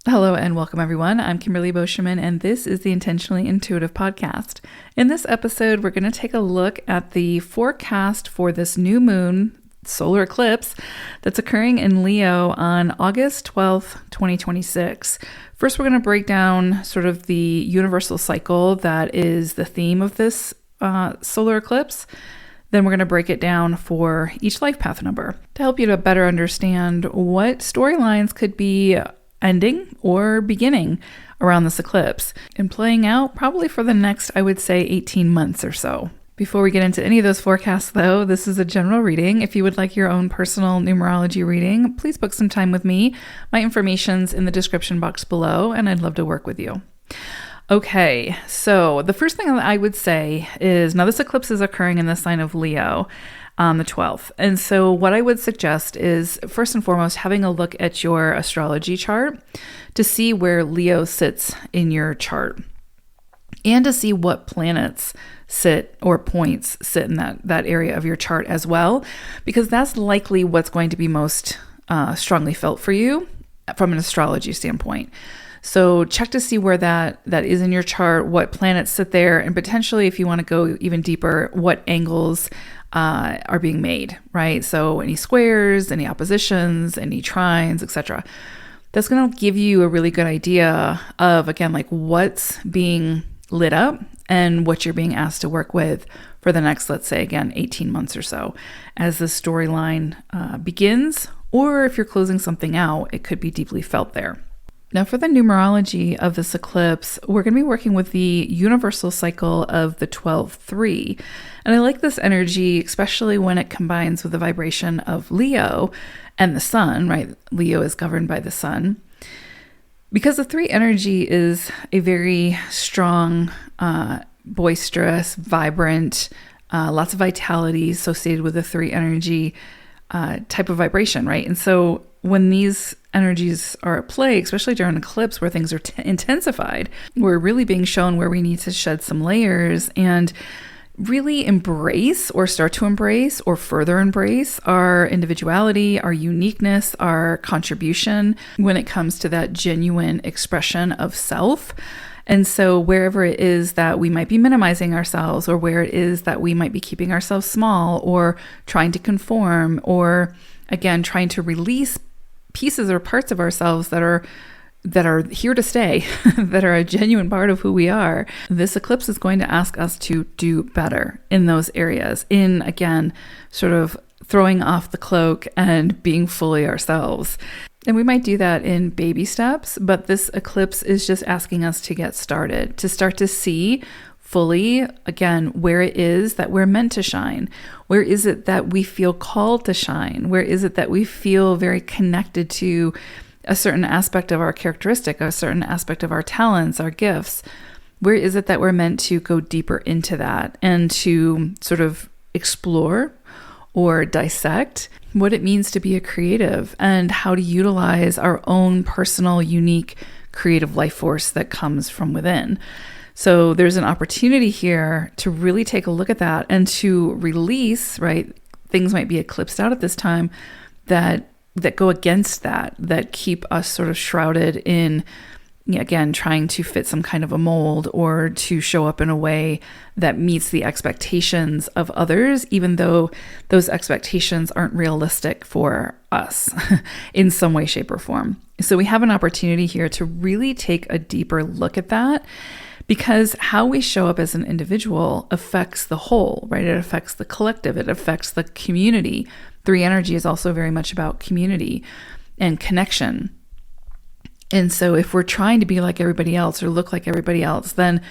Hello and welcome everyone. I'm Kimberly Boschman and this is the Intentionally Intuitive Podcast. In this episode, we're going to take a look at the forecast for this new moon solar eclipse that's occurring in Leo on August 12th, 2026. First, we're going to break down sort of the universal cycle that is the theme of this solar eclipse. Then we're going to break it down for each life path number to help you to better understand what storylines could be ending or beginning around this eclipse and playing out probably for the next, I would say, 18 months or so. Before we get into any of those forecasts, though, this is a general reading. If you would like your own personal numerology reading, please book some time with me. My information's in the description box below, and I'd love to work with you. Okay, so the first thing that I would say is, now this eclipse is occurring in the sign of Leo on the 12th. And so what I would suggest is, first and foremost, having a look at your astrology chart to see where Leo sits in your chart and to see what planets sit or points sit in that area of your chart as well, because that's likely what's going to be most strongly felt for you from an astrology standpoint. So check to see where that is in your chart, what planets sit there, and potentially, if you want to go even deeper, what angles are being made, right? So any squares, any oppositions, any trines, etc. That's going to give you a really good idea of, again, like what's being lit up and what you're being asked to work with for the next, let's say, again, 18 months or so as the storyline begins, or if you're closing something out, it could be deeply felt there. Now, for the numerology of this eclipse, we're going to be working with the universal cycle of the 12-3. And I like this energy, especially when it combines with the vibration of Leo and the sun, right? Leo is governed by the sun. Because the 3 energy is a very strong, boisterous, vibrant, lots of vitality associated with the 3 energy type of vibration, right? And so when these energies are at play, especially during an eclipse where things are intensified, we're really being shown where we need to shed some layers and really embrace or start to embrace or further embrace our individuality, our uniqueness, our contribution when it comes to that genuine expression of self. And so wherever it is that we might be minimizing ourselves, or where it is that we might be keeping ourselves small or trying to conform, or again, trying to release pieces or parts of ourselves that are here to stay, that are a genuine part of who we are, this eclipse is going to ask us to do better in those areas, in, again, sort of throwing off the cloak and being fully ourselves. And we might do that in baby steps, but this eclipse is just asking us to get started, to start to see fully, again, where it is that we're meant to shine. Where is it that we feel called to shine? Where is it that we feel very connected to a certain aspect of our characteristic, a certain aspect of our talents, our gifts? Where is it that we're meant to go deeper into that and to sort of explore or dissect what it means to be a creative and how to utilize our own personal, unique, creative life force that comes from within? So there's an opportunity here to really take a look at that and to release, right? Things might be eclipsed out at this time that go against that keep us sort of shrouded in, again, trying to fit some kind of a mold or to show up in a way that meets the expectations of others, even though those expectations aren't realistic for us in some way, shape, or form. So we have an opportunity here to really take a deeper look at that, because how we show up as an individual affects the whole, right? It affects the collective. It affects the community. 3 energy is also very much about community and connection. And so if we're trying to be like everybody else or look like everybody else, then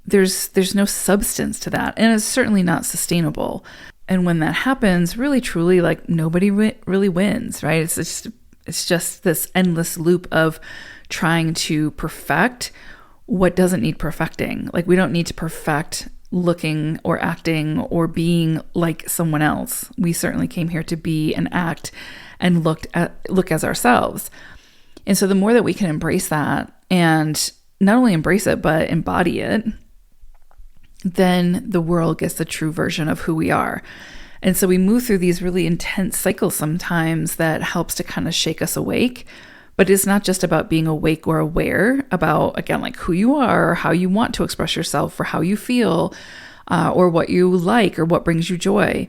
there's no substance to that. And it's certainly not sustainable. And when that happens, really, truly, like nobody really wins, right? It's just this endless loop of trying to perfect what doesn't need perfecting. Like we don't need to perfect looking or acting or being like someone else. We certainly came here to be and act and look as ourselves. And so the more that we can embrace that, and not only embrace it, but embody it, then the world gets the true version of who we are. And so we move through these really intense cycles sometimes that helps to kind of shake us awake. But it's not just about being awake or aware about, again, like who you are, or how you want to express yourself, or how you feel, or what you like, or what brings you joy.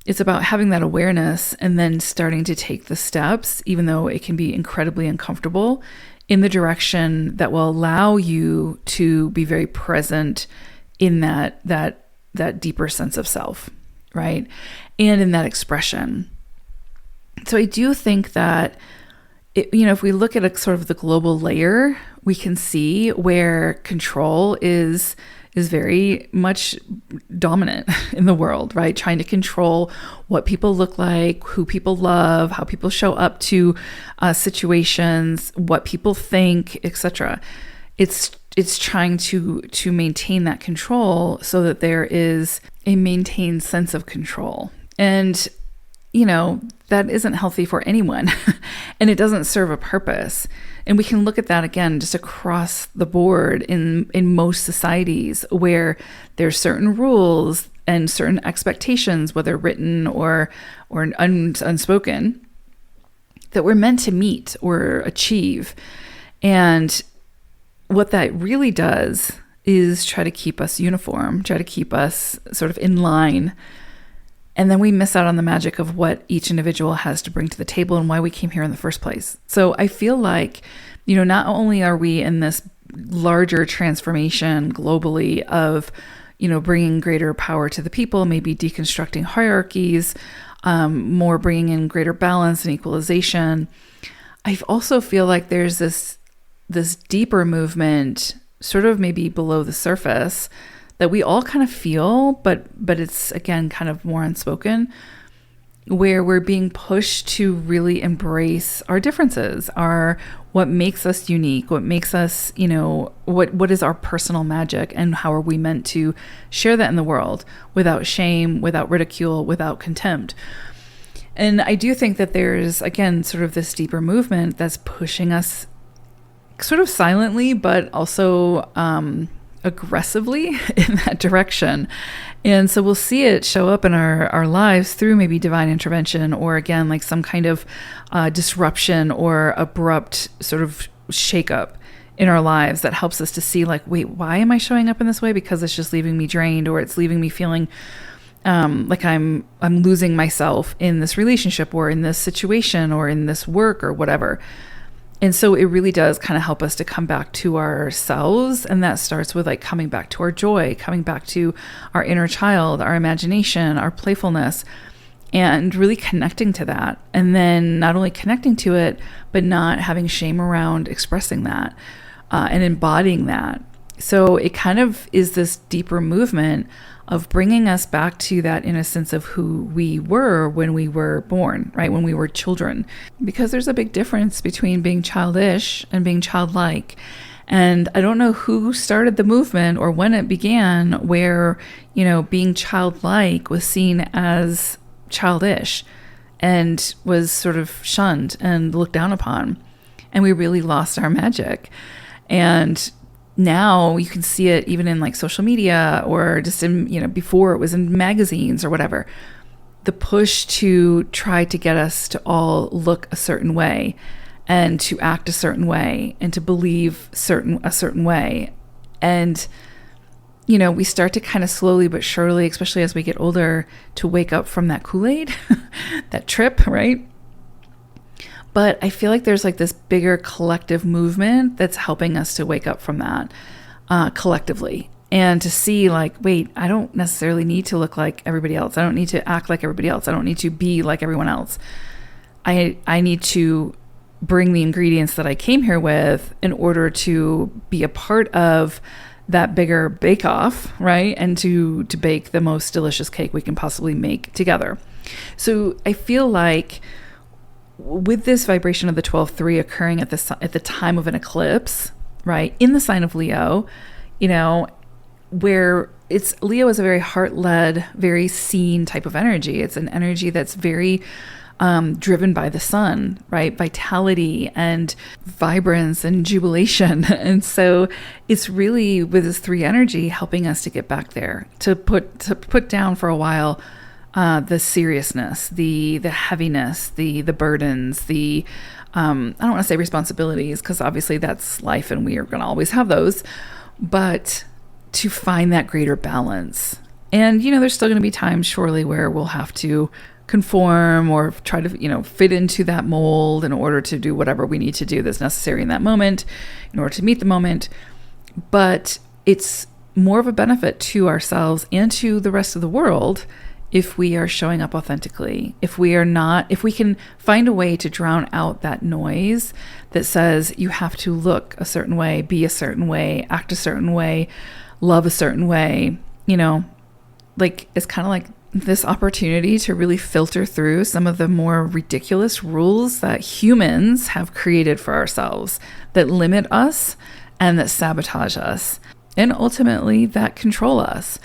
It's about having that awareness and then starting to take the steps, even though it can be incredibly uncomfortable, in the direction that will allow you to be very present in that deeper sense of self, right? And in that expression. So I do think that, if we look at a sort of the global layer, we can see where control is very much dominant in the world, right? Trying to control what people look like, who people love, how people show up to situations, what people think, etc. It's trying to maintain that control so that there is a maintained sense of control. And that isn't healthy for anyone and it doesn't serve a purpose. And we can look at that again just across the board in most societies where there's certain rules and certain expectations, whether written or unspoken, that we're meant to meet or achieve. And what that really does is try to keep us uniform, try to keep us sort of in line. And then we miss out on the magic of what each individual has to bring to the table and why we came here in the first place. So I feel like, not only are we in this larger transformation globally of, bringing greater power to the people, maybe deconstructing hierarchies, more bringing in greater balance and equalization. I also feel like there's this deeper movement, sort of maybe below the surface, that we all kind of feel, but it's, again, kind of more unspoken, where we're being pushed to really embrace our differences, what makes us unique, what makes us, what is our personal magic, and how are we meant to share that in the world without shame, without ridicule, without contempt. And I do think that there's, again, sort of this deeper movement that's pushing us sort of silently, but also aggressively in that direction. And so we'll see it show up in our lives through maybe divine intervention, or again, like some kind of disruption or abrupt sort of shakeup in our lives that helps us to see, like, wait, why am I showing up in this way? Because it's just leaving me drained, or it's leaving me feeling like I'm losing myself in this relationship, or in this situation, or in this work, or whatever. And so it really does kind of help us to come back to ourselves. And that starts with like coming back to our joy, coming back to our inner child, our imagination, our playfulness, and really connecting to that. And then not only connecting to it, but not having shame around expressing that and embodying that. So it kind of is this deeper movement of bringing us back to that innocence of who we were when we were born, right? When we were children, because there's a big difference between being childish and being childlike. And I don't know who started the movement or when it began, where, being childlike was seen as childish and was sort of shunned and looked down upon. And we really lost our magic. And now you can see it even in like social media, or just in, before it was in magazines or whatever, the push to try to get us to all look a certain way and to act a certain way and to believe a certain way. And, we start to kind of slowly but surely, especially as we get older, to wake up from that Kool-Aid, that trip, right? But I feel like there's like this bigger collective movement that's helping us to wake up from that collectively, and to see like, wait, I don't necessarily need to look like everybody else. I don't need to act like everybody else. I don't need to be like everyone else. I need to bring the ingredients that I came here with in order to be a part of that bigger bake-off, right? And to bake the most delicious cake we can possibly make together. So I feel like with this vibration of the 12-3 occurring at the time of an eclipse, right, in the sign of Leo, where Leo is a very heart-led, very seen type of energy. It's an energy that's very driven by the sun, right? Vitality and vibrance and jubilation. And so it's really, with this 3 energy, helping us to get back there, to put down for a while the seriousness, the heaviness, the burdens, the I don't want to say responsibilities, because obviously that's life and we are going to always have those, but to find that greater balance. And, there's still going to be times surely where we'll have to conform or try to, fit into that mold in order to do whatever we need to do that's necessary in that moment in order to meet the moment. But it's more of a benefit to ourselves and to the rest of the world if we are showing up authentically, if we can find a way to drown out that noise that says you have to look a certain way, be a certain way, act a certain way, love a certain way, it's kind of like this opportunity to really filter through some of the more ridiculous rules that humans have created for ourselves that limit us and that sabotage us and ultimately that control us.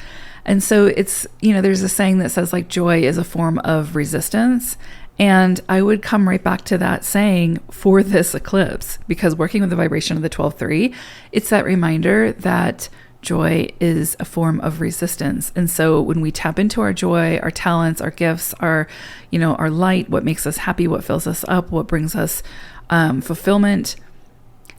And so it's, there's a saying that says like joy is a form of resistance. And I would come right back to that saying for this eclipse, because working with the vibration of the 12-3, it's that reminder that joy is a form of resistance. And so when we tap into our joy, our talents, our gifts, our light, what makes us happy, what fills us up, what brings us fulfillment,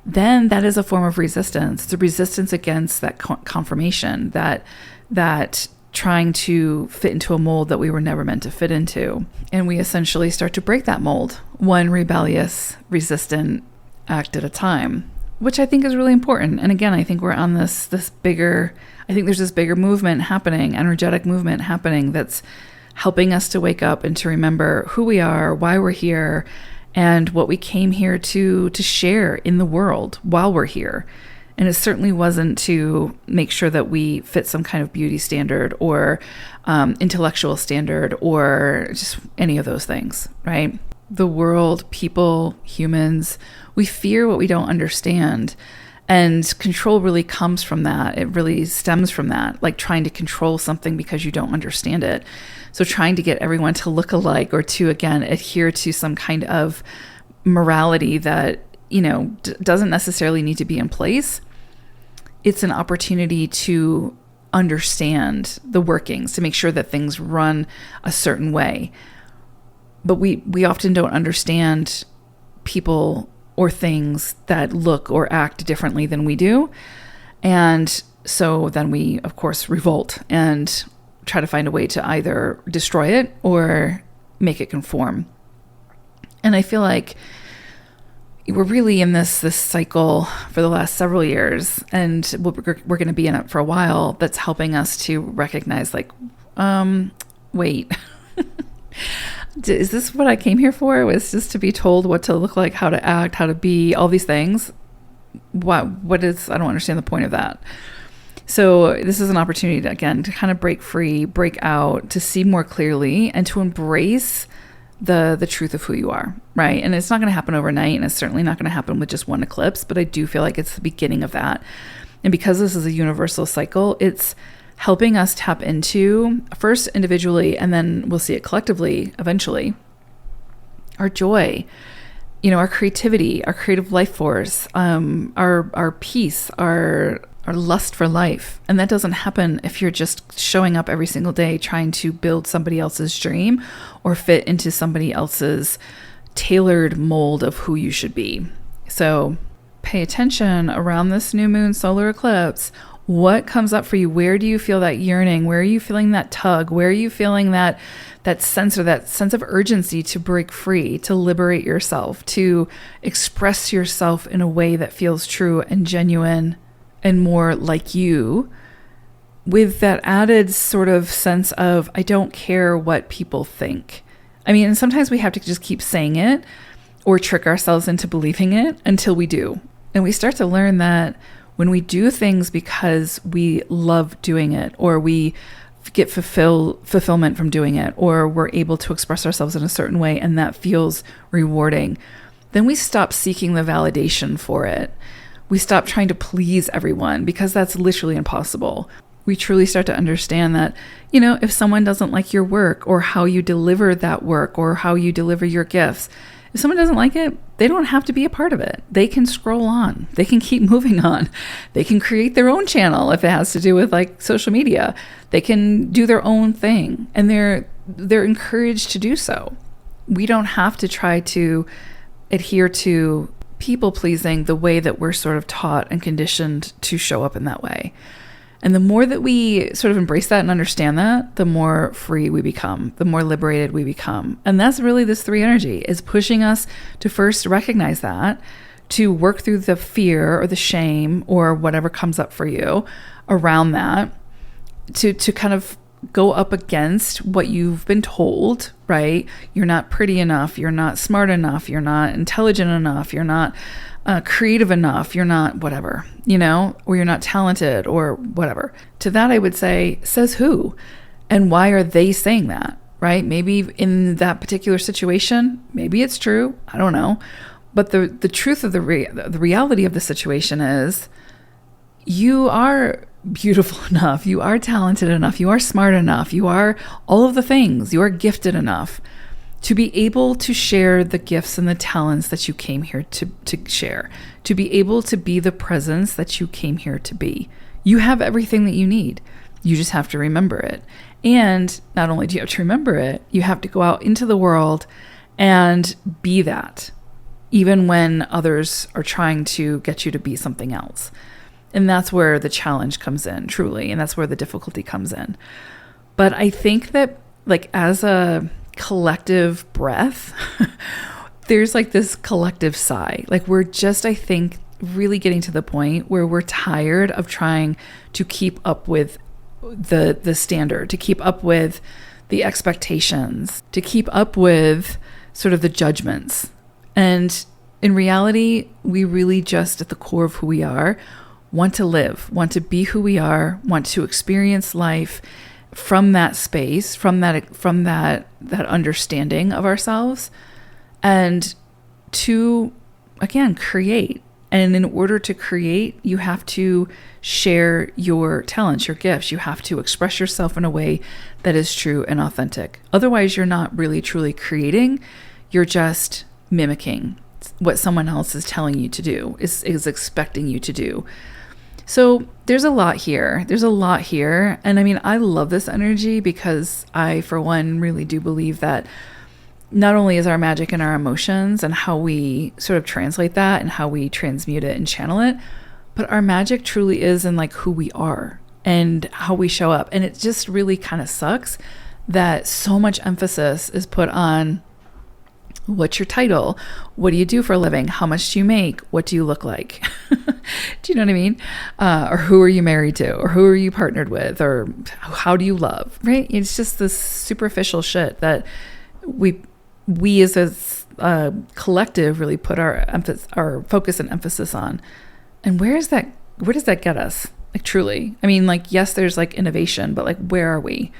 then that is a form of resistance. It's a resistance against that confirmation, that trying to fit into a mold that we were never meant to fit into. And we essentially start to break that mold, one rebellious, resistant act at a time, which I think is really important. And again, I think we're on this bigger, I think there's this bigger movement happening, energetic movement happening that's helping us to wake up and to remember who we are, why we're here, and what we came here to share in the world while we're here. And it certainly wasn't to make sure that we fit some kind of beauty standard or intellectual standard or just any of those things, right? The world, people, humans, we fear what we don't understand. And control really comes from that. It really stems from that, like trying to control something because you don't understand it. So trying to get everyone to look alike or to, again, adhere to some kind of morality that, doesn't necessarily need to be in place. It's an opportunity to understand the workings, to make sure that things run a certain way. But we often don't understand people or things that look or act differently than we do. And so then we, of course, revolt and try to find a way to either destroy it or make it conform. And I feel like we're really in this cycle for the last several years, and we're going to be in it for a while, that's helping us to recognize like, wait, is this what I came here for? Was just to be told what to look like, how to act, how to be, all these things? What is, I don't understand the point of that. So this is an opportunity to, again, to kind of break free, break out, to see more clearly and to embrace the truth of who you are, right? And it's not going to happen overnight, and it's certainly not going to happen with just one eclipse, but I do feel like it's the beginning of that. And because this is a universal cycle, it's helping us tap into, first individually, and then we'll see it collectively eventually, our joy, our creativity, our creative life force, our peace, our lust for life. And that doesn't happen if you're just showing up every single day trying to build somebody else's dream or fit into somebody else's tailored mold of who you should be. So pay attention around this new moon solar eclipse. What comes up for you? Where do you feel that yearning? Where are you feeling that tug? Where are you feeling that sense of urgency to break free, to liberate yourself, to express yourself in a way that feels true and genuine and more like you, with that added sort of sense of, I don't care what people think. I mean, and sometimes we have to just keep saying it or trick ourselves into believing it until we do. And we start to learn that when we do things because we love doing it, or we get fulfillment from doing it, or we're able to express ourselves in a certain way and that feels rewarding, then we stop seeking the validation for it. We stop trying to please everyone, because that's literally impossible. We truly start to understand that, if someone doesn't like your work or how you deliver that work or how you deliver your gifts, if someone doesn't like it, they don't have to be a part of it. They can scroll on. They can keep moving on. They can create their own channel if it has to do with like social media. They can do their own thing, and they're encouraged to do so. We don't have to try to adhere to people pleasing the way that we're sort of taught and conditioned to show up in that way. And the more that we sort of embrace that and understand that, the more free we become, the more liberated we become. And that's really this 3 energy, is pushing us to first recognize that, to work through the fear or the shame or whatever comes up for you around that, to kind of go up against what you've been told, right? You're not pretty enough. You're not smart enough. You're not intelligent enough. You're not creative enough. You're not whatever, or you're not talented or whatever. To that, I would say, says who? And why are they saying that, right? Maybe in that particular situation, maybe it's true. I don't know. But the truth of the reality of the situation is, you are beautiful enough, you are talented enough, you are smart enough, you are all of the things, you are gifted enough to be able to share the gifts and the talents that you came here to share, to be able to be the presence that you came here to be. You have everything that you need. You just have to remember it. And not only do you have to remember it, you have to go out into the world and be that, even when others are trying to get you to be something else. And that's where the challenge comes in, truly. And that's where the difficulty comes in. But I think that, like, as a collective breath, there's like this collective sigh. Like, we're just, I think, really getting to the point where we're tired of trying to keep up with the standard, to keep up with the expectations, to keep up with sort of the judgments. And in reality, we really just, at the core of who we are, want to live, want to be who we are, want to experience life from that space, from that understanding of ourselves, and to, again, create. And in order to create, you have to share your talents, your gifts. You have to express yourself in a way that is true and authentic. Otherwise, you're not really truly creating. You're just mimicking what someone else is telling you to do, is expecting you to do. So there's a lot here. And I mean, I love this energy because I, for one, really do believe that not only is our magic in our emotions and how we sort of translate that and how we transmute it and channel it, but our magic truly is in like who we are and how we show up. And it just really kind of sucks that so much emphasis is put on, what's your title? What do you do for a living? How much do you make? What do you look like? Do you know what I mean? Or who are you married to? Or who are you partnered with? Or how do you love? Right? It's just this superficial shit that we as a collective really put our focus and emphasis on. And where does that get us? Like, truly. I mean, like, yes, there's like innovation, but like, where are we?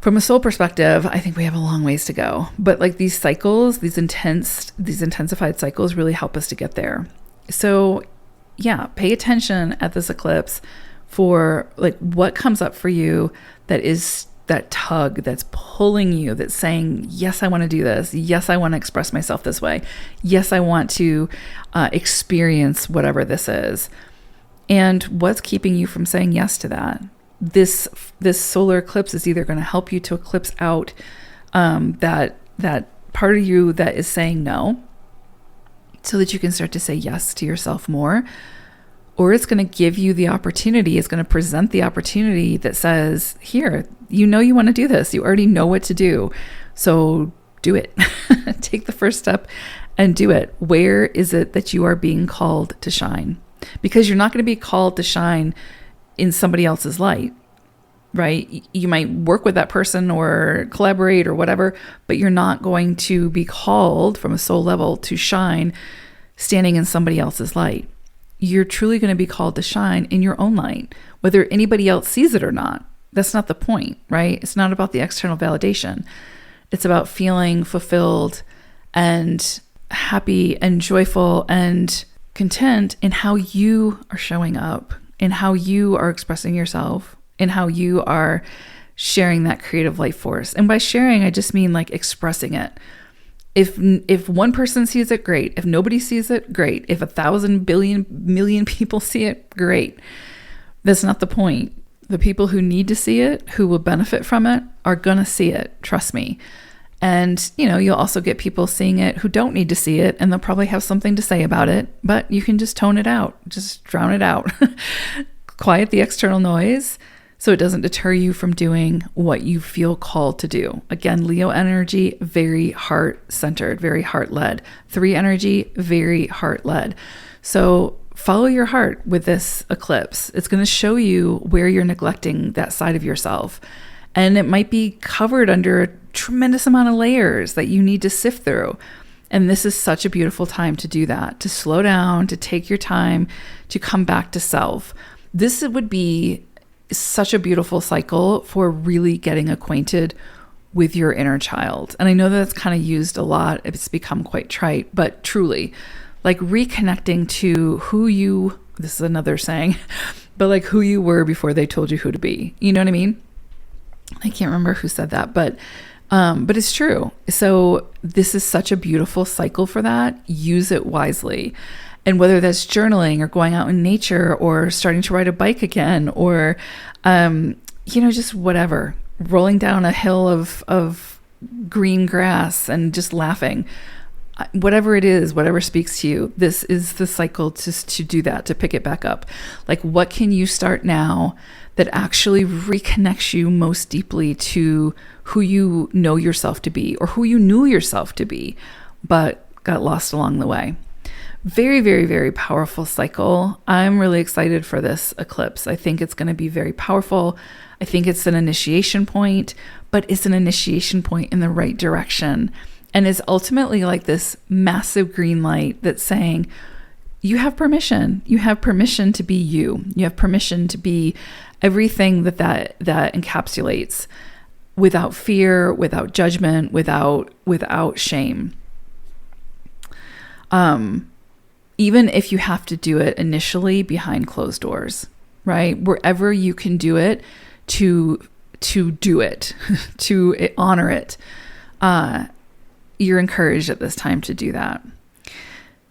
From a soul perspective, I think we have a long ways to go. But like these cycles, these intensified cycles really help us to get there. So yeah, pay attention at this eclipse for like what comes up for you that is that tug that's pulling you, that's saying, yes, I want to do this. Yes, I want to express myself this way. Yes, I want to experience whatever this is. And what's keeping you from saying yes to that? This solar eclipse is either going to help you to eclipse out that part of you that is saying no, so that you can start to say yes to yourself more, or it's going to give you the opportunity. It's going to present the opportunity that says, here, you want to do this. You already know what to do, so do it. Take the first step and do it. Where is it that you are being called to shine? Because you're not going to be called to shine in somebody else's light, right? You might work with that person or collaborate or whatever, but you're not going to be called from a soul level to shine standing in somebody else's light. You're truly going to be called to shine in your own light, whether anybody else sees it or not. That's not the point, right? It's not about the external validation. It's about feeling fulfilled and happy and joyful and content in how you are showing up, in how you are expressing yourself, in how you are sharing that creative life force. And by sharing, I just mean like expressing it. If one person sees it, great. If nobody sees it, great. If 1,000 billion million people see it, great. That's not the point. The people who need to see it, who will benefit from it, are gonna see it. Trust me. And, you'll also get people seeing it who don't need to see it, and they'll probably have something to say about it, but you can just tone it out, just drown it out, quiet the external noise so it doesn't deter you from doing what you feel called to do. Again, Leo energy, very heart-centered, very heart-led. 3 energy, very heart-led. So follow your heart with this eclipse. It's going to show you where you're neglecting that side of yourself. And it might be covered under a tremendous amount of layers that you need to sift through. And this is such a beautiful time to do that, to slow down, to take your time, to come back to self. This would be such a beautiful cycle for really getting acquainted with your inner child. And I know that's kind of used a lot. It's become quite trite, but truly, like reconnecting to this is another saying, but like who you were before they told you who to be. You know what I mean? I can't remember who said that, but it's true. So this is such a beautiful cycle for that. Use it wisely. And whether that's journaling or going out in nature or starting to ride a bike again, or, just whatever, rolling down a hill of green grass and just laughing, whatever it is, whatever speaks to you, this is the cycle to do that, to pick it back up. Like, what can you start now that actually reconnects you most deeply to who you know yourself to be, or who you knew yourself to be, but got lost along the way? Very, very, very powerful cycle. I'm really excited for this eclipse. I think it's going to be very powerful. I think it's an initiation point, but it's an initiation point in the right direction. And it's ultimately like this massive green light that's saying, you have permission. You have permission to be you. You have permission to be everything that encapsulates, without fear, without judgment, without shame. Even if you have to do it initially behind closed doors, right? Wherever you can do it, to do it, to honor it. You're encouraged at this time to do that.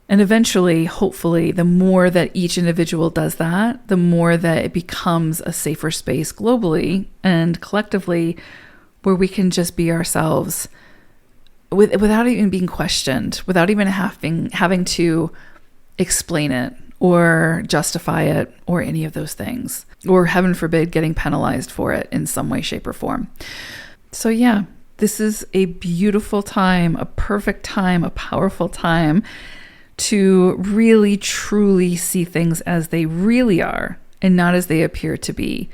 And eventually, hopefully, the more that each individual does that, the more that it becomes a safer space globally and collectively, where we can just be ourselves without even being questioned, without even having to explain it or justify it or any of those things, or heaven forbid, getting penalized for it in some way, shape, or form. So yeah, this is a beautiful time, a perfect time, a powerful time to really, truly see things as they really are and not as they appear to be,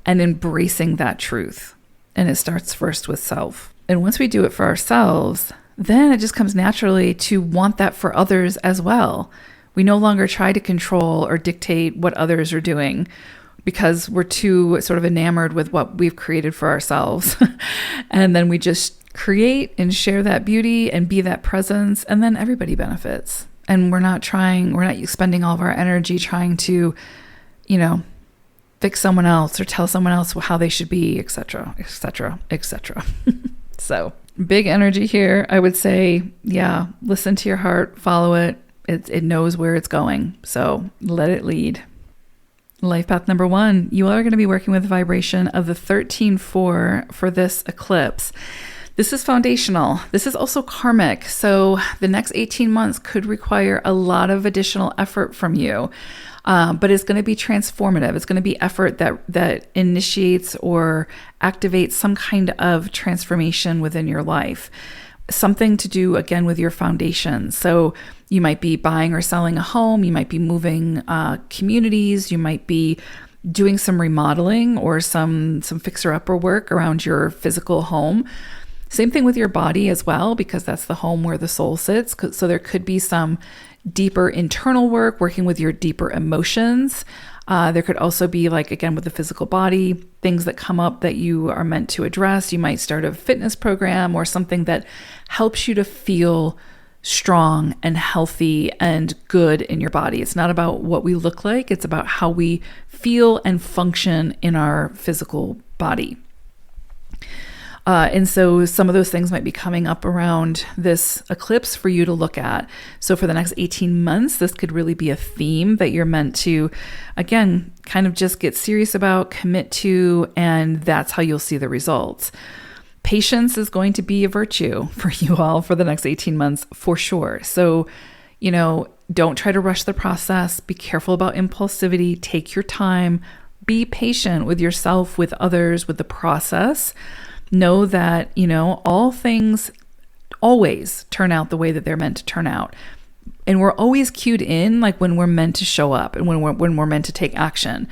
and embracing that truth. And it starts first with self. And once we do it for ourselves, then it just comes naturally to want that for others as well. We no longer try to control or dictate what others are doing because we're too sort of enamored with what we've created for ourselves. And then we just create and share that beauty and be that presence, and then everybody benefits. And we're not spending all of our energy trying to, fix someone else or tell someone else how they should be, etc., etc., etc. So big energy here. I would say, yeah, listen to your heart, follow it. It knows where it's going. So let it lead. Life path number 1, you are going to be working with the vibration of the 13-4 for this eclipse. This is foundational. This is also karmic. So the next 18 months could require a lot of additional effort from you. But it's going to be transformative. It's going to be effort that initiates or activates some kind of transformation within your life. Something to do, again, with your foundation. So you might be buying or selling a home. You might be moving communities. You might be doing some remodeling or some fixer-upper work around your physical home. Same thing with your body as well, because that's the home where the soul sits. So there could be some deeper internal work, working with your deeper emotions. There could also be, like, again, with the physical body, things that come up that you are meant to address. You might start a fitness program or something that helps you to feel strong and healthy and good in your body. It's not about what we look like. It's about how we feel and function in our physical body. And so some of those things might be coming up around this eclipse for you to look at. So for the next 18 months, this could really be a theme that you're meant to, again, kind of just get serious about, commit to, and that's how you'll see the results. Patience is going to be a virtue for you all for the next 18 months for sure. So, don't try to rush the process. Be careful about impulsivity. Take your time. Be patient with yourself, with others, with the process. Know that, all things always turn out the way that they're meant to turn out. And we're always cued in like when we're meant to show up and when we're meant to take action.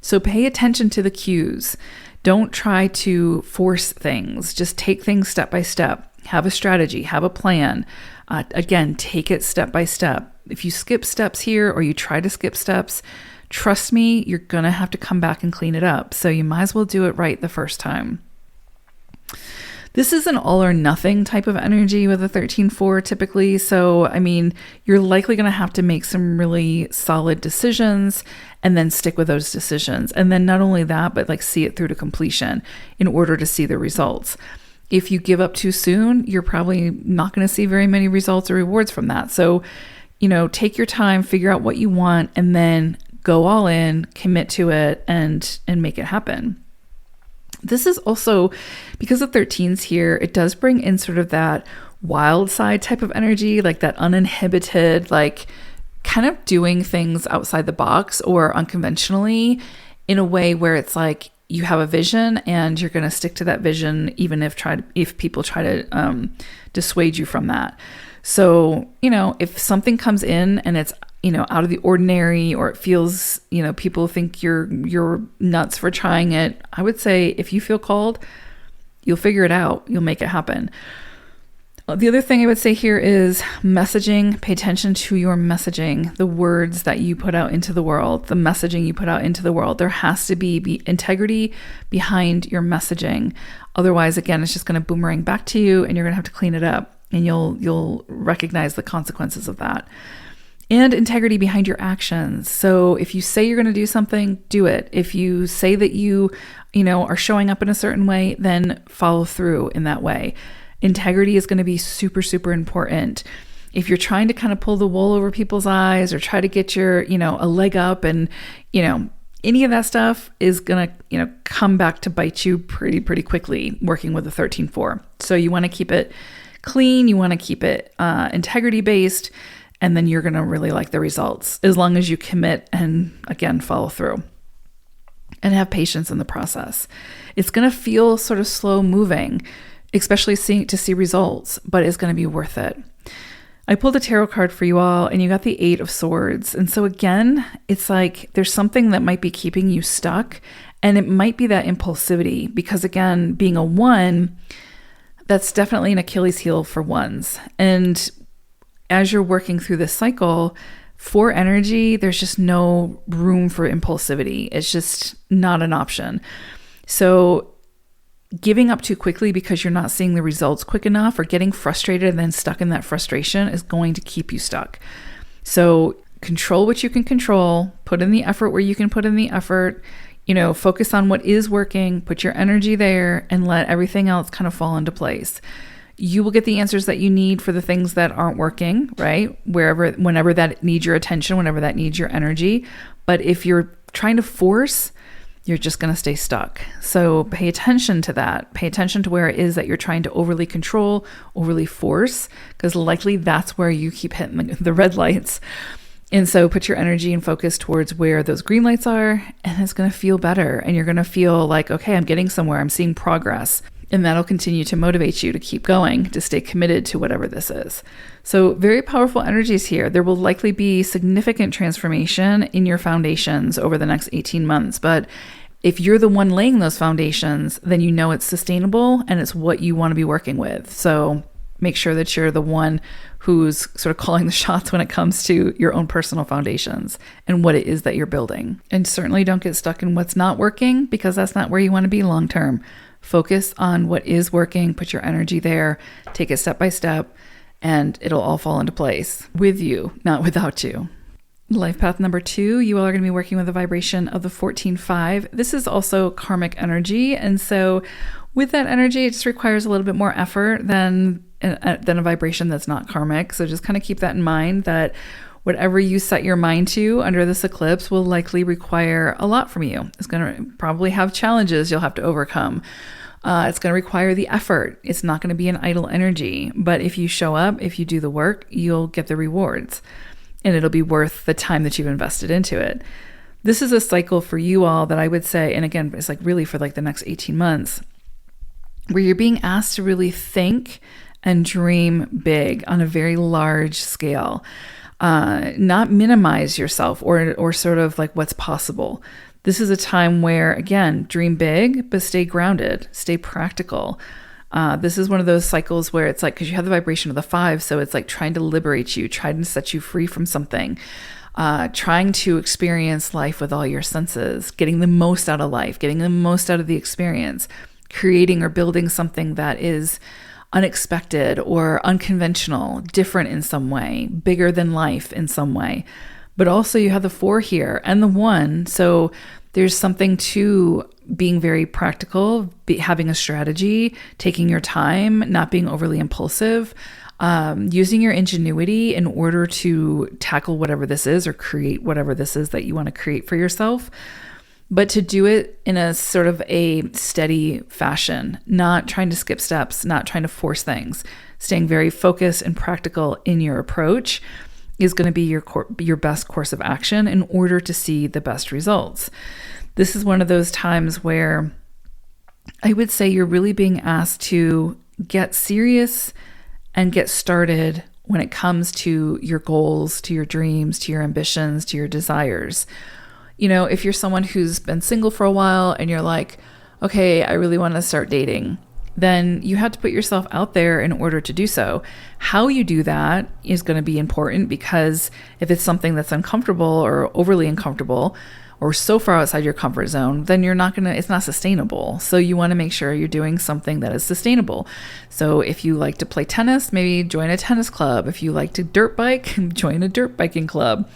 So pay attention to the cues. Don't try to force things. Just take things step by step. Have a strategy, have a plan. Again, take it step by step. If you skip steps here or you try to skip steps, trust me, you're going to have to come back and clean it up. So you might as well do it right the first time. This is an all or nothing type of energy with a 13-4 typically. So, you're likely going to have to make some really solid decisions and then stick with those decisions. And then not only that, but like see it through to completion in order to see the results. If you give up too soon, you're probably not going to see very many results or rewards from that. So, take your time, figure out what you want, and then go all in, commit to it, and make it happen. This is also, because of 13s here, it does bring in sort of that wild side type of energy, like that uninhibited, like kind of doing things outside the box or unconventionally in a way where it's like you have a vision and you're going to stick to that vision, even if people try to dissuade you from that. So, if something comes in and it's out of the ordinary, or it feels, people think you're nuts for trying it, I would say if you feel called, you'll figure it out. You'll make it happen. The other thing I would say here is messaging. Pay attention to your messaging, the words that you put out into the world, the messaging you put out into the world. There has to be integrity behind your messaging. Otherwise, again, it's just going to boomerang back to you and you're going to have to clean it up, and you'll recognize the consequences of that. And integrity behind your actions. So if you say you're going to do something, do it. If you say that you are showing up in a certain way, then follow through in that way. Integrity is going to be super, super important. If you're trying to kind of pull the wool over people's eyes or try to get your, a leg up, and, any of that stuff is going to, come back to bite you pretty, pretty quickly working with a 13-4. So you want to keep it clean. You want to keep it integrity based. And then you're going to really like the results as long as you commit and, again, follow through and have patience in the process. It's going to feel sort of slow moving, especially to see results, but it's going to be worth it. I pulled a tarot card for you all, and you got the 8 of Swords. And so again, it's like there's something that might be keeping you stuck, and it might be that impulsivity because, again, being a 1, that's definitely an Achilles heel for 1s. And as you're working through this cycle, for energy, there's just no room for impulsivity. It's just not an option. So giving up too quickly because you're not seeing the results quick enough, or getting frustrated and then stuck in that frustration, is going to keep you stuck. So control what you can control, put in the effort where you can put in the effort, focus on what is working, put your energy there, and let everything else kind of fall into place. You will get the answers that you need for the things that aren't working, right? Whenever that needs your attention, whenever that needs your energy. But if you're trying to force, you're just going to stay stuck. So pay attention to that. Pay attention to where it is that you're trying to overly control, overly force, because likely that's where you keep hitting the red lights. And so put your energy and focus towards where those green lights are, and it's going to feel better. And you're going to feel like, okay, I'm getting somewhere. I'm seeing progress. And that'll continue to motivate you to keep going, to stay committed to whatever this is. So very powerful energies here. There will likely be significant transformation in your foundations over the next 18 months. But if you're the one laying those foundations, then you know it's sustainable and it's what you want to be working with. So make sure that you're the one who's sort of calling the shots when it comes to your own personal foundations and what it is that you're building. And certainly don't get stuck in what's not working, because that's not where you want to be long term. Focus on what is working, put your energy there, take it step by step, and it'll all fall into place with you, not without you. Life path number 2, you all are going to be working with the vibration of the 14-5. This is also karmic energy. And so with that energy, it just requires a little bit more effort than a vibration that's not karmic. So just kind of keep that in mind, that whatever you set your mind to under this eclipse will likely require a lot from you. It's going to probably have challenges you'll have to overcome. It's going to require the effort. It's not going to be an idle energy. But if you show up, if you do the work, you'll get the rewards. And it'll be worth the time that you've invested into it. This is a cycle for you all that I would say, and again, it's like really for like the next 18 months, where you're being asked to really think and dream big on a very large scale. Not minimize yourself or sort of like what's possible. This is a time where, again, dream big, but stay grounded, stay practical. This is one of those cycles where it's like, because you have the vibration of the 5, so it's like trying to liberate you, trying to set you free from something, trying to experience life with all your senses, getting the most out of life, getting the most out of the experience, creating or building something that is unexpected or unconventional, different in some way, bigger than life in some way. But also you have the 4 here and the 1. So there's something to being very practical, having a strategy, taking your time, not being overly impulsive, using your ingenuity in order to tackle whatever this is or create whatever this is that you want to create for yourself. But to do it in a sort of a steady fashion, not trying to skip steps, not trying to force things, staying very focused and practical in your approach is going to be your best course of action in order to see the best results. This is one of those times where I would say you're really being asked to get serious and get started when it comes to your goals, to your dreams, to your ambitions, to your desires. You know, if you're someone who's been single for a while and you're like, okay, I really want to start dating, then you have to put yourself out there in order to do so. How you do that is going to be important, because if it's something that's uncomfortable or overly uncomfortable or so far outside your comfort zone, then it's not sustainable. So you want to make sure you're doing something that is sustainable. So if you like to play tennis, maybe join a tennis club. If you like to dirt bike, join a dirt biking club.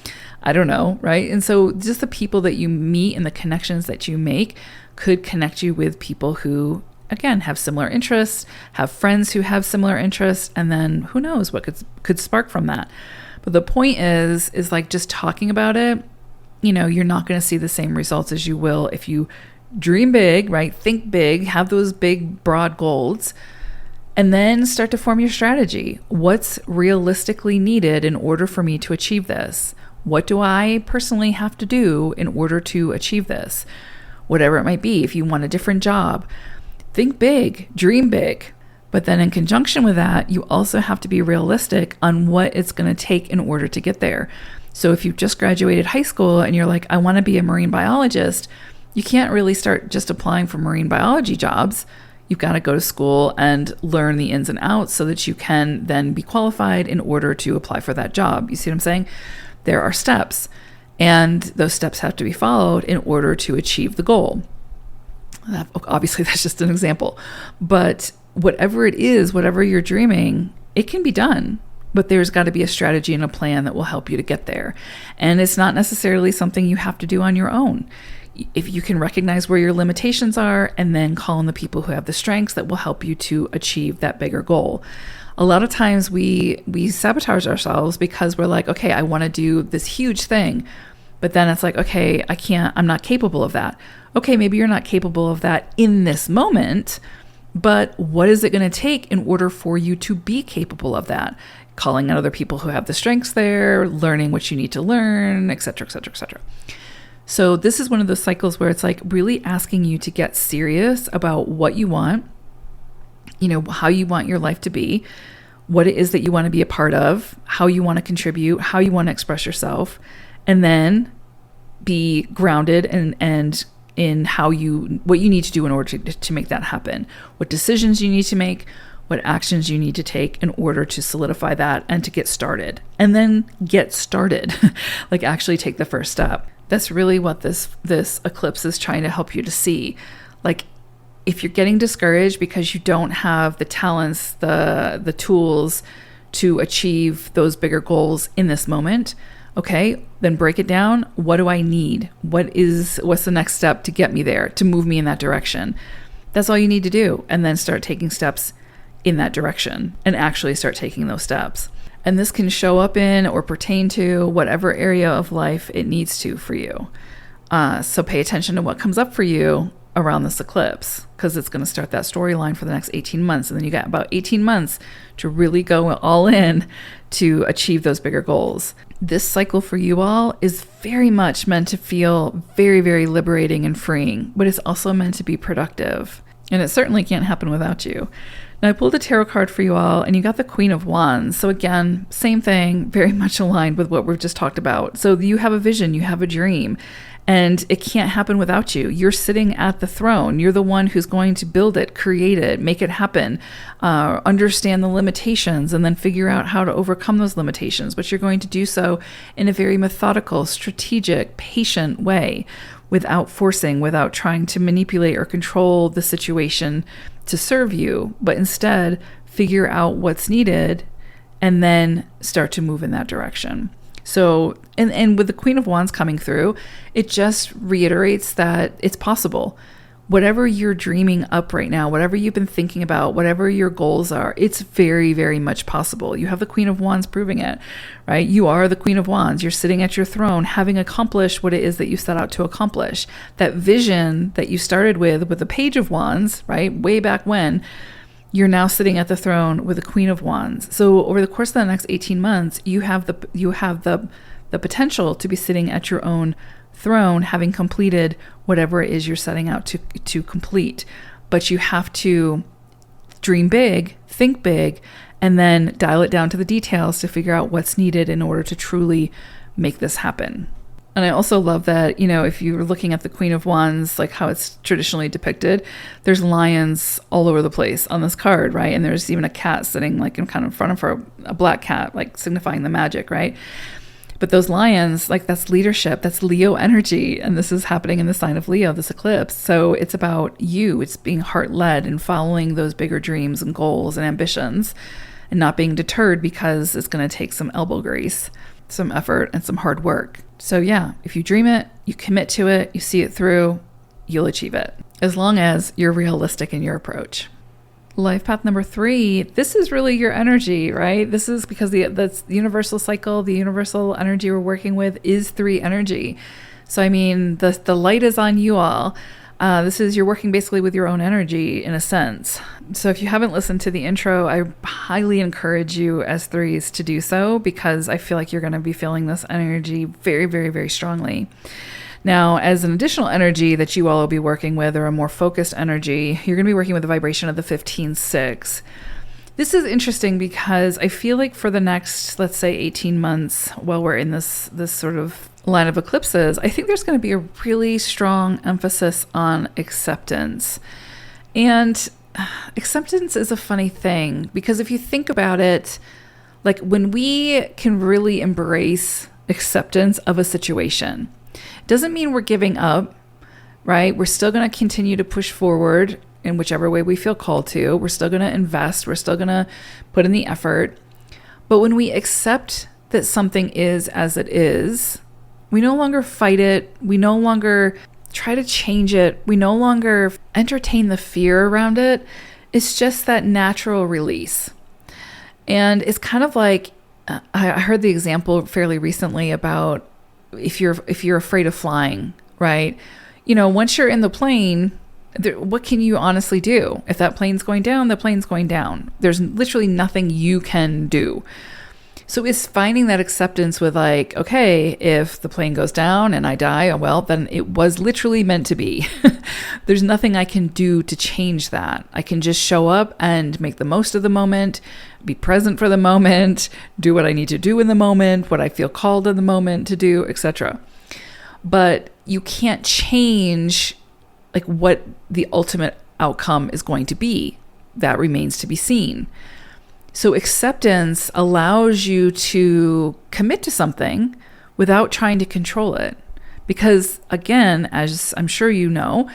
I don't know, right? And so just the people that you meet and the connections that you make could connect you with people who, again, have similar interests, have friends who have similar interests, and then who knows what could spark from that. But the point is like just talking about it, you're not going to see the same results as you will if you dream big, right? Think big, have those big, broad goals, and then start to form your strategy. What's realistically needed in order for me to achieve this? What do I personally have to do in order to achieve this? Whatever it might be. If you want a different job, think big, dream big. But then in conjunction with that, you also have to be realistic on what it's going to take in order to get there. So if you've just graduated high school and you're like, I want to be a marine biologist, you can't really start just applying for marine biology jobs. You've got to go to school and learn the ins and outs so that you can then be qualified in order to apply for that job. You see what I'm saying? There are steps, and those steps have to be followed in order to achieve the goal. Obviously, that's just an example. But whatever it is, whatever you're dreaming, it can be done. But there's got to be a strategy and a plan that will help you to get there. And it's not necessarily something you have to do on your own. If you can recognize where your limitations are and then call on the people who have the strengths that will help you to achieve that bigger goal. A lot of times we sabotage ourselves because we're like, okay, I want to do this huge thing. But then it's like, okay, I'm not capable of that. Okay, maybe you're not capable of that in this moment, but what is it going to take in order for you to be capable of that? Calling on other people who have the strengths there, learning what you need to learn, et cetera, et cetera, et cetera. So this is one of those cycles where it's like really asking you to get serious about what you want, how you want your life to be, what it is that you want to be a part of, how you want to contribute, how you want to express yourself, and then be grounded and in what you need to do in order to make that happen, what decisions you need to make, what actions you need to take in order to solidify that and to get started. And then get started, like actually take the first step. That's really what this eclipse is trying to help you to see. Like, if you're getting discouraged because you don't have the talents, the tools to achieve those bigger goals in this moment, okay, then break it down. What do I need? What's the next step to get me there, to move me in that direction? That's all you need to do. And then start taking steps in that direction and actually start taking those steps. And this can show up in or pertain to whatever area of life it needs to for you. So pay attention to what comes up for you around this eclipse, because it's going to start that storyline for the next 18 months. And then you got about 18 months to really go all in to achieve those bigger goals. This cycle for you all is very much meant to feel very, very liberating and freeing, but it's also meant to be productive. And it certainly can't happen without you. Now, I pulled a tarot card for you all, and you got the Queen of Wands. So again, same thing, very much aligned with what we've just talked about. So you have a vision, you have a dream, and it can't happen without you. You're sitting at the throne. You're the one who's going to build it, create it, make it happen, understand the limitations, and then figure out how to overcome those limitations. But you're going to do so in a very methodical, strategic, patient way, without forcing, without trying to manipulate or control the situation to serve you, but instead figure out what's needed and then start to move in that direction. So, and with the Queen of Wands coming through, it just reiterates that it's possible. Whatever you're dreaming up right now, whatever you've been thinking about, whatever your goals are, it's very, very much possible. You have the Queen of Wands proving it, right? You are the Queen of Wands. You're sitting at your throne, having accomplished what it is that you set out to accomplish. That vision that you started with the Page of Wands, right? Way back when, you're now sitting at the throne with the Queen of Wands. So over the course of the next 18 months, you have the potential to be sitting at your own throne, having completed whatever it is you're setting out to complete. But you have to dream big, think big, and then dial it down to the details to figure out what's needed in order to truly make this happen. And I also love that, if you're looking at the Queen of Wands, like how it's traditionally depicted, there's lions all over the place on this card, right? And there's even a cat sitting like in kind of in front of her, a black cat, like signifying the magic, right? But those lions, like that's leadership, that's Leo energy. And this is happening in the sign of Leo, this eclipse. So it's about you. It's being heart-led and following those bigger dreams and goals and ambitions and not being deterred because it's going to take some elbow grease, some effort, and some hard work. So yeah, if you dream it, you commit to it, you see it through, you'll achieve it, as long as you're realistic in your approach. Life path number 3, this is really your energy, right? This is because that's the universal cycle, the universal energy we're working with is 3 energy. So I mean, the light is on you all. You're working basically with your own energy in a sense. So if you haven't listened to the intro, I highly encourage you as 3s to do so, because I feel like you're going to be feeling this energy very, very, very strongly. Now, as an additional energy that you all will be working with, or a more focused energy, you're going to be working with the vibration of the 15-6. This is interesting because I feel like for the next, let's say 18 months, while we're in this sort of line of eclipses, I think there's going to be a really strong emphasis on acceptance. And acceptance is a funny thing, because if you think about it, like when we can really embrace acceptance of a situation, it doesn't mean we're giving up, right? We're still going to continue to push forward in whichever way we feel called to. We're still going to invest. We're still going to put in the effort. But when we accept that something is as it is, we no longer fight it. We no longer try to change it. We no longer entertain the fear around it. It's just that natural release. And it's kind of like, I heard the example fairly recently about if you're afraid of flying, right? Once you're in the plane, what can you honestly do? If that plane's going down, the plane's going down. There's literally nothing you can do. So it's finding that acceptance with like, okay, if the plane goes down and I die, well, then it was literally meant to be. There's nothing I can do to change that. I can just show up and make the most of the moment, be present for the moment, do what I need to do in the moment, what I feel called in the moment to do, etc. But you can't change like what the ultimate outcome is going to be. That remains to be seen. So acceptance allows you to commit to something without trying to control it. Because again, as I'm sure you know,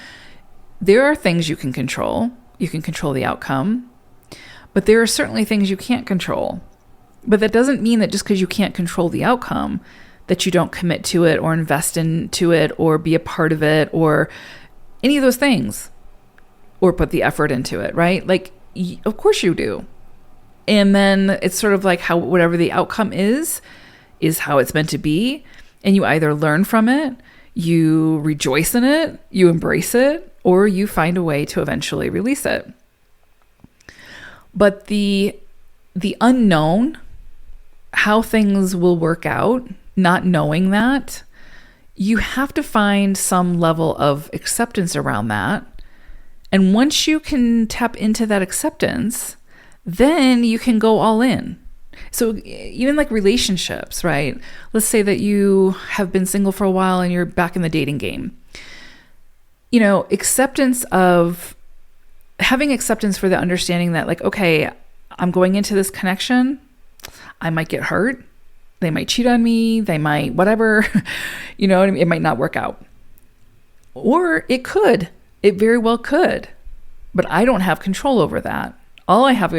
there are things you can control. You can control the outcome, but there are certainly things you can't control. But that doesn't mean that just because you can't control the outcome, that you don't commit to it or invest into it or be a part of it or any of those things or put the effort into it, right? Like, of course you do. And then it's sort of like how whatever the outcome is how it's meant to be. And you either learn from it, you rejoice in it, you embrace it, or you find a way to eventually release it. But the unknown, how things will work out, not knowing that, you have to find some level of acceptance around that. And once you can tap into that acceptance, then you can go all in. So even like relationships, right? Let's say that you have been single for a while and you're back in the dating game. You know, having acceptance for the understanding that like, okay, I'm going into this connection. I might get hurt. They might cheat on me. They might whatever, you know, it might not work out. Or it could. It very well could. But I don't have control over that. All I have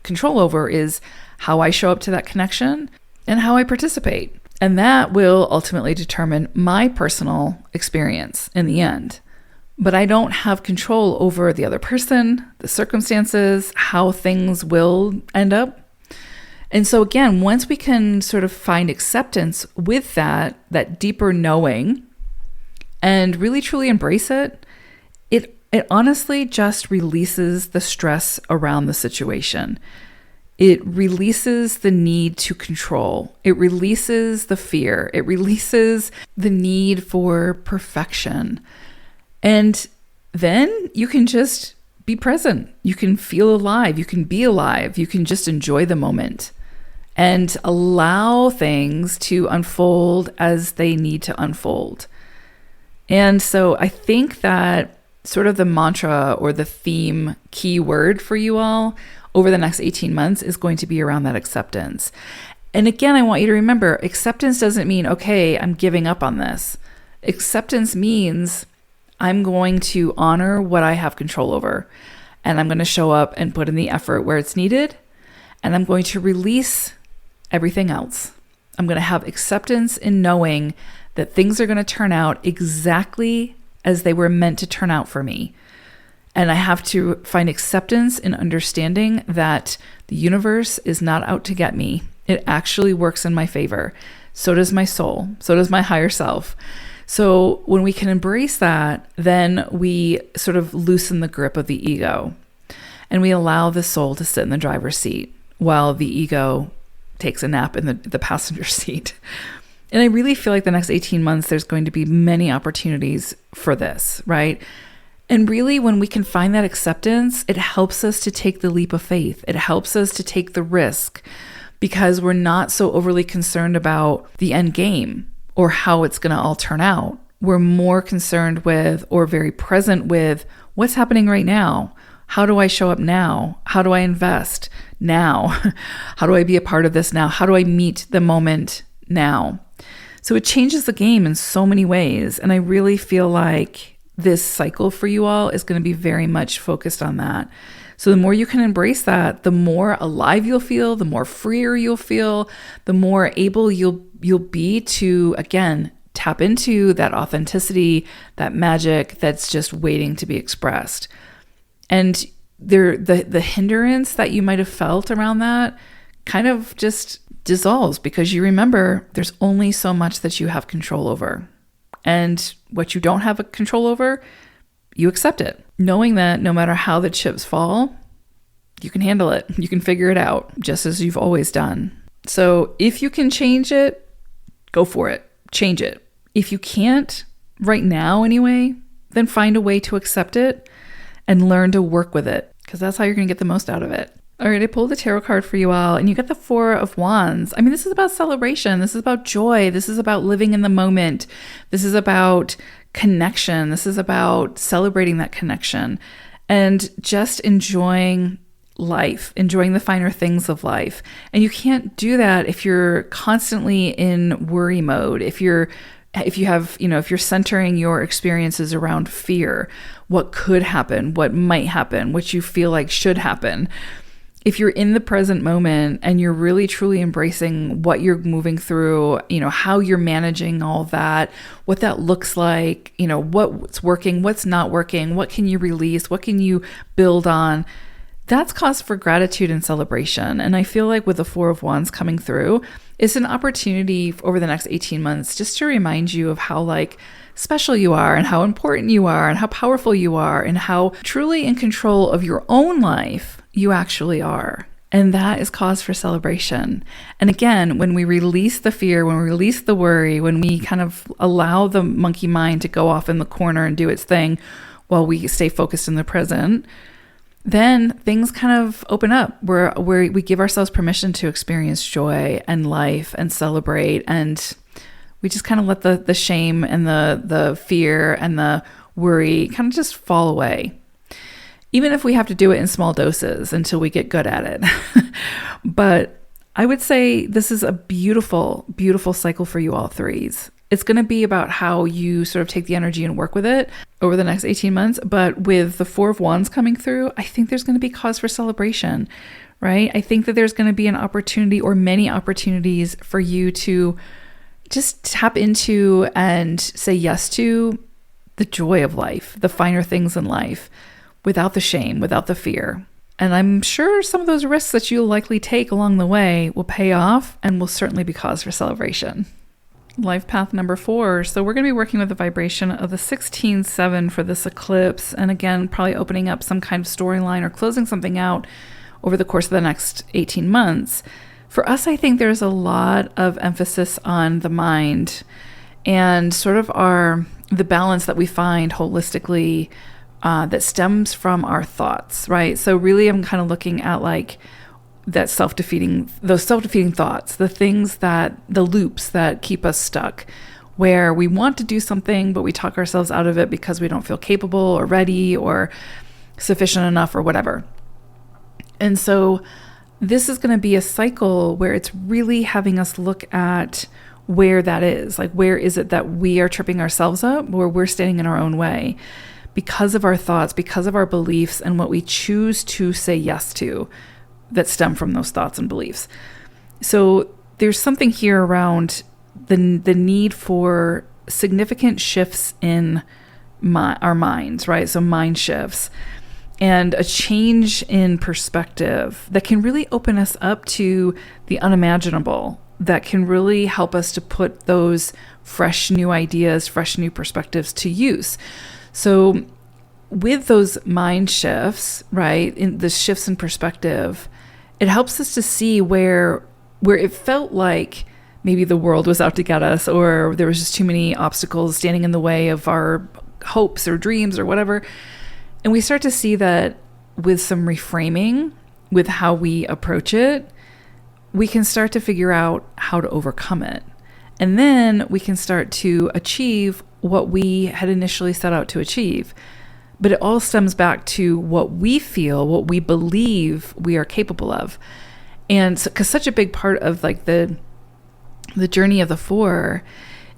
control over is how I show up to that connection and how I participate. And that will ultimately determine my personal experience in the end. But I don't have control over the other person, the circumstances, how things will end up. And so again, once we can sort of find acceptance with that deeper knowing and really truly embrace it, it honestly just releases the stress around the situation. It releases the need to control. It releases the fear. It releases the need for perfection. And then you can just be present. You can feel alive. You can be alive. You can just enjoy the moment and allow things to unfold as they need to unfold. And so I think that sort of the mantra or the theme keyword for you all over the next 18 months is going to be around that acceptance. And again, I want you to remember, acceptance doesn't mean, okay, I'm giving up on this. Acceptance means I'm going to honor what I have control over, and I'm going to show up and put in the effort where it's needed, and I'm going to release everything else. I'm going to have acceptance in knowing that things are going to turn out exactly as they were meant to turn out for me. And I have to find acceptance in understanding that the universe is not out to get me. It actually works in my favor. So does my soul. So does my higher self. So when we can embrace that, then we sort of loosen the grip of the ego and we allow the soul to sit in the driver's seat while the ego takes a nap in the passenger seat. And I really feel like the next 18 months, there's going to be many opportunities for this, right? And really, when we can find that acceptance, it helps us to take the leap of faith. It helps us to take the risk because we're not so overly concerned about the end game or how it's going to all turn out. We're more concerned with or very present with what's happening right now. How do I show up now? How do I invest now? How do I be a part of this now? How do I meet the moment now? So it changes the game in so many ways. And I really feel like this cycle for you all is going to be very much focused on that. So the more you can embrace that, the more alive you'll feel, the more freer you'll feel, the more able you'll be to, again, tap into that authenticity, that magic that's just waiting to be expressed. And the hindrance that you might have felt around that kind of just dissolves because you remember there's only so much that you have control over. And what you don't have a control over, you accept it. Knowing that no matter how the chips fall, you can handle it. You can figure it out just as you've always done. So if you can change it, go for it. Change it. If you can't, right now anyway, then find a way to accept it and learn to work with it because that's how you're going to get the most out of it. All right, I pulled the tarot card for you all, and you got the Four of Wands. I mean, this is about celebration. This is about joy. This is about living in the moment. This is about connection. This is about celebrating that connection and just enjoying life, enjoying the finer things of life. And you can't do that if you're constantly in worry mode, if you're centering your experiences around fear, what could happen, what might happen, what you feel like should happen. If you're in the present moment and you're really truly embracing what you're moving through, how you're managing all that, what that looks like, what's working, what's not working, what can you release, what can you build on, that's cause for gratitude and celebration. And I feel like with the Four of Wands coming through, it's an opportunity over the next 18 months just to remind you of how like special you are and how important you are and how powerful you are and how truly in control of your own life you actually are. And that is cause for celebration. And again, when we release the fear, when we release the worry, when we kind of allow the monkey mind to go off in the corner and do its thing while we stay focused in the present, then things kind of open up where we give ourselves permission to experience joy and life and celebrate. And we just kind of let the shame and the fear and the worry kind of just fall away. Even if we have to do it in small doses until we get good at it. But I would say this is a beautiful, beautiful cycle for you all threes. It's going to be about how you sort of take the energy and work with it over the next 18 months. But with the Four of Wands coming through, I think there's going to be cause for celebration, right? I think that there's going to be an opportunity or many opportunities for you to just tap into and say yes to the joy of life, the finer things in life, without the shame, without the fear. And I'm sure some of those risks that you'll likely take along the way will pay off and will certainly be cause for celebration. Life path number 4. So we're going to be working with the vibration of the 16-7 for this eclipse. And again, probably opening up some kind of storyline or closing something out over the course of the next 18 months. For us, I think there's a lot of emphasis on the mind and sort of the balance that we find holistically that stems from our thoughts, right? So really, I'm kind of looking at like those self-defeating thoughts, the loops that keep us stuck, where we want to do something, but we talk ourselves out of it because we don't feel capable or ready or sufficient enough or whatever. And so this is going to be a cycle where it's really having us look at where that is. Like, where is it that we are tripping ourselves up, or we're standing in our own way because of our thoughts, because of our beliefs and what we choose to say yes to that stem from those thoughts and beliefs. So there's something here around the need for significant shifts in our minds, right? So mind shifts and a change in perspective that can really open us up to the unimaginable, that can really help us to put those fresh new ideas, fresh new perspectives to use. So with those mind shifts, right, in the shifts in perspective, it helps us to see where it felt like maybe the world was out to get us, or there was just too many obstacles standing in the way of our hopes or dreams or whatever. And we start to see that with some reframing, with how we approach it, we can start to figure out how to overcome it. And then we can start to achieve what we had initially set out to achieve. But it all stems back to what we feel, what we believe we are capable of. And so, because such a big part of like the journey of the 4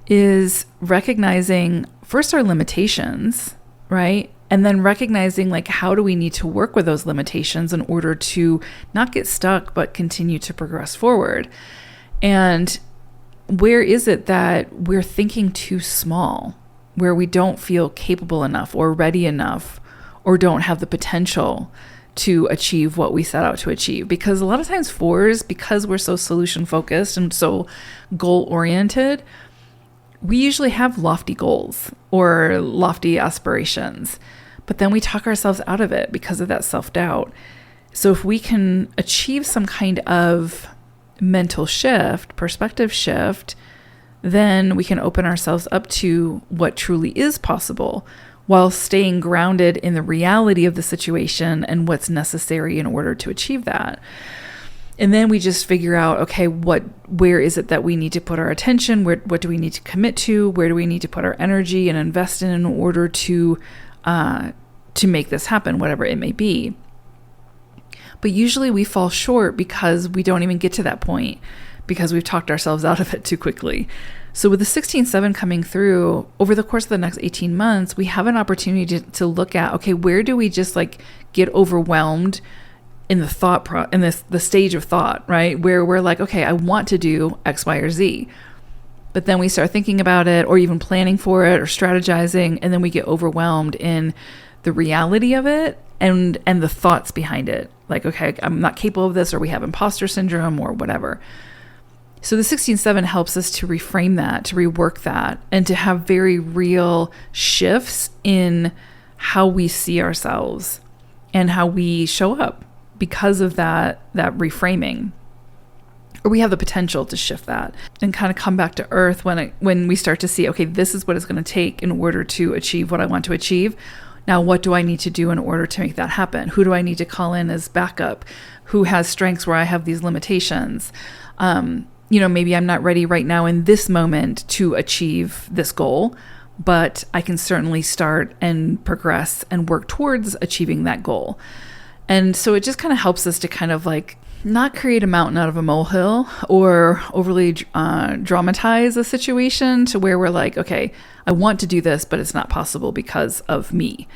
is recognizing first our limitations, right? And then recognizing like how do we need to work with those limitations in order to not get stuck, but continue to progress forward. And where is it that we're thinking too small, where we don't feel capable enough or ready enough or don't have the potential to achieve what we set out to achieve? Because a lot of times 4s, because we're so solution focused and so goal oriented, we usually have lofty goals or lofty aspirations, but then we talk ourselves out of it because of that self-doubt. So if we can achieve some kind of mental shift, perspective shift, then we can open ourselves up to what truly is possible while staying grounded in the reality of the situation and what's necessary in order to achieve that. And then we just figure out, okay, where is it that we need to put our attention? What do we need to commit to? Where do we need to put our energy and invest in order to make this happen, whatever it may be? But usually we fall short because we don't even get to that point because we've talked ourselves out of it too quickly. So with the 16-7 coming through over the course of the next 18 months, we have an opportunity to look at, okay, where do we just like get overwhelmed in the stage of thought, right? Where we're like, okay, I want to do X, Y, or Z. But then we start thinking about it or even planning for it or strategizing, and then we get overwhelmed in the reality of it and the thoughts behind it. like, okay, I'm not capable of this, or we have imposter syndrome or whatever. So the 16-7 helps us to reframe that, to rework that, and to have very real shifts in how we see ourselves and how we show up because of that reframing. Or we have the potential to shift that and kind of come back to earth when we start to see, okay, this is what it's going to take in order to achieve what I want to achieve. Now, what do I need to do in order to make that happen? Who do I need to call in as backup? Who has strengths where I have these limitations? Maybe I'm not ready right now in this moment to achieve this goal, but I can certainly start and progress and work towards achieving that goal. And so it just kind of helps us to kind of like not create a mountain out of a molehill or overly dramatize a situation to where we're like, okay, I want to do this, but it's not possible because of me.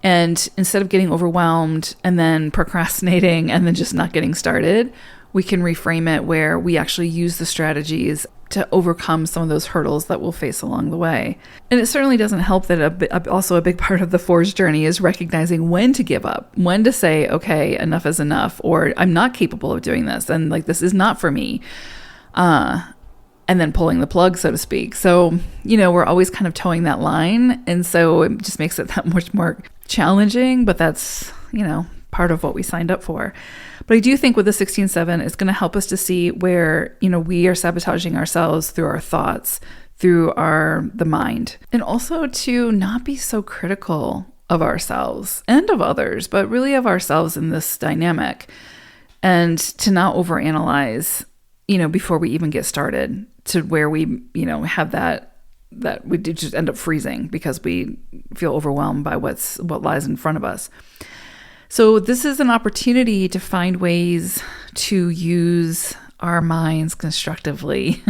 And instead of getting overwhelmed and then procrastinating and then just not getting started, we can reframe it where we actually use the strategies to overcome some of those hurdles that we'll face along the way. And it certainly doesn't help that also a big part of the 4's journey is recognizing when to give up, when to say, okay, enough is enough, or I'm not capable of doing this, and like, this is not for me. And then pulling the plug, so to speak. So, we're always kind of towing that line. And so it just makes it that much more challenging, but that's, part of what we signed up for. But I do think with the 16-7, it's going to help us to see where, we are sabotaging ourselves through our thoughts, through the mind, and also to not be so critical of ourselves and of others, but really of ourselves in this dynamic, and to not overanalyze, before we even get started, to where we, have that we just end up freezing because we feel overwhelmed by what lies in front of us. So this is an opportunity to find ways to use our minds constructively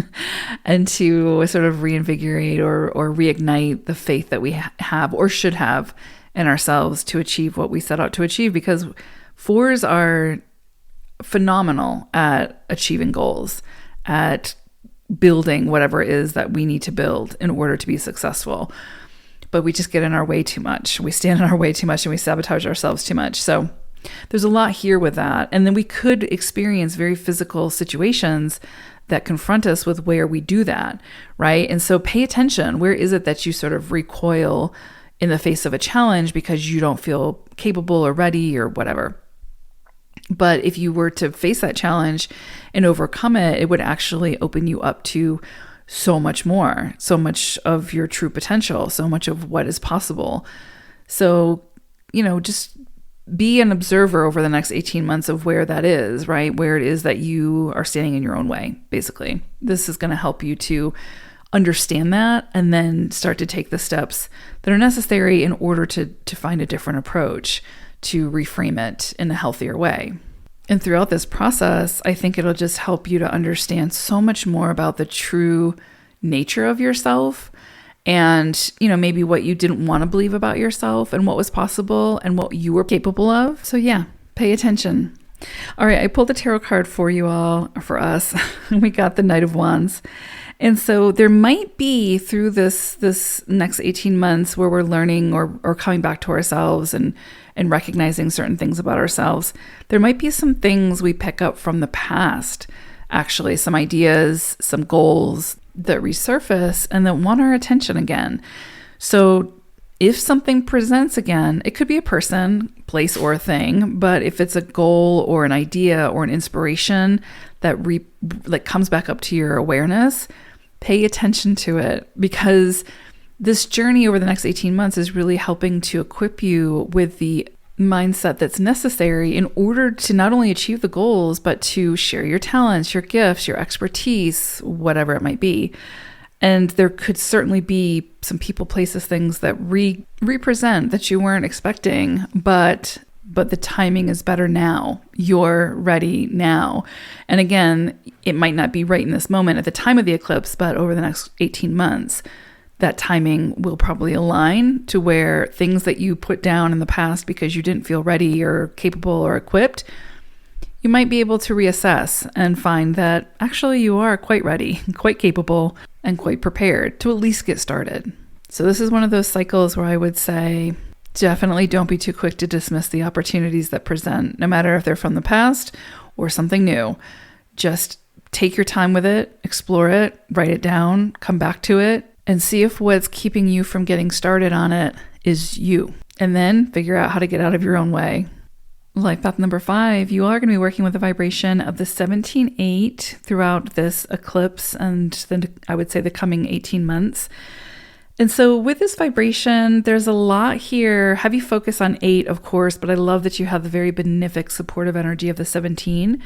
and to sort of reinvigorate or reignite the faith that we have or should have in ourselves to achieve what we set out to achieve, because 4s are phenomenal at achieving goals, at building whatever it is that we need to build in order to be successful. But we just get in our way too much. We stand in our way too much and we sabotage ourselves too much. So there's a lot here with that. And then we could experience very physical situations that confront us with where we do that, right? And so pay attention. Where is it that you sort of recoil in the face of a challenge because you don't feel capable or ready or whatever? But if you were to face that challenge and overcome it, it would actually open you up to so much more, so much of your true potential, so much of what is possible. So, just be an observer over the next 18 months of where that is, right? Where it is that you are standing in your own way, basically. This is going to help you to understand that and then start to take the steps that are necessary in order to find a different approach, to reframe it in a healthier way. And throughout this process, I think it'll just help you to understand so much more about the true nature of yourself and, maybe what you didn't want to believe about yourself and what was possible and what you were capable of. So yeah, pay attention. All right, I pulled the tarot card for you all, for us. We got the Knight of Wands. And so there might be through this next 18 months where we're learning or coming back to ourselves and recognizing certain things about ourselves, there might be some things we pick up from the past, actually, some ideas, some goals that resurface and that want our attention again. So if something presents again, it could be a person, place, or a thing, but if it's a goal or an idea or an inspiration that comes back up to your awareness, pay attention to it, because this journey over the next 18 months is really helping to equip you with the mindset that's necessary in order to not only achieve the goals, but to share your talents, your gifts, your expertise, whatever it might be. And there could certainly be some people, places, things that represent that you weren't expecting, but the timing is better now. You're ready now. And again, it might not be right in this moment at the time of the eclipse, but over the next 18 months, that timing will probably align to where things that you put down in the past because you didn't feel ready or capable or equipped, you might be able to reassess and find that actually you are quite ready, quite capable, and quite prepared to at least get started. So this is one of those cycles where I would say, Definitely don't be too quick to dismiss the opportunities that present, no matter if they're from the past or something new. Just take your time with it, explore it, write it down, come back to it, and see if what's keeping you from getting started on it is you. And then figure out how to get out of your own way. Life path number 5, you are going to be working with the vibration of the 17-8 throughout this eclipse and then I would say the coming 18 months. And so with this vibration, there's a lot here. Heavy focus on 8, of course, but I love that you have the very benefic, supportive energy of the 17.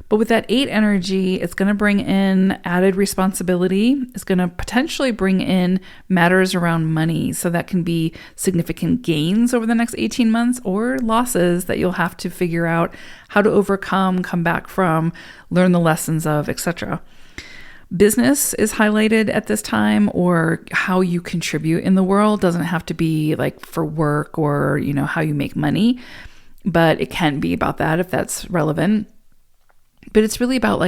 But with that 8 energy, it's going to bring in added responsibility. It's going to potentially bring in matters around money. So that can be significant gains over the next 18 months or losses that you'll have to figure out how to overcome, come back from, learn the lessons of, etc. Business is highlighted at this time, or how you contribute in the world. Doesn't have to be like for work or, how you make money, but it can be about that if that's relevant. But it's really about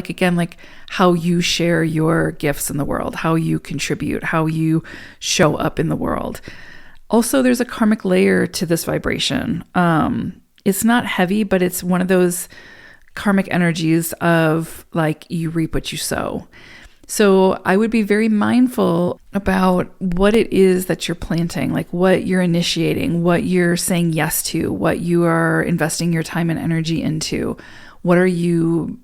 how you share your gifts in the world, how you contribute, how you show up in the world. Also, there's a karmic layer to this vibration. It's not heavy, but it's one of those karmic energies of you reap what you sow. So I would be very mindful about what it is that you're planting, what you're initiating, what you're saying yes to, what you are investing your time and energy into. What are you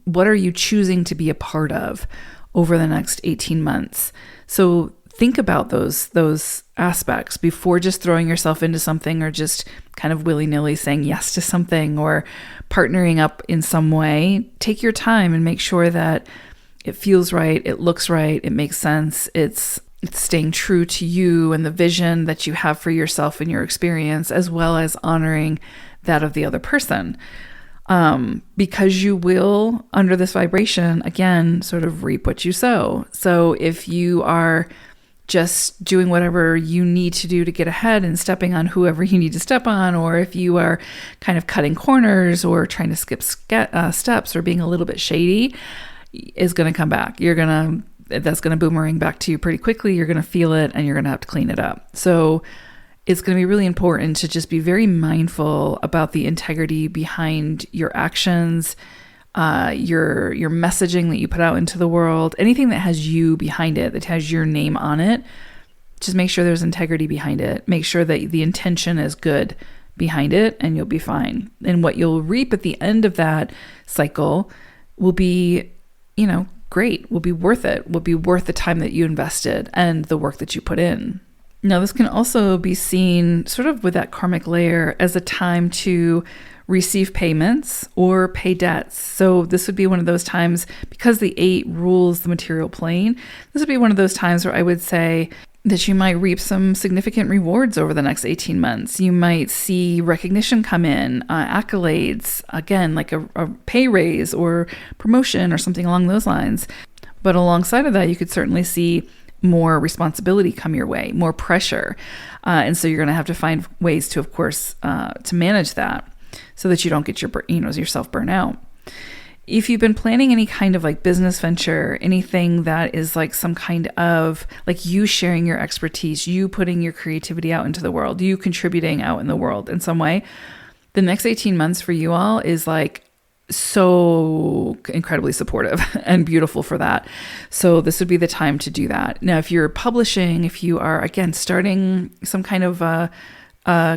choosing to be a part of over the next 18 months? So think about those aspects before just throwing yourself into something or just kind of willy-nilly saying yes to something or partnering up in some way. Take your time and make sure that it feels right, it looks right, it makes sense, it's staying true to you and the vision that you have for yourself and your experience, as well as honoring that of the other person. Because you will, under this vibration, again, sort of reap what you sow. So if you are just doing whatever you need to do to get ahead and stepping on whoever you need to step on, or if you are kind of cutting corners or trying to skip steps or being a little bit shady, is going to come back. That's going to boomerang back to you pretty quickly. You're going to feel it and you're going to have to clean it up. So it's going to be really important to just be very mindful about the integrity behind your actions, your messaging that you put out into the world, anything that has you behind it, that has your name on it. Just make sure there's integrity behind it. Make sure that the intention is good behind it, and you'll be fine. And what you'll reap at the end of that cycle will be, great, will be worth it, will be worth the time that you invested and the work that you put in. Now, this can also be seen sort of with that karmic layer as a time to receive payments or pay debts. So this would be one of those times, because the 8 rules the material plane, this would be one of those times where I would say that you might reap some significant rewards over the next 18 months. You might see recognition come in, accolades, again, like a pay raise or promotion or something along those lines. But alongside of that, you could certainly see more responsibility come your way, more pressure. And so you're going to have to find ways to, of course, to manage that so that you don't get yourself burnt out. If you've been planning any kind of business venture, anything that is some kind of you sharing your expertise, you putting your creativity out into the world, you contributing out in the world in some way, the next 18 months for you all is so incredibly supportive and beautiful for that. So this would be the time to do that. Now, if you're publishing, if you are, again, starting some kind of a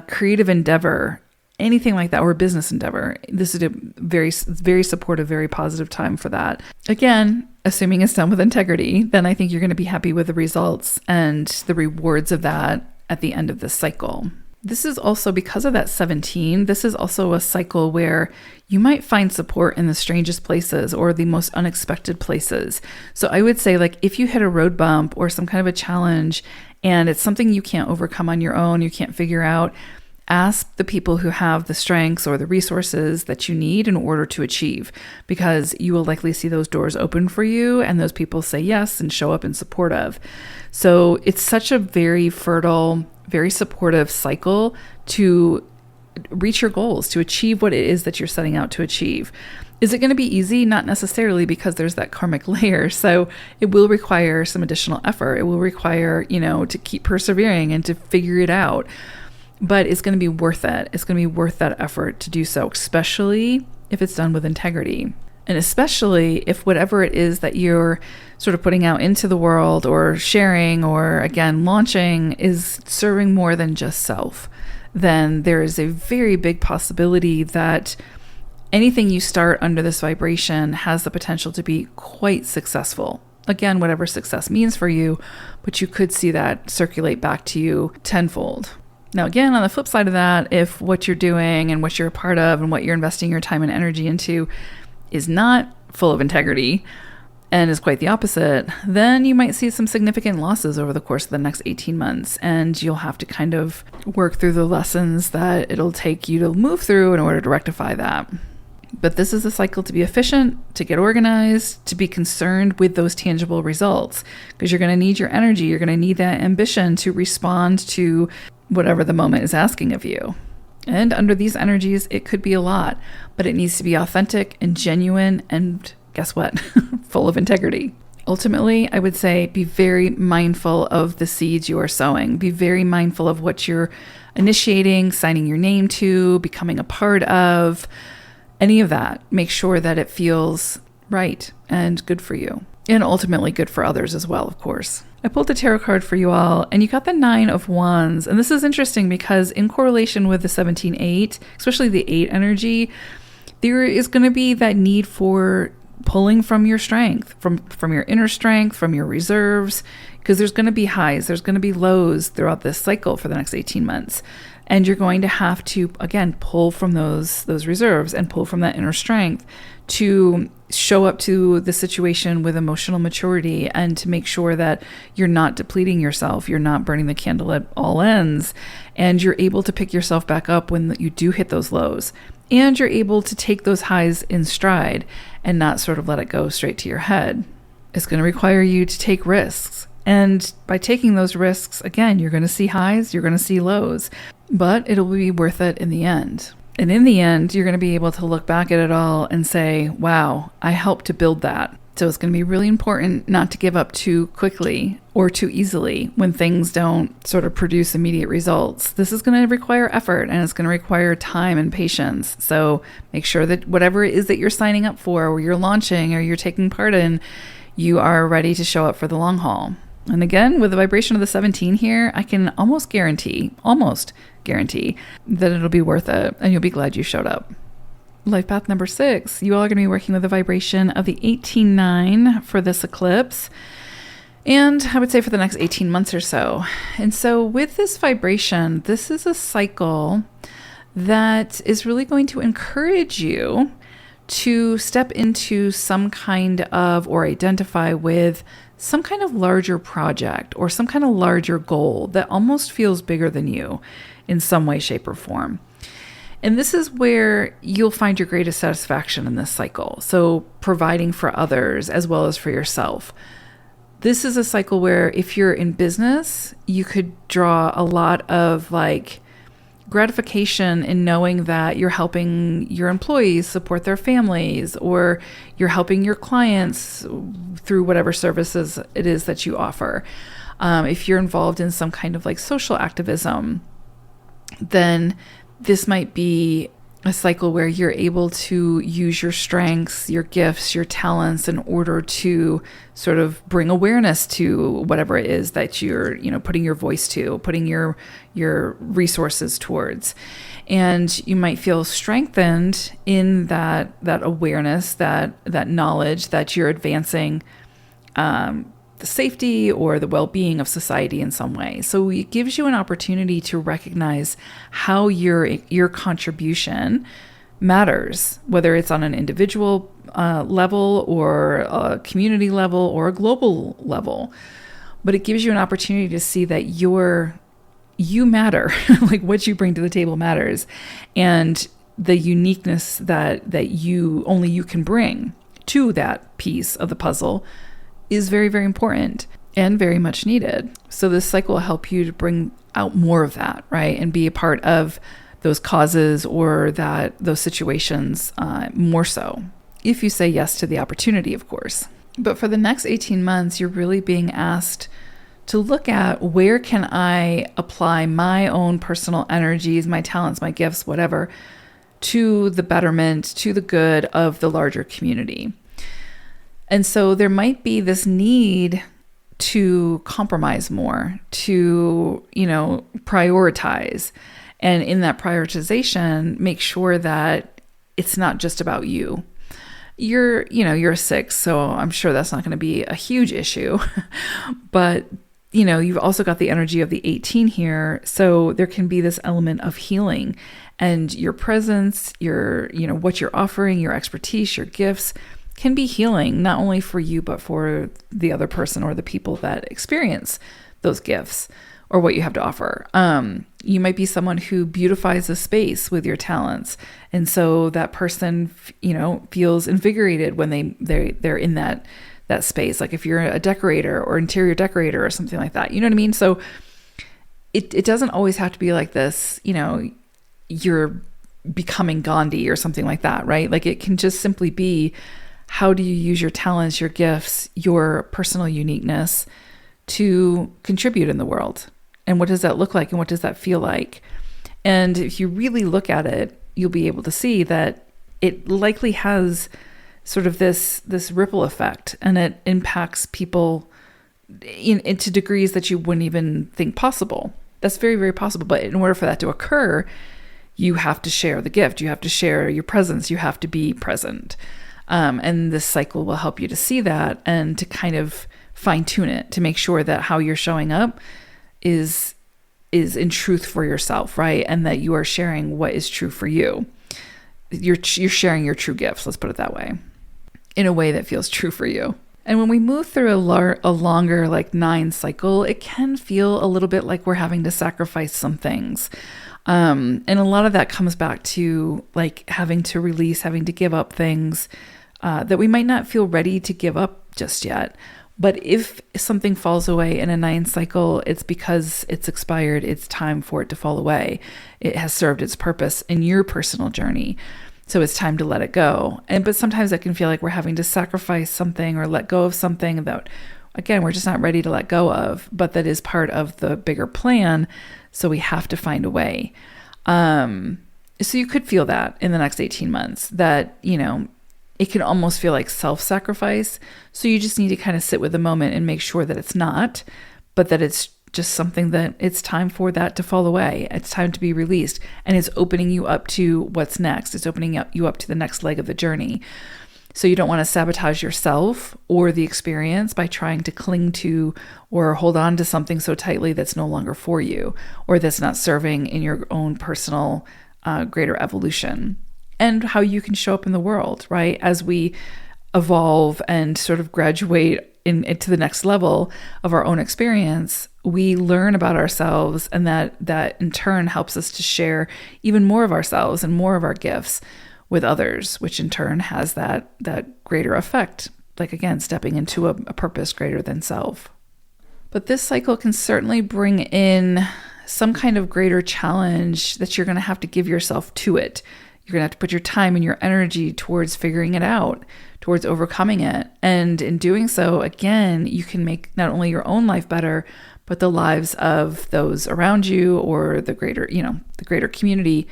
creative endeavor, anything like that, or a business endeavor, this is a very, very supportive, very positive time for that. Again, assuming it's done with integrity, then I think you're going to be happy with the results and the rewards of that at the end of this cycle. This is also, because of that 17, this is also a cycle where you might find support in the strangest places or the most unexpected places. So I would say, if you hit a road bump or some kind of a challenge and it's something you can't overcome on your own, you can't figure out, ask the people who have the strengths or the resources that you need in order to achieve, because you will likely see those doors open for you and those people say yes and show up in support of. So it's such a very fertile, very supportive cycle to reach your goals, to achieve what it is that you're setting out to achieve. Is it going to be easy? Not necessarily, because there's that karmic layer. So it will require some additional effort. It will require, to keep persevering and to figure it out. but it's going to be worth it. It's going to be worth that effort to do so, especially if it's done with integrity. And especially if whatever it is that you're sort of putting out into the world or sharing or, again, launching is serving more than just self, then there is a very big possibility that anything you start under this vibration has the potential to be quite successful. Again, whatever success means for you, but you could see that circulate back to you tenfold. Now, again, on the flip side of that, if what you're doing and what you're a part of and what you're investing your time and energy into is not full of integrity and is quite the opposite, then you might see some significant losses over the course of the next 18 months. And you'll have to kind of work through the lessons that it'll take you to move through in order to rectify that. But this is a cycle to be efficient, to get organized, to be concerned with those tangible results, because you're going to need your energy. You're going to need that ambition to respond to whatever the moment is asking of you. And under these energies, it could be a lot, but it needs to be authentic and genuine and, guess what, full of integrity. Ultimately, I would say be very mindful of the seeds you are sowing. Be very mindful of what you're initiating, signing your name to, becoming a part of, any of that. Make sure that it feels right and good for you, and ultimately good for others as well, of course. I pulled a tarot card for you all, and you got the 9 of Wands. And this is interesting because in correlation with the 17-8, especially the 8 energy, there is going to be that need for pulling from your strength, from your inner strength, from your reserves, because there's going to be highs, there's going to be lows throughout this cycle for the next 18 months. And you're going to have to, again, pull from those reserves and pull from that inner strength to show up to the situation with emotional maturity and to make sure that you're not depleting yourself, you're not burning the candle at all ends, and you're able to pick yourself back up when you do hit those lows. And you're able to take those highs in stride and not sort of let it go straight to your head. It's going to require you to take risks. And by taking those risks, again, you're going to see highs, you're going to see lows, but it'll be worth it in the end. And in the end, you're going to be able to look back at it all and say, wow, I helped to build that. So it's going to be really important not to give up too quickly or too easily when things don't sort of produce immediate results. This is going to require effort, and it's going to require time and patience. So make sure that whatever it is that you're signing up for or you're launching or you're taking part in, you are ready to show up for the long haul. And again, with the vibration of the 17 here, I can almost guarantee that it'll be worth it, and you'll be glad you showed up. Life path number 6, you all are going to be working with the vibration of the 18-9 for this eclipse, and I would say for the next 18 months or so. And so with this vibration, this is a cycle that is really going to encourage you to step into some kind of, or identify with some kind of larger project or some kind of larger goal that almost feels bigger than you in some way, shape, or form. And this is where you'll find your greatest satisfaction in this cycle. So providing for others as well as for yourself. This is a cycle where if you're in business, you could draw a lot of gratification in knowing that you're helping your employees support their families, or you're helping your clients through whatever services it is that you offer. If you're involved in some kind of social activism, then this might be a cycle where you're able to use your strengths, your gifts, your talents in order to sort of bring awareness to whatever it is that you're, putting your voice to, putting your resources towards. And you might feel strengthened in that awareness, that knowledge that you're advancing the safety or the well-being of society in some way. So it gives you an opportunity to recognize how your contribution matters, whether it's on an individual level or a community level or a global level. But it gives you an opportunity to see that you matter, what you bring to the table matters, and the uniqueness that only you can bring to that piece of the puzzle is very, very important and very much needed. So this cycle will help you to bring out more of that, right? And be a part of those causes or those situations more so, if you say yes to the opportunity, of course. But for the next 18 months, you're really being asked to look at where can I apply my own personal energies, my talents, my gifts, whatever, to the betterment, to the good of the larger community. And so there might be this need to compromise more, to, prioritize. And in that prioritization, make sure that it's not just about you. You're a 6, so I'm sure that's not going to be a huge issue. But, you've also got the energy of the 18 here. So there can be this element of healing, and your presence, what you're offering, your expertise, your gifts can be healing, not only for you, but for the other person or the people that experience those gifts or what you have to offer. You might be someone who beautifies a space with your talents. And so that person, feels invigorated when they're in that space. Like if you're a decorator or interior decorator or something like that, you know what I mean? So it doesn't always have to be like this, you're becoming Gandhi or something like that, right? Like it can just simply be, how do you use your talents, your gifts, your personal uniqueness to contribute in the world? And what does that look like? And what does that feel like? And if you really look at it, you'll be able to see that it likely has sort of this ripple effect, and it impacts people into degrees that you wouldn't even think possible. That's very, very possible. But in order for that to occur, you have to share the gift. You have to share your presence. You have to be present. And this cycle will help you to see that and to kind of fine tune it, to make sure that how you're showing up is in truth for yourself, right? And that you are sharing what is true for you. You're sharing your true gifts, let's put it that way, in a way that feels true for you. And when we move through a longer, like 9 cycle, it can feel a little bit like we're having to sacrifice some things. And a lot of that comes back to like having to release, having to give up things that we might not feel ready to give up just yet. But if something falls away in a 9 cycle, it's because it's expired. It's time for it to fall away. It has served its purpose in your personal journey. So it's time to let it go. But sometimes it can feel like we're having to sacrifice something or let go of something that, again, we're just not ready to let go of, but that is part of the bigger plan. So we have to find a way. So you could feel that in the next 18 months that, it can almost feel like self-sacrifice. So you just need to kind of sit with the moment and make sure that it's not, but that it's just something that it's time for that to fall away. It's time to be released. And it's opening you up to what's next. It's opening you up to the next leg of the journey. So you don't want to sabotage yourself or the experience by trying to cling to or hold on to something so tightly that's no longer for you, or that's not serving in your own personal greater evolution and how you can show up in the world, right? As we evolve and sort of graduate into the next level of our own experience, we learn about ourselves, and that in turn helps us to share even more of ourselves and more of our gifts with others, which in turn has that greater effect, like again, stepping into a purpose greater than self. But this cycle can certainly bring in some kind of greater challenge that you're going to have to give yourself to it. You're going to have to put your time and your energy towards figuring it out, towards overcoming it. And in doing so, again, you can make not only your own life better, but the lives of those around you or the greater community.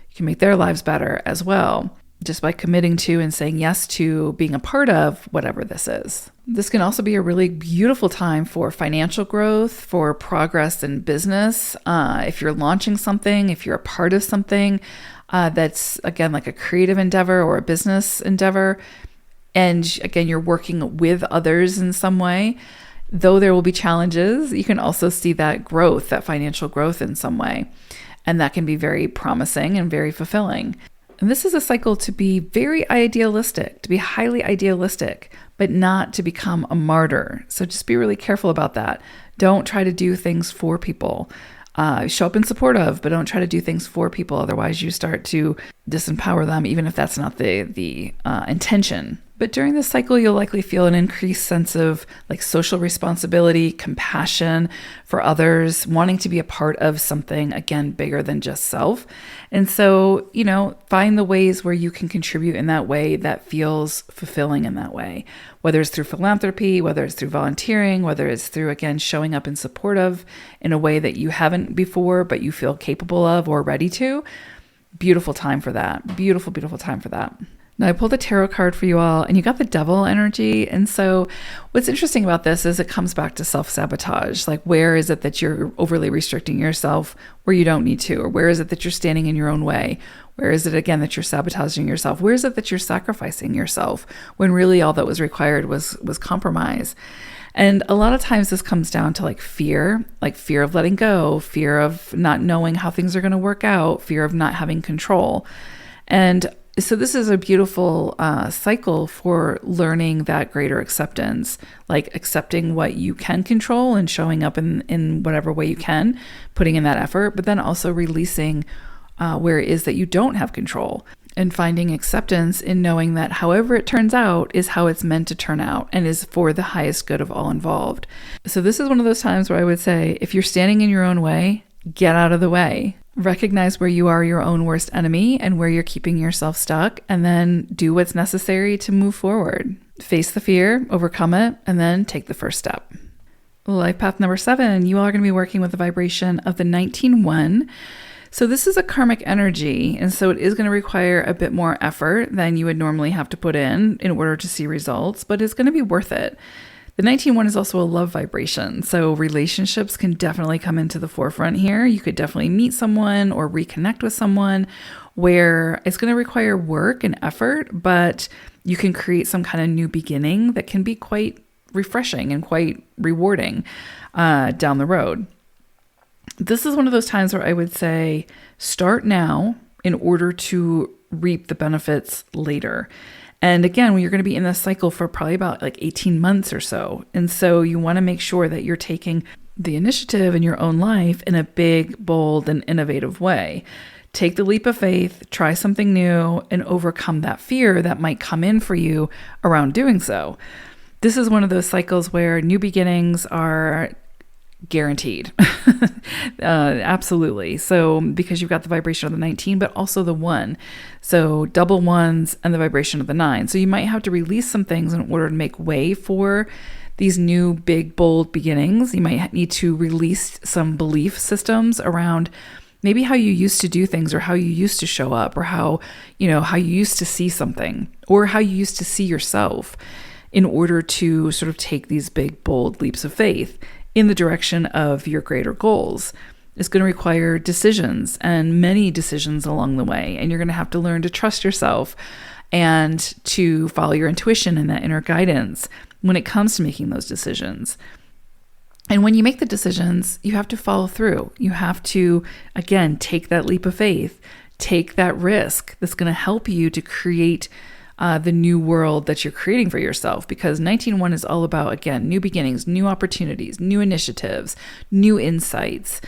You can make their lives better as well, just by committing to and saying yes to being a part of whatever this is. This can also be a really beautiful time for financial growth, for progress in business. If you're launching something, if you're a part of something that's, again, like a creative endeavor or a business endeavor, and again, you're working with others in some way, though there will be challenges, you can also see that growth, that financial growth in some way. And that can be very promising and very fulfilling. And this is a cycle to be very idealistic, to be highly idealistic, but not to become a martyr. So just be really careful about that. Don't try to do things for people. Show up in support of, but don't try to do things for people. Otherwise, you start to disempower them, even if that's not the intention. But during this cycle, you'll likely feel an increased sense of like social responsibility, compassion for others, wanting to be a part of something, again, bigger than just self. And so, find the ways where you can contribute in that way that feels fulfilling in that way, whether it's through philanthropy, whether it's through volunteering, whether it's through, again, showing up in support of in a way that you haven't before, but you feel capable of or ready to. Beautiful time for that. Beautiful, beautiful time for that. Now, I pulled a tarot card for you all, and you got the devil energy. And so what's interesting about this is it comes back to self-sabotage. Like, where is it that you're overly restricting yourself where you don't need to? Or where is it that you're standing in your own way? Where is it, again, that you're sabotaging yourself? Where is it that you're sacrificing yourself when really all that was required was compromise? And a lot of times this comes down to like fear of letting go, fear of not knowing how things are going to work out, fear of not having control. And so this is a beautiful cycle for learning that greater acceptance, like accepting what you can control and showing up in whatever way you can, putting in that effort, but then also releasing where it is that you don't have control and finding acceptance in knowing that however it turns out is how it's meant to turn out and is for the highest good of all involved. So this is one of those times where I would say, if you're standing in your own way, get out of the way. Recognize where you are your own worst enemy and where you're keeping yourself stuck, and then do what's necessary to move forward. Face the fear, overcome it, and then take the first step. Life path number 7, you all are going to be working with the vibration of the 19-1. So this is a karmic energy, and so it is going to require a bit more effort than you would normally have to put in order to see results, but it's going to be worth it. The 19-1 is also a love vibration, so relationships can definitely come into the forefront here. You could definitely meet someone or reconnect with someone where it's going to require work and effort, but you can create some kind of new beginning that can be quite refreshing and quite rewarding down the road. This is one of those times where I would say start now in order to reap the benefits later. And again, when you're going to be in this cycle for probably about like 18 months or so. And so you want to make sure that you're taking the initiative in your own life in a big, bold, and innovative way. Take the leap of faith, try something new, and overcome that fear that might come in for you around doing so. This is one of those cycles where new beginnings are guaranteed. Absolutely. So because you've got the vibration of the 19, but also the 1. So double 1s and the vibration of the 9. So you might have to release some things in order to make way for these new big, bold beginnings. You might need to release some belief systems around maybe how you used to do things or how you used to show up or how you used to see something or how you used to see yourself in order to sort of take these big, bold leaps of faith in the direction of your greater goals. It's going to require decisions and many decisions along the way. And you're going to have to learn to trust yourself and to follow your intuition and that inner guidance when it comes to making those decisions. And when you make the decisions, you have to follow through. You have to, again, take that leap of faith, take that risk that's going to help you to create the new world that you're creating for yourself, because 19-1 is all about, again, new beginnings, new opportunities, new initiatives, new insights,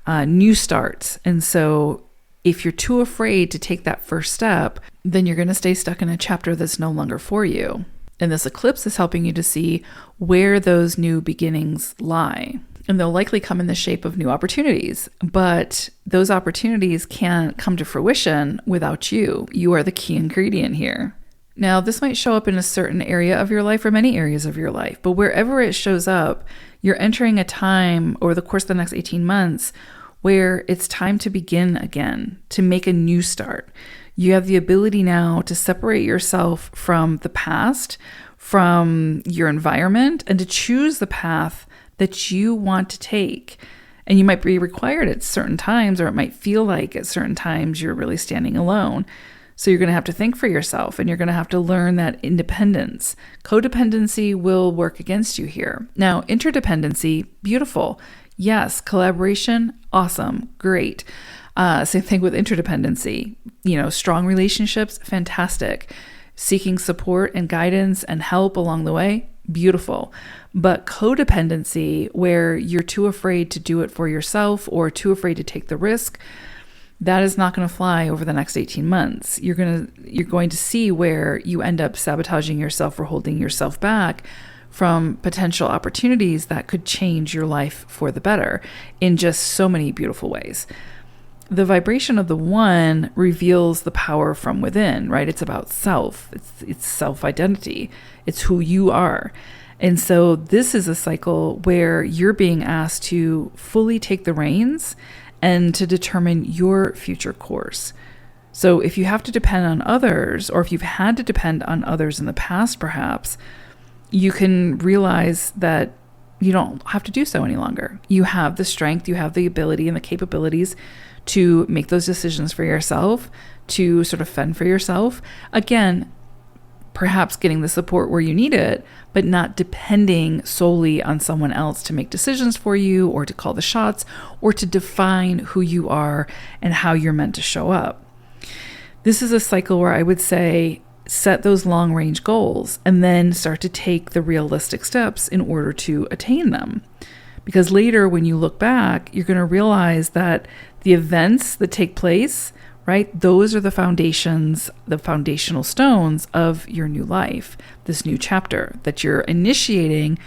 new starts. And so if you're too afraid to take that first step, then you're going to stay stuck in a chapter that's no longer for you. And this eclipse is helping you to see where those new beginnings lie. And they'll likely come in the shape of new opportunities, but those opportunities can't come to fruition without you. You are the key ingredient here. Now, this might show up in a certain area of your life or many areas of your life, but wherever it shows up, you're entering a time over the course of the next 18 months where it's time to begin again, to make a new start. You have the ability now to separate yourself from the past, from your environment, and to choose the path that you want to take. And you might be required at certain times, or it might feel like at certain times you're really standing alone. So you're going to have to think for yourself, and you're going to have to learn that independence. Codependency will work against you here. Now, interdependency, beautiful. Yes. Collaboration, awesome. Great. Same thing with interdependency. Strong relationships, fantastic. Seeking support and guidance and help along the way, beautiful. But codependency, where you're too afraid to do it for yourself or too afraid to take the risk, that is not going to fly over the next 18 months. You're going to see where you end up sabotaging yourself or holding yourself back from potential opportunities that could change your life for the better in just so many beautiful ways. The vibration of the 1 reveals the power from within, right? It's about self. It's self-identity. It's who you are. And so this is a cycle where you're being asked to fully take the reins and to determine your future course. So if you have to depend on others, or if you've had to depend on others in the past, perhaps, you can realize that you don't have to do so any longer. You have the strength, you have the ability and the capabilities to make those decisions for yourself, to sort of fend for yourself. Again, perhaps getting the support where you need it, but not depending solely on someone else to make decisions for you or to call the shots or to define who you are and how you're meant to show up. This is a cycle where I would say set those long range goals and then start to take the realistic steps in order to attain them. Because later when you look back, you're going to realize that the events that take place, right? Those are the foundations, the foundational stones of your new life, this new chapter that you're initiating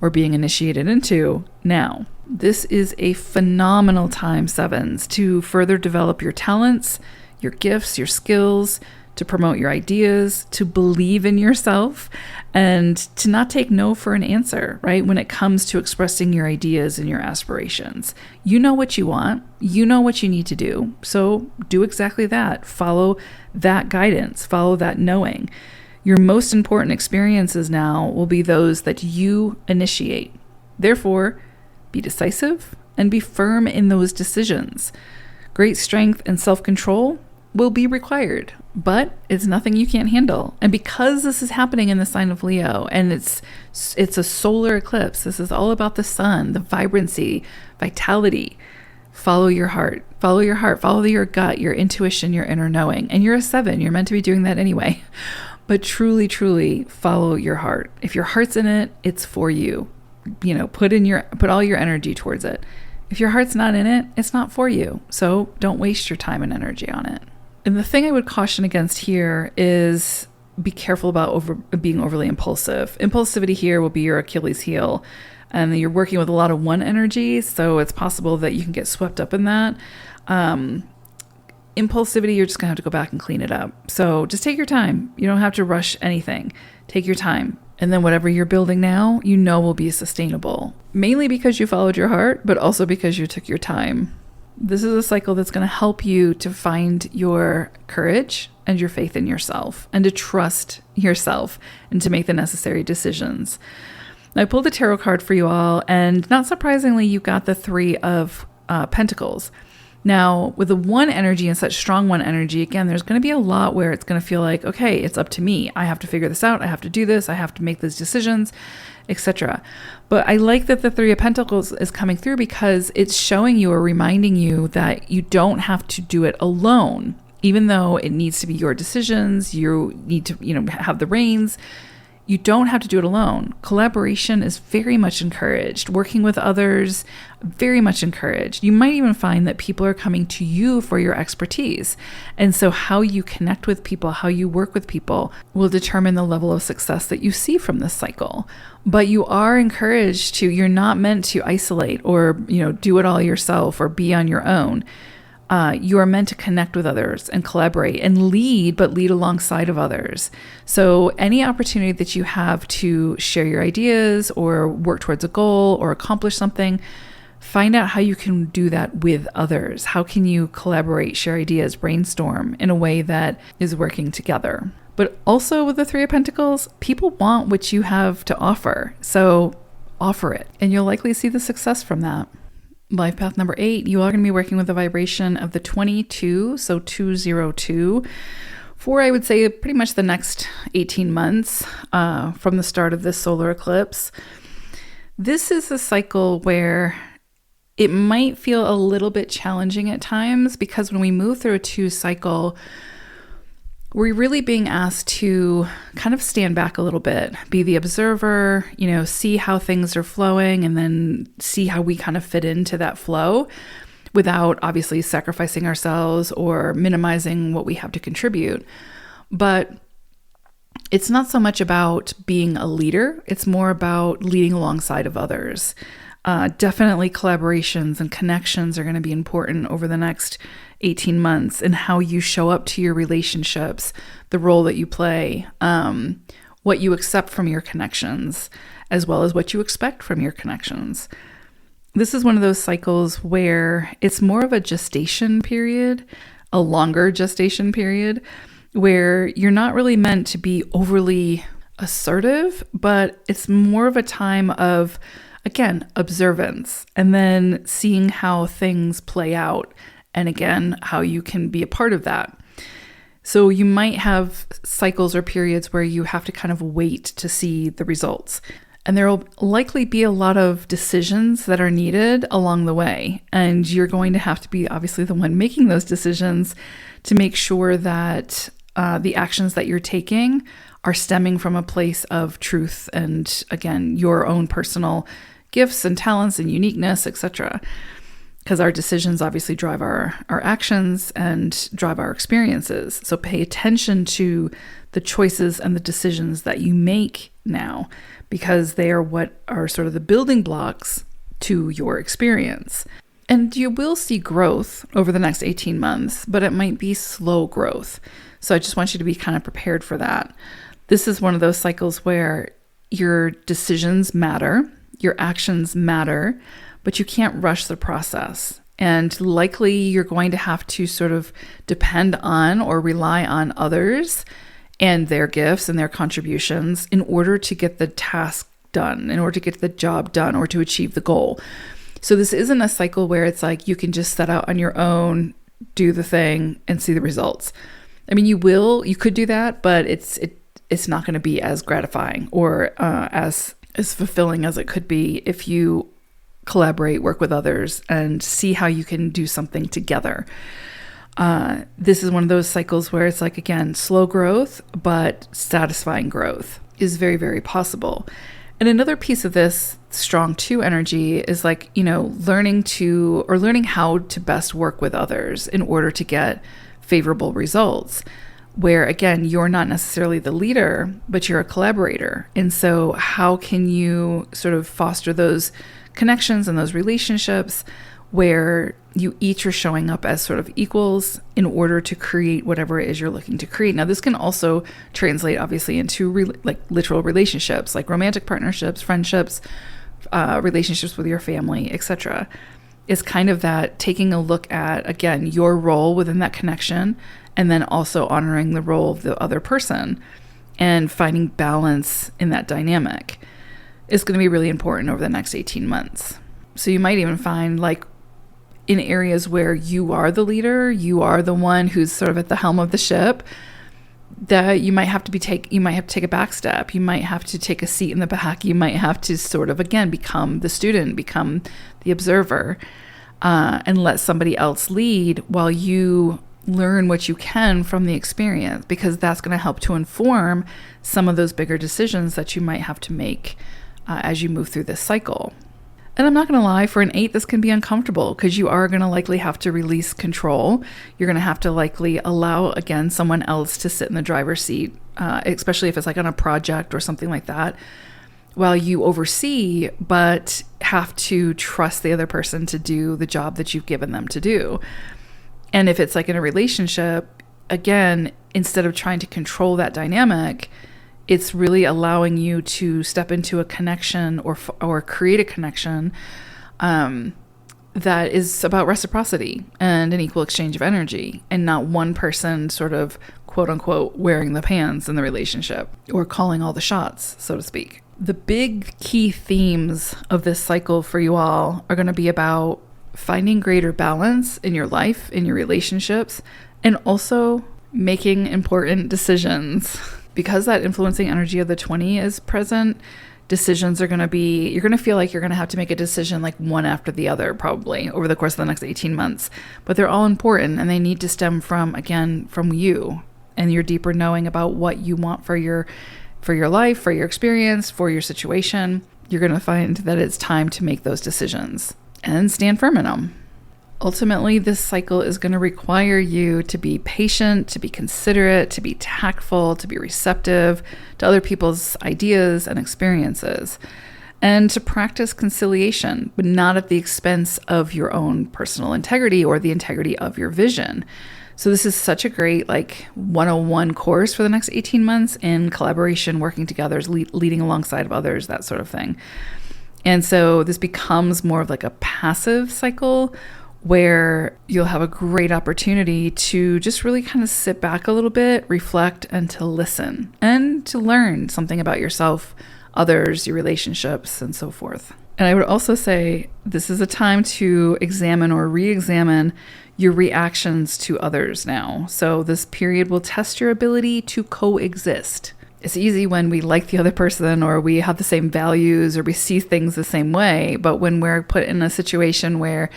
or being initiated into now. This is a phenomenal time, 7s, to further develop your talents, your gifts, your skills, to promote your ideas, to believe in yourself, and to not take no for an answer, right? When it comes to expressing your ideas and your aspirations. You know what you want. You know what you need to do. So do exactly that. Follow that guidance. Follow that knowing. Your most important experiences now will be those that you initiate. Therefore, be decisive and be firm in those decisions. Great strength and self-control will be required, but it's nothing you can't handle. And because this is happening in the sign of Leo, and it's a solar eclipse, this is all about the sun, the vibrancy, vitality. Follow your heart, follow your gut, your intuition, your inner knowing. And you're a 7, you're meant to be doing that anyway. But truly, truly follow your heart. If your heart's in it, it's for you. Put all your energy towards it. If your heart's not in it, it's not for you. So don't waste your time and energy on it. And the thing I would caution against here is be careful about being overly impulsive. Impulsivity here will be your Achilles heel. And you're working with a lot of 1 energy, so it's possible that you can get swept up in that. Impulsivity, you're just going to have to go back and clean it up. So just take your time. You don't have to rush anything. Take your time. And then whatever you're building now, will be sustainable. Mainly because you followed your heart, but also because you took your time. This is a cycle that's going to help you to find your courage and your faith in yourself and to trust yourself and to make the necessary decisions. I pulled the tarot card for you all, and not surprisingly, you got the 3 of Pentacles. Now, with the 1 energy and such strong 1 energy, again, there's going to be a lot where it's going to feel like, okay, it's up to me. I have to figure this out. I have to do this. I have to make these decisions, etc. But I like that the 3 of Pentacles is coming through because it's showing you or reminding you that you don't have to do it alone. Even though it needs to be your decisions, you need to, have the reins. You don't have to do it alone. Collaboration is very much encouraged. Working with others, very much encouraged. You might even find that people are coming to you for your expertise. And so how you connect with people, how you work with people will determine the level of success that you see from this cycle. But you are encouraged you're not meant to isolate or, do it all yourself or be on your own. You are meant to connect with others and collaborate and lead, but lead alongside of others. So any opportunity that you have to share your ideas or work towards a goal or accomplish something, find out how you can do that with others. How can you collaborate, share ideas, brainstorm in a way that is working together? But also with the 3 of Pentacles, people want what you have to offer. So offer it, and you'll likely see the success from that. Life path number 8, you are going to be working with the vibration of the 22, so 202, for I would say pretty much the next 18 months from the start of this solar eclipse. This is a cycle where it might feel a little bit challenging at times because when we move through a 2 cycle, we're really being asked to kind of stand back a little bit, be the observer, see how things are flowing and then see how we kind of fit into that flow. without obviously sacrificing ourselves or minimizing what we have to contribute. But it's not so much about being a leader. It's more about leading alongside of others. Definitely collaborations and connections are going to be important over the next 18 months, and how you show up to your relationships, the role that you play, what you accept from your connections, as well as what you expect from your connections. This is one of those cycles where it's more of a gestation period, a longer gestation period, where you're not really meant to be overly assertive, but it's more of a time of, again, observance, and then seeing how things play out, and again, how you can be a part of that. So you might have cycles or periods where you have to kind of wait to see the results. And there will likely be a lot of decisions that are needed along the way. And you're going to have to be obviously the one making those decisions to make sure that the actions that you're taking are stemming from a place of truth and, again, your own personal gifts and talents and uniqueness, etc. Because our decisions obviously drive our actions and drive our experiences. So pay attention to the choices and the decisions that you make now, because they are what are sort of the building blocks to your experience. And you will see growth over the next 18 months, but it might be slow growth. So I just want you to be kind of prepared for that. This is one of those cycles where your decisions matter, your actions matter, but you can't rush the process. And likely you're going to have to sort of depend on or rely on others and their gifts and their contributions in order to get the task done, in order to get the job done, or to achieve the goal. So this isn't a cycle where it's like you can just set out on your own, do the thing, and see the results. I mean, you could do that, but it's not going to be as gratifying or as fulfilling as it could be if you collaborate, work with others, and see how you can do something together. This is one of those cycles where it's like, again, slow growth, but satisfying growth is very, very possible. And another piece of this strong 2 energy is like, learning how to best work with others in order to get favorable results, where again, you're not necessarily the leader, but you're a collaborator. And so how can you sort of foster those connections and those relationships where you each are showing up as sort of equals in order to create whatever it is you're looking to create. Now, this can also translate obviously into literal relationships, like romantic partnerships, friendships, relationships with your family, etc. Is kind of that taking a look at, again, your role within that connection, and then also honoring the role of the other person and finding balance in that dynamic is going to be really important over the next 18 months. So you might even find, like, in areas where you are the leader, you are the one who's sort of at the helm of the ship, that you might have to take a back step. You might have to take a seat in the back. You might have to sort of, again, become the student, become the observer, and let somebody else lead while you learn what you can from the experience, because that's going to help to inform some of those bigger decisions that you might have to make as you move through this cycle. And I'm not going to lie, for an 8, this can be uncomfortable because you are going to likely have to release control. You're going to have to likely allow, again, someone else to sit in the driver's seat, especially if it's like on a project or something like that, while you oversee, but have to trust the other person to do the job that you've given them to do. And if it's like in a relationship, again, instead of trying to control that dynamic, it's really allowing you to step into a connection or create a connection that is about reciprocity and an equal exchange of energy, and not one person sort of quote unquote wearing the pants in the relationship or calling all the shots, so to speak. The big key themes of this cycle for you all are going to be about finding greater balance in your life, in your relationships, and also making important decisions. Because that influencing energy of the 20 is present, decisions are going to be, you're going to feel like you're going to have to make a decision like one after the other probably over the course of the next 18 months. But they're all important, and they need to stem from, again, from you and your deeper knowing about what you want for your life, for your experience, for your situation. You're going to find that it's time to make those decisions and stand firm in them. Ultimately, this cycle is going to require you to be patient, to be considerate, to be tactful, to be receptive to other people's ideas and experiences, and to practice conciliation, but not at the expense of your own personal integrity or the integrity of your vision. So this is such a great 101 course for the next 18 months in collaboration, working together, leading alongside of others, that sort of thing. And so this becomes more of like a passive cycle where you'll have a great opportunity to just really kind of sit back a little bit, reflect, and to listen and to learn something about yourself, others, your relationships, and so forth. And I would also say this is a time to examine or re-examine your reactions to others now. So this period will test your ability to coexist. It's easy when we like the other person or we have the same values or we see things the same way. But when we're put in a situation where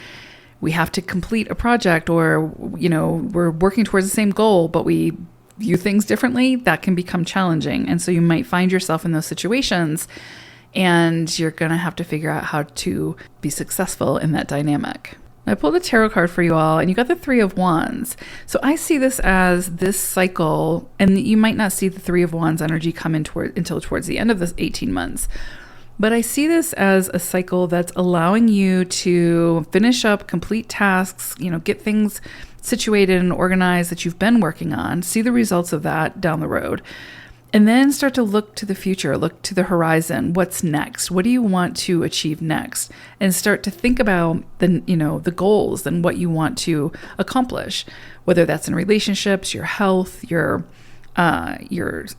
we have to complete a project or, we're working towards the same goal, but we view things differently, that can become challenging. And so you might find yourself in those situations and you're going to have to figure out how to be successful in that dynamic. I pulled a tarot card for you all, and you got the Three of Wands. So I see this as this cycle, and you might not see the Three of Wands energy come in until towards the end of this 18 months. But I see this as a cycle that's allowing you to finish up, complete tasks, get things situated and organized that you've been working on, see the results of that down the road. And then start to look to the future, look to the horizon. What's next? What do you want to achieve next? And start to think about the goals and what you want to accomplish, whether that's in relationships, your health, your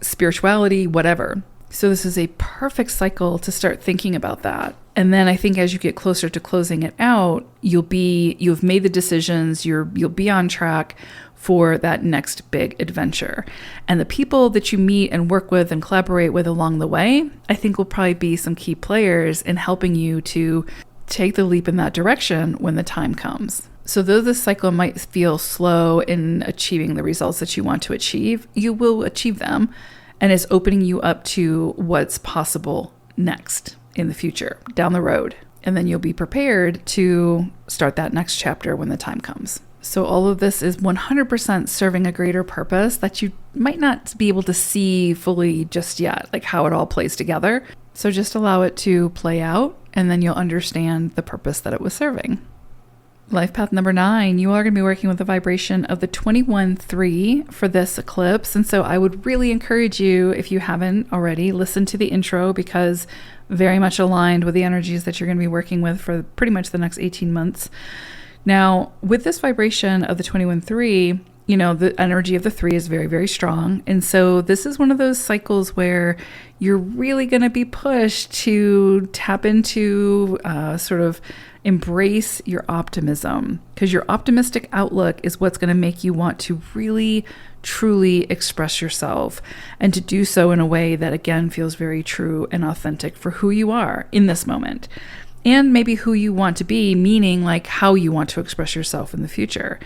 spirituality, whatever. So this is a perfect cycle to start thinking about that. And then I think as you get closer to closing it out, you've made the decisions, you'll be on track for that next big adventure. And the people that you meet and work with and collaborate with along the way, I think will probably be some key players in helping you to take the leap in that direction when the time comes. So though this cycle might feel slow in achieving the results that you want to achieve, you will achieve them. And it's opening you up to what's possible next in the future, down the road. And then you'll be prepared to start that next chapter when the time comes. So all of this is 100% serving a greater purpose that you might not be able to see fully just yet, like how it all plays together. So just allow it to play out, and then you'll understand the purpose that it was serving. Life path number 9, you are going to be working with the vibration of the 21-3 for this eclipse. And so I would really encourage you, if you haven't already, listen to the intro, because very much aligned with the energies that you're going to be working with for pretty much the next 18 months. Now, with this vibration of the 21-3, the energy of the 3 is very, very strong. And so this is one of those cycles where you're really going to be pushed to tap into sort of embrace your optimism, because your optimistic outlook is what's going to make you want to really, truly express yourself, and to do so in a way that, again, feels very true and authentic for who you are in this moment. And maybe who you want to be, meaning like how you want to express yourself in the future.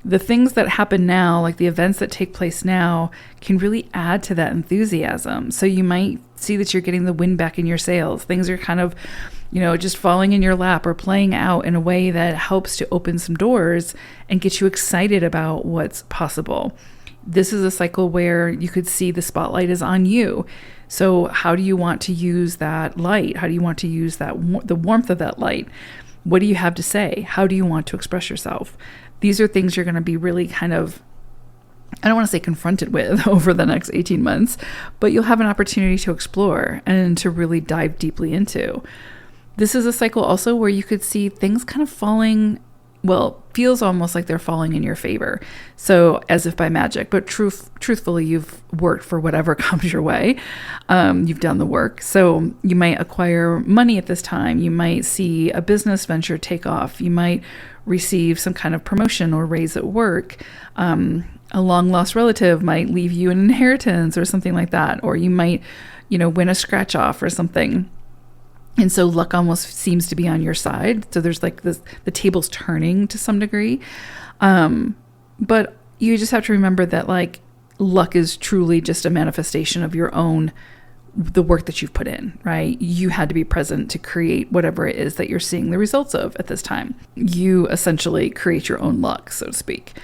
The things that happen now, like the events that take place now, can really add to that enthusiasm. So you might see that you're getting the wind back in your sails. Things are kind of, just falling in your lap or playing out in a way that helps to open some doors and get you excited about what's possible. This is a cycle where you could see the spotlight is on you. So how do you want to use that light? How do you want to use the warmth of that light? What do you have to say? How do you want to express yourself? These are things you're going to be really kind of, I don't want to say confronted with over the next 18 months, but you'll have an opportunity to explore and to really dive deeply into. This is a cycle also where you could see things kind of falling, feels almost like they're falling in your favor. So as if by magic, but truthfully, you've worked for whatever comes your way. You've done the work. So you might acquire money at this time. You might see a business venture take off. You might receive some kind of promotion or raise at work. A long lost relative might leave you an inheritance or something like that. Or you might, win a scratch off or something. And so luck almost seems to be on your side. So there's like this, the table's turning to some degree. But you just have to remember that like luck is truly just a manifestation of your own the work that you've put in, right? You had to be present to create whatever it is that you're seeing the results of at this time. You essentially create your own luck, so to speak.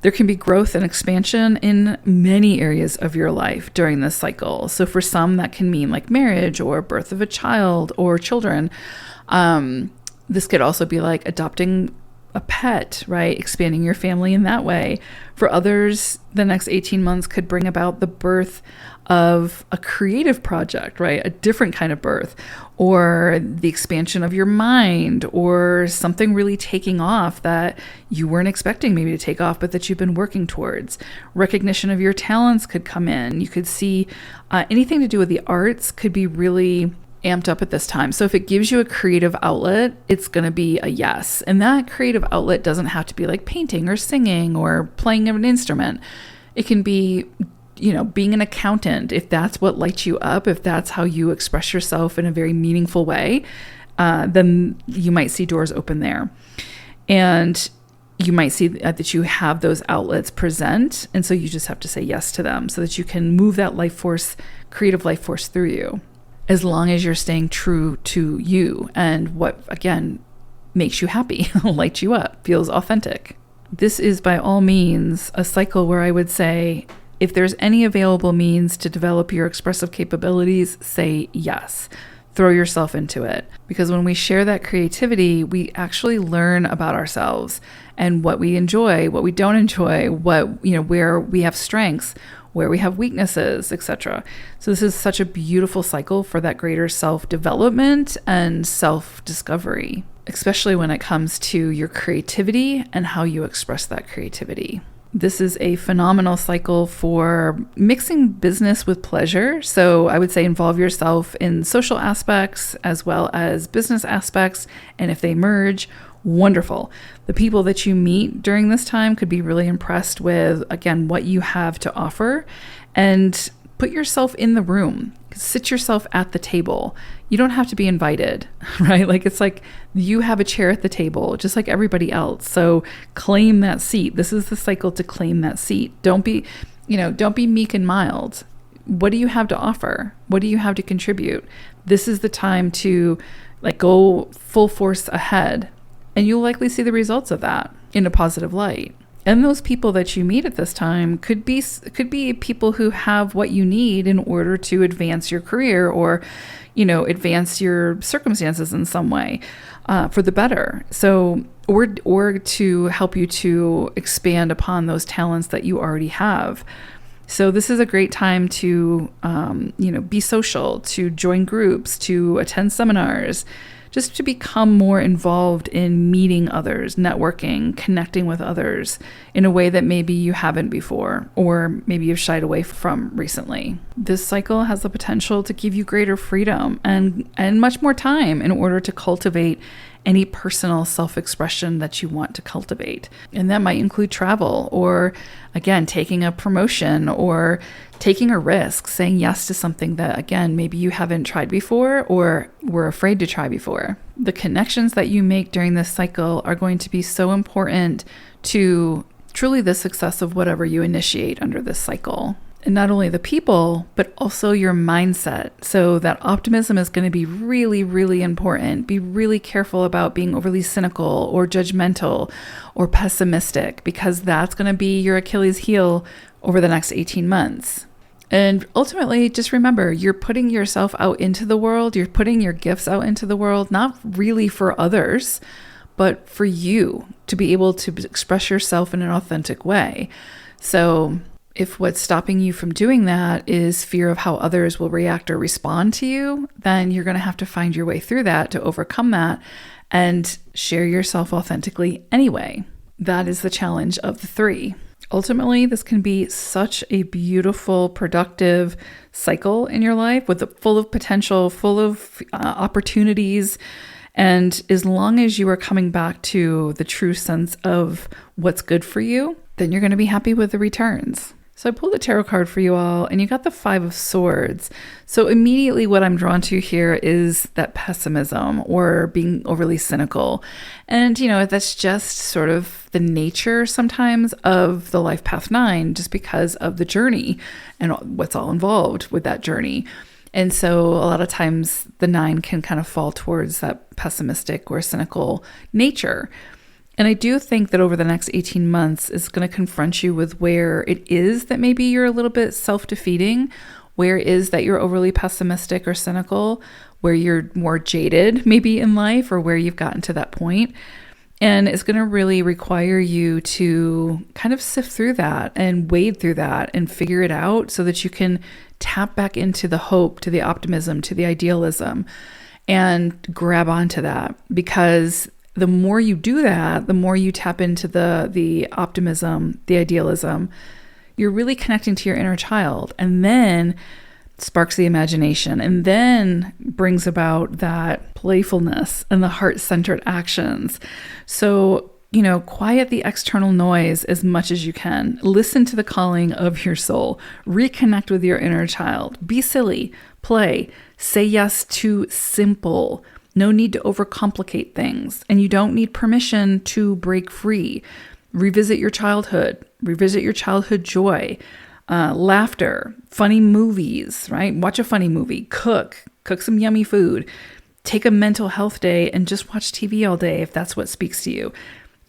There can be growth and expansion in many areas of your life during this cycle. So for some, that can mean like marriage or birth of a child or children. This could also be like adopting a pet, right? Expanding your family in that way. For others, the next 18 months could bring about the birth of a creative project, right? A different kind of birth, or the expansion of your mind, or something really taking off that you weren't expecting maybe to take off, but that you've been working towards. Recognition of your talents could come in. You could see anything to do with the arts could be really amped up at this time. So if it gives you a creative outlet, it's going to be a yes. And that creative outlet doesn't have to be like painting or singing or playing an instrument. It can be, being an accountant. If that's what lights you up, if that's how you express yourself in a very meaningful way, then you might see doors open there. And you might see that you have those outlets present. And so you just have to say yes to them so that you can move that life force, creative life force through you, as long as you're staying true to you and what, again, makes you happy, lights you up, feels authentic. This is by all means a cycle where I would say, if there's any available means to develop your expressive capabilities, say yes. Throw yourself into it. Because when we share that creativity, we actually learn about ourselves and what we enjoy, what we don't enjoy, where we have strengths, where we have weaknesses, etc. So this is such a beautiful cycle for that greater self-development and self-discovery, especially when it comes to your creativity and how you express that creativity. This is a phenomenal cycle for mixing business with pleasure. So I would say involve yourself in social aspects as well as business aspects. And if they merge, wonderful. The people that you meet during this time could be really impressed with, again, what you have to offer, and put yourself in the room. Sit yourself at the table. You don't have to be invited, right? Like it's like you have a chair at the table, just like everybody else. So claim that seat. This is the cycle to claim that seat. Don't be meek and mild. What do you have to offer? What do you have to contribute? This is the time to go full force ahead. And you'll likely see the results of that in a positive light. And those people that you meet at this time could be people who have what you need in order to advance your career or, advance your circumstances in some way for the better. So, or to help you to expand upon those talents that you already have. So this is a great time to, be social, to join groups, to attend seminars, just to become more involved in meeting others, networking, connecting with others in a way that maybe you haven't before, or maybe you've shied away from recently. This cycle has the potential to give you greater freedom and much more time in order to cultivate any personal self-expression that you want to cultivate. And that might include travel, or again, taking a promotion, or taking a risk, saying yes to something that, again, maybe you haven't tried before or were afraid to try before. The connections that you make during this cycle are going to be so important to truly the success of whatever you initiate under this cycle. And not only the people, but also your mindset. So that optimism is going to be really, really important. Be really careful about being overly cynical or judgmental or pessimistic, because that's going to be your Achilles heel over the next 18 months. And ultimately, just remember, you're putting yourself out into the world. You're putting your gifts out into the world, not really for others, but for you to be able to express yourself in an authentic way. So if what's stopping you from doing that is fear of how others will react or respond to you, then you're going to have to find your way through that to overcome that and share yourself authentically anyway. That is the challenge of the 3. Ultimately, this can be such a beautiful, productive cycle in your life full of potential, full of opportunities. And as long as you are coming back to the true sense of what's good for you, then you're going to be happy with the returns. So I pulled a tarot card for you all, and you got the 5 of Swords. So immediately what I'm drawn to here is that pessimism or being overly cynical. And, that's just sort of the nature sometimes of the Life Path 9, just because of the journey and what's all involved with that journey. And so a lot of times the 9 can kind of fall towards that pessimistic or cynical nature. And I do think that over the next 18 months is going to confront you with where it is that maybe you're a little bit self-defeating, where it is that you're overly pessimistic or cynical, where you're more jaded maybe in life, or where you've gotten to that point. And it's going to really require you to kind of sift through that and wade through that and figure it out so that you can tap back into the hope, to the optimism, to the idealism, and grab onto that. Because the more you do that, the more you tap into the optimism, the idealism, you're really connecting to your inner child, and then sparks the imagination, and then brings about that playfulness and the heart-centered actions. So, quiet the external noise as much as you can. Listen to the calling of your soul. Reconnect with your inner child. Be silly. Play. Say yes to simple. No need to overcomplicate things. And you don't need permission to break free. Revisit your childhood. Revisit your childhood joy. Laughter, funny movies, right? Watch a funny movie, cook some yummy food, take a mental health day and just watch TV all day if that's what speaks to you.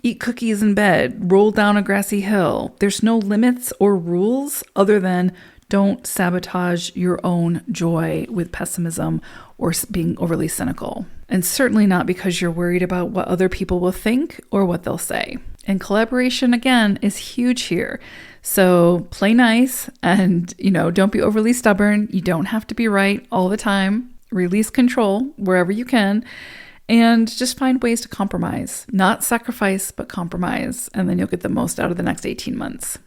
Eat cookies in bed, roll down a grassy hill. There's no limits or rules other than don't sabotage your own joy with pessimism or being overly cynical. And certainly not because you're worried about what other people will think or what they'll say. And collaboration, again, is huge here. So play nice and, don't be overly stubborn. You don't have to be right all the time. Release control wherever you can and just find ways to compromise. Not sacrifice, but compromise. And then you'll get the most out of the next 18 months.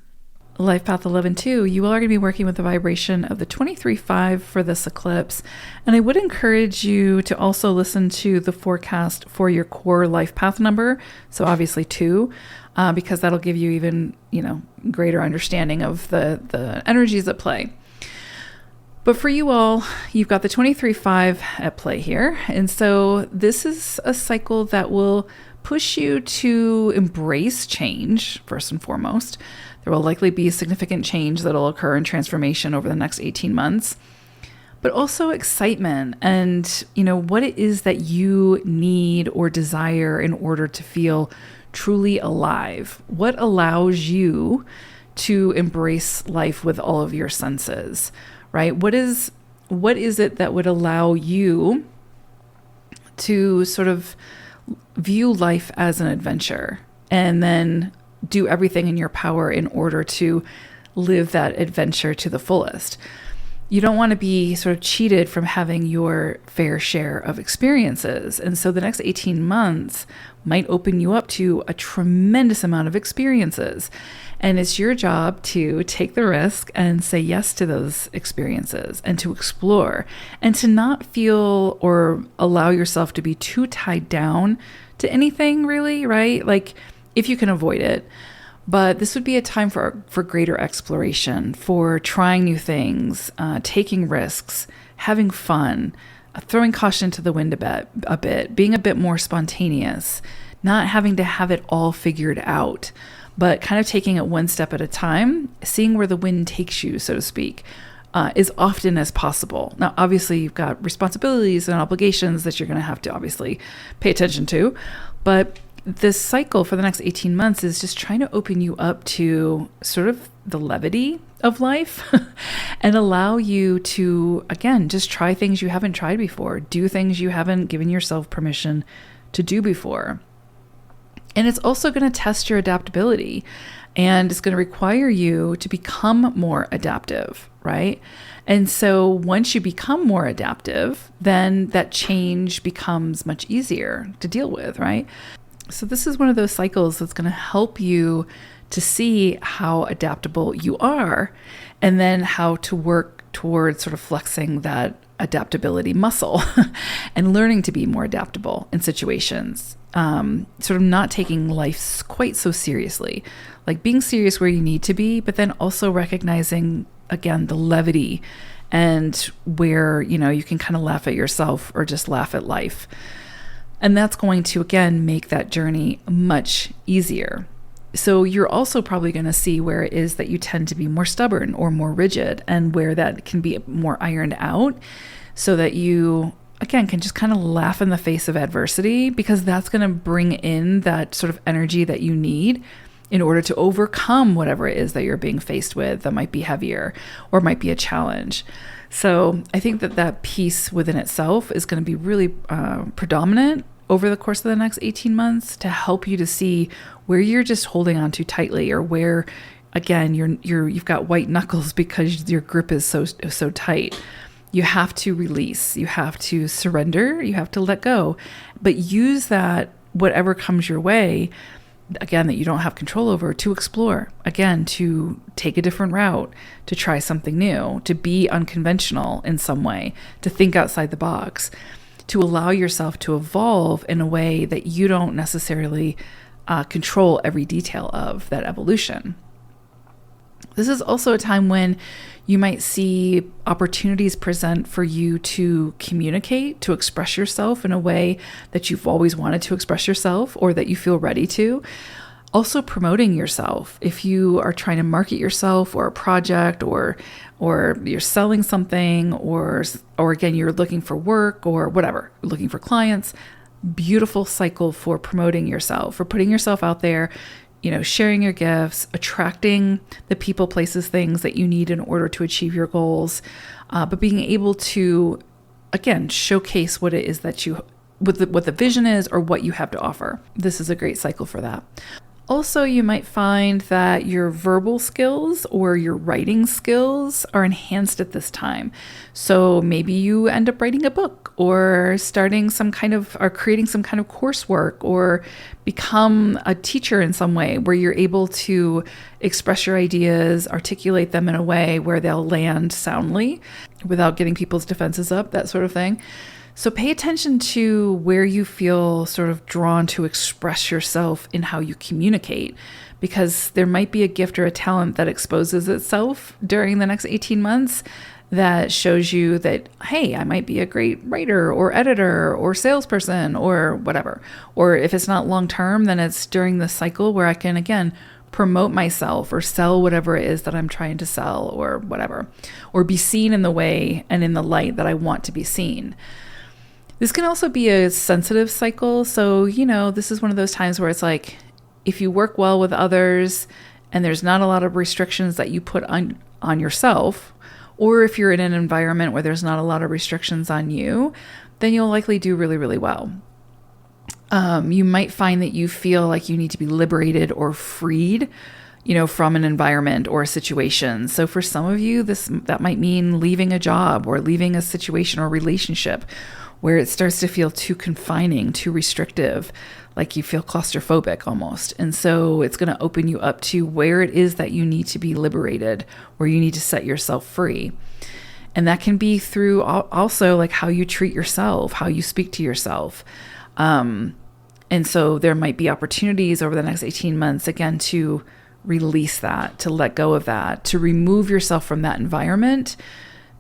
Life Path 11-2, you are going to be working with the vibration of the 23-5 for this eclipse. And I would encourage you to also listen to the forecast for your core life path number. So obviously 2, because that'll give you even, greater understanding of the energies at play. But for you all, you've got the 23-5 at play here. And so this is a cycle that will push you to embrace change, first and foremost. There will likely be significant change that will occur in transformation over the next 18 months, but also excitement and, what it is that you need or desire in order to feel truly alive. What allows you to embrace life with all of your senses, right? What is it that would allow you to sort of view life as an adventure and then do everything in your power in order to live that adventure to the fullest? You don't want to be sort of cheated from having your fair share of experiences. And so the next 18 months might open you up to a tremendous amount of experiences. And it's your job to take the risk and say yes to those experiences and to explore and to not feel or allow yourself to be too tied down to anything really, right? Like if you can avoid it. But this would be a time for greater exploration, for trying new things, taking risks, having fun, throwing caution to the wind a bit, being a bit more spontaneous, not having to have it all figured out, but kind of taking it one step at a time, seeing where the wind takes you, so to speak, as often as possible. Now, obviously, you've got responsibilities and obligations that you're going to have to obviously pay attention to, but this cycle for the next 18 months is just trying to open you up to sort of the levity of life and allow you to, again, just try things you haven't tried before, do things you haven't given yourself permission to do before. And it's also going to test your adaptability, and it's going to require you to become more adaptive, right? And so once you become more adaptive, then that change becomes much easier to deal with, right? So this is one of those cycles that's going to help you to see how adaptable you are and then how to work towards sort of flexing that adaptability muscle and learning to be more adaptable in situations, sort of not taking life quite so seriously, like being serious where you need to be, but then also recognizing, again, the levity and where, you can kind of laugh at yourself or just laugh at life. And that's going to, again, make that journey much easier. So you're also probably going to see where it is that you tend to be more stubborn or more rigid, and where that can be more ironed out, so that you, again, can just kind of laugh in the face of adversity, because that's going to bring in that sort of energy that you need in order to overcome whatever it is that you're being faced with that might be heavier or might be a challenge. So I think that piece within itself is going to be really predominant over the course of the next 18 months to help you to see where you're just holding on too tightly, or where, again, you've got white knuckles because your grip is so tight. You have to release, you have to surrender, you have to let go, but use that, whatever comes your way, again, that you don't have control over, to explore, again, to take a different route, to try something new, to be unconventional in some way, to think outside the box, to allow yourself to evolve in a way that you don't necessarily control every detail of that evolution. This is also a time when you might see opportunities present for you to communicate, to express yourself in a way that you've always wanted to express yourself, or that you feel ready to. Also promoting yourself. If you are trying to market yourself or a project, or you're selling something, or again, you're looking for work or whatever, looking for clients, beautiful cycle for promoting yourself, for putting yourself out there, sharing your gifts, attracting the people, places, things that you need in order to achieve your goals, but being able to, again, showcase what it is that what the vision is, or what you have to offer. This is a great cycle for that. Also, you might find that your verbal skills or your writing skills are enhanced at this time. So maybe you end up writing a book, or creating some kind of coursework, or become a teacher in some way where you're able to express your ideas, articulate them in a way where they'll land soundly without getting people's defenses up, that sort of thing. So pay attention to where you feel sort of drawn to express yourself in how you communicate, because there might be a gift or a talent that exposes itself during the next 18 months that shows you that, hey, I might be a great writer or editor or salesperson or whatever. Or if it's not long term, then it's during the cycle where I can, again, promote myself or sell whatever it is that I'm trying to sell, or whatever, or be seen in the way and in the light that I want to be seen. This can also be a sensitive cycle. So, this is one of those times where it's like, if you work well with others and there's not a lot of restrictions that you put on yourself, or if you're in an environment where there's not a lot of restrictions on you, then you'll likely do really, really well. You might find that you feel like you need to be liberated or freed, from an environment or a situation. So for some of you, that might mean leaving a job, or leaving a situation or relationship where it starts to feel too confining, too restrictive, like you feel claustrophobic almost. And so it's going to open you up to where it is that you need to be liberated, where you need to set yourself free. And that can be through also like how you treat yourself, how you speak to yourself. And so there might be opportunities over the next 18 months, again, to release that, to let go of that, to remove yourself from that environment.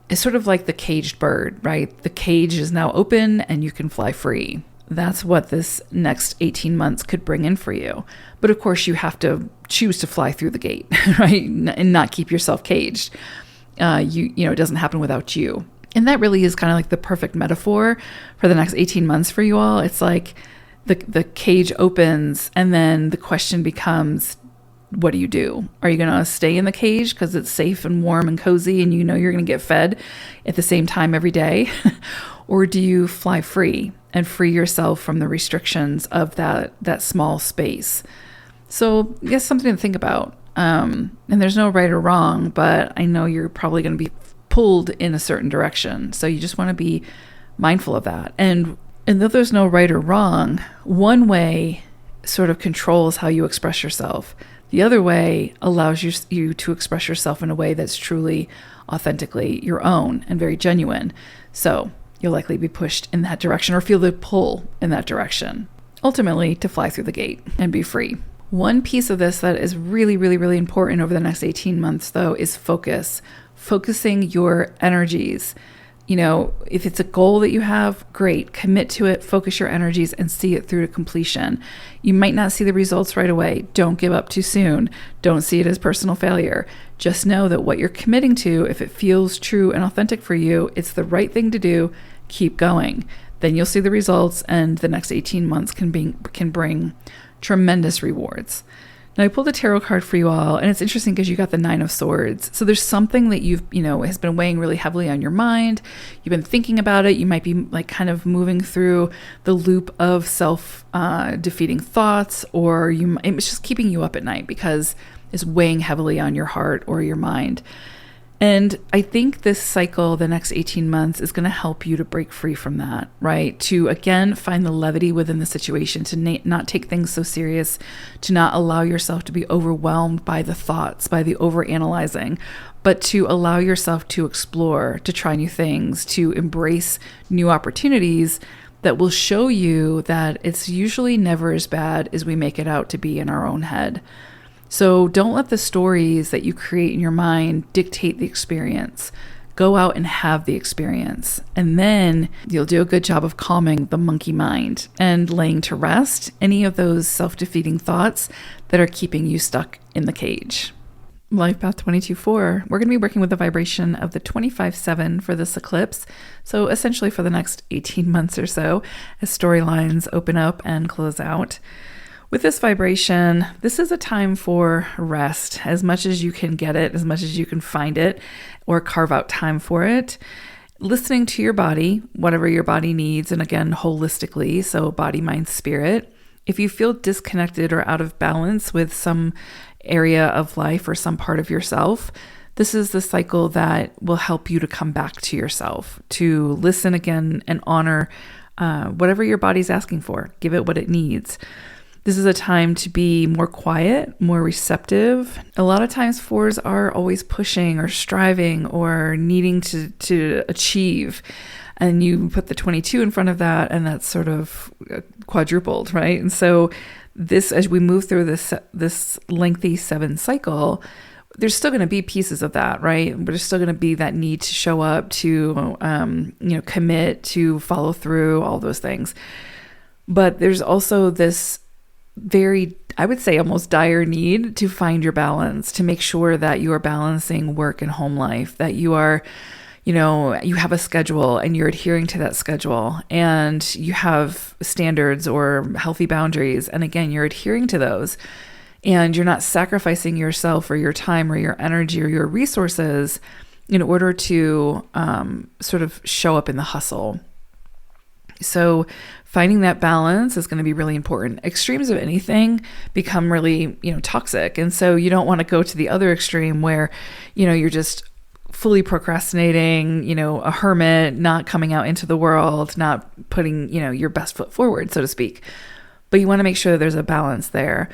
It's sort of like the caged bird, right? The cage is now open and you can fly free. That's what this next 18 months could bring in for you. But of course, you have to choose to fly through the gate, right? And not keep yourself caged. It doesn't happen without you. And that really is kind of like the perfect metaphor for the next 18 months for you all. It's like the cage opens, and then the question becomes, what do you do? Are you going to stay in the cage because it's safe and warm and cozy and you're going to get fed at the same time every day? Or do you fly free and free yourself from the restrictions of that small space? So I guess something to think about. And there's no right or wrong, but I know you're probably going to be pulled in a certain direction. So you just want to be mindful of that. And though there's no right or wrong, one way sort of controls how you express yourself. The other way allows you to express yourself in a way that's truly, authentically your own and very genuine. So you'll likely be pushed in that direction, or feel the pull in that direction, ultimately to fly through the gate and be free. One piece of this that is really, really, really important over the next 18 months, though, is focusing your energies If it's a goal that you have, great, commit to it, focus your energies and see it through to completion. You might not see the results right away. Don't give up too soon. Don't see it as personal failure. Just know that what you're committing to, if it feels true and authentic for you, it's the right thing to do. Keep going. Then you'll see the results, and the next 18 months can bring tremendous rewards. Now, I pulled a tarot card for you all, and it's interesting because you got the 9 of Swords. So there's something that has been weighing really heavily on your mind. You've been thinking about it. You might be like kind of moving through the loop of self-defeating thoughts, or it's just keeping you up at night because it's weighing heavily on your heart or your mind. And I think this cycle, the next 18 months, is going to help you to break free from that, right? To, again, find the levity within the situation, to not take things so serious, to not allow yourself to be overwhelmed by the thoughts, by the overanalyzing, but to allow yourself to explore, to try new things, to embrace new opportunities that will show you that it's usually never as bad as we make it out to be in our own head. So don't let the stories that you create in your mind dictate the experience. Go out and have the experience. And then you'll do a good job of calming the monkey mind and laying to rest any of those self-defeating thoughts that are keeping you stuck in the cage. Life Path 22-4, we're going to be working with the vibration of the 25-7 for this eclipse. So essentially for the next 18 months or so, as storylines open up and close out. With this vibration, this is a time for rest, as much as you can get it, as much as you can find it, or carve out time for it. Listening to your body, whatever your body needs, and again, holistically, so body, mind, spirit. If you feel disconnected or out of balance with some area of life or some part of yourself, this is the cycle that will help you to come back to yourself, to listen again and honor whatever your body's asking for. Give it what it needs. This is a time to be more quiet, more receptive. A lot of times 4s are always pushing or striving or needing to achieve. And you put the 22 in front of that, and that's sort of quadrupled, right? And so this, as we move through this lengthy 7 cycle, there's still going to be pieces of that, right? But there's still going to be that need to show up, to commit, to follow through, all those things. But there's also this very, I would say, almost dire need to find your balance, to make sure that you are balancing work and home life, that you are, you have a schedule and you're adhering to that schedule, and you have standards or healthy boundaries. And again, you're adhering to those, and you're not sacrificing yourself or your time or your energy or your resources in order to sort of show up in the hustle. So finding that balance is going to be really important. Extremes of anything become really, toxic. And so you don't want to go to the other extreme where, you're just fully procrastinating, a hermit, not coming out into the world, not putting, your best foot forward, so to speak. But you want to make sure that there's a balance there.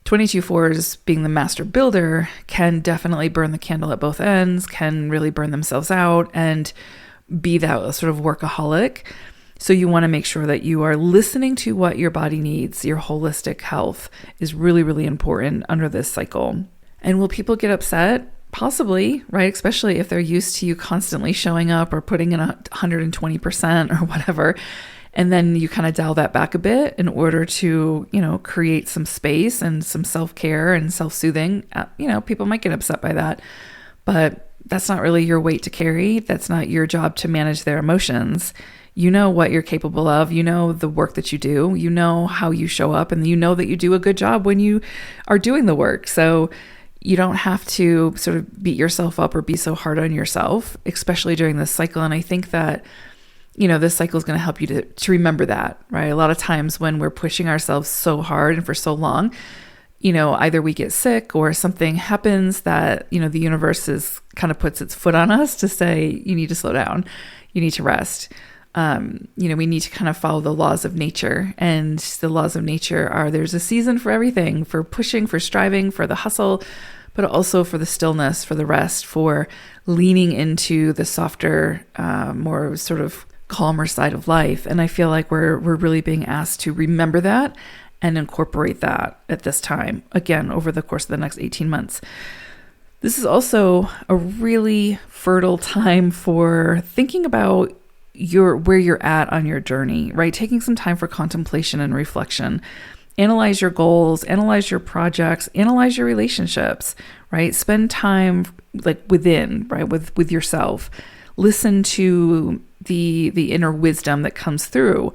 22-4s, being the master builder, can definitely burn the candle at both ends, can really burn themselves out and be that sort of workaholic. So you want to make sure that you are listening to what your body needs. Your holistic health is really, really important under this cycle. And will people get upset? Possibly, right? Especially if they're used to you constantly showing up or putting in 120% or whatever. And then you kind of dial that back a bit in order to, create some space and some self-care and self-soothing. People might get upset by that, but that's not really your weight to carry. That's not your job to manage their emotions. You know what you're capable of. You know the work that you do. You know how you show up, and you know that you do a good job when you are doing the work. So you don't have to sort of beat yourself up or be so hard on yourself, especially during this cycle. And I think that, this cycle is going to help you to remember that, right? A lot of times when we're pushing ourselves so hard and for so long, either we get sick or something happens that, the universe kind of puts its foot on us to say, you need to slow down, you need to rest. We need to kind of follow the laws of nature, and the laws of nature are there's a season for everything, for pushing, for striving, for the hustle, but also for the stillness, for the rest, for leaning into the softer, more sort of calmer side of life. And I feel like we're really being asked to remember that and incorporate that at this time, again, over the course of the next 18 months. This is also a really fertile time for thinking about where you're at on your journey, right? Taking some time for contemplation and reflection. Analyze your goals, analyze your projects, analyze your relationships, right? Spend time like within, right? With yourself. Listen to the inner wisdom that comes through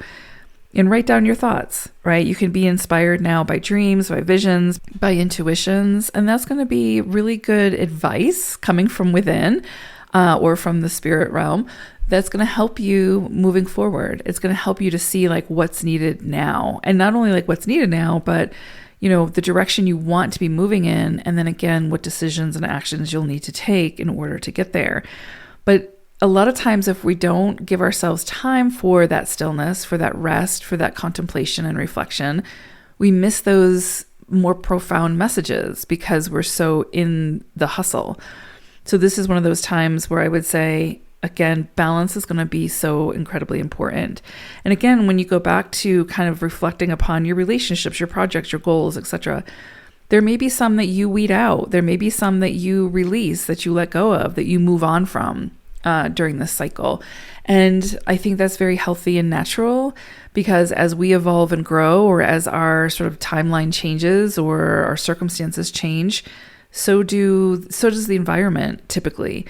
and write down your thoughts, right? You can be inspired now by dreams, by visions, by intuitions, and that's going to be really good advice coming from within or from the spirit realm that's going to help you moving forward. It's going to help you to see like what's needed now, and not only like what's needed now, but the direction you want to be moving in, and then again, what decisions and actions you'll need to take in order to get there. But a lot of times, if we don't give ourselves time for that stillness, for that rest, for that contemplation and reflection, we miss those more profound messages because we're so in the hustle. So this is one of those times where I would say, again, balance is going to be so incredibly important. And again, when you go back to kind of reflecting upon your relationships, your projects, your goals, etc., there may be some that you weed out. There may be some that you release, that you let go of, that you move on from during this cycle. And I think that's very healthy and natural, because as we evolve and grow, or as our sort of timeline changes or our circumstances change, so does the environment typically.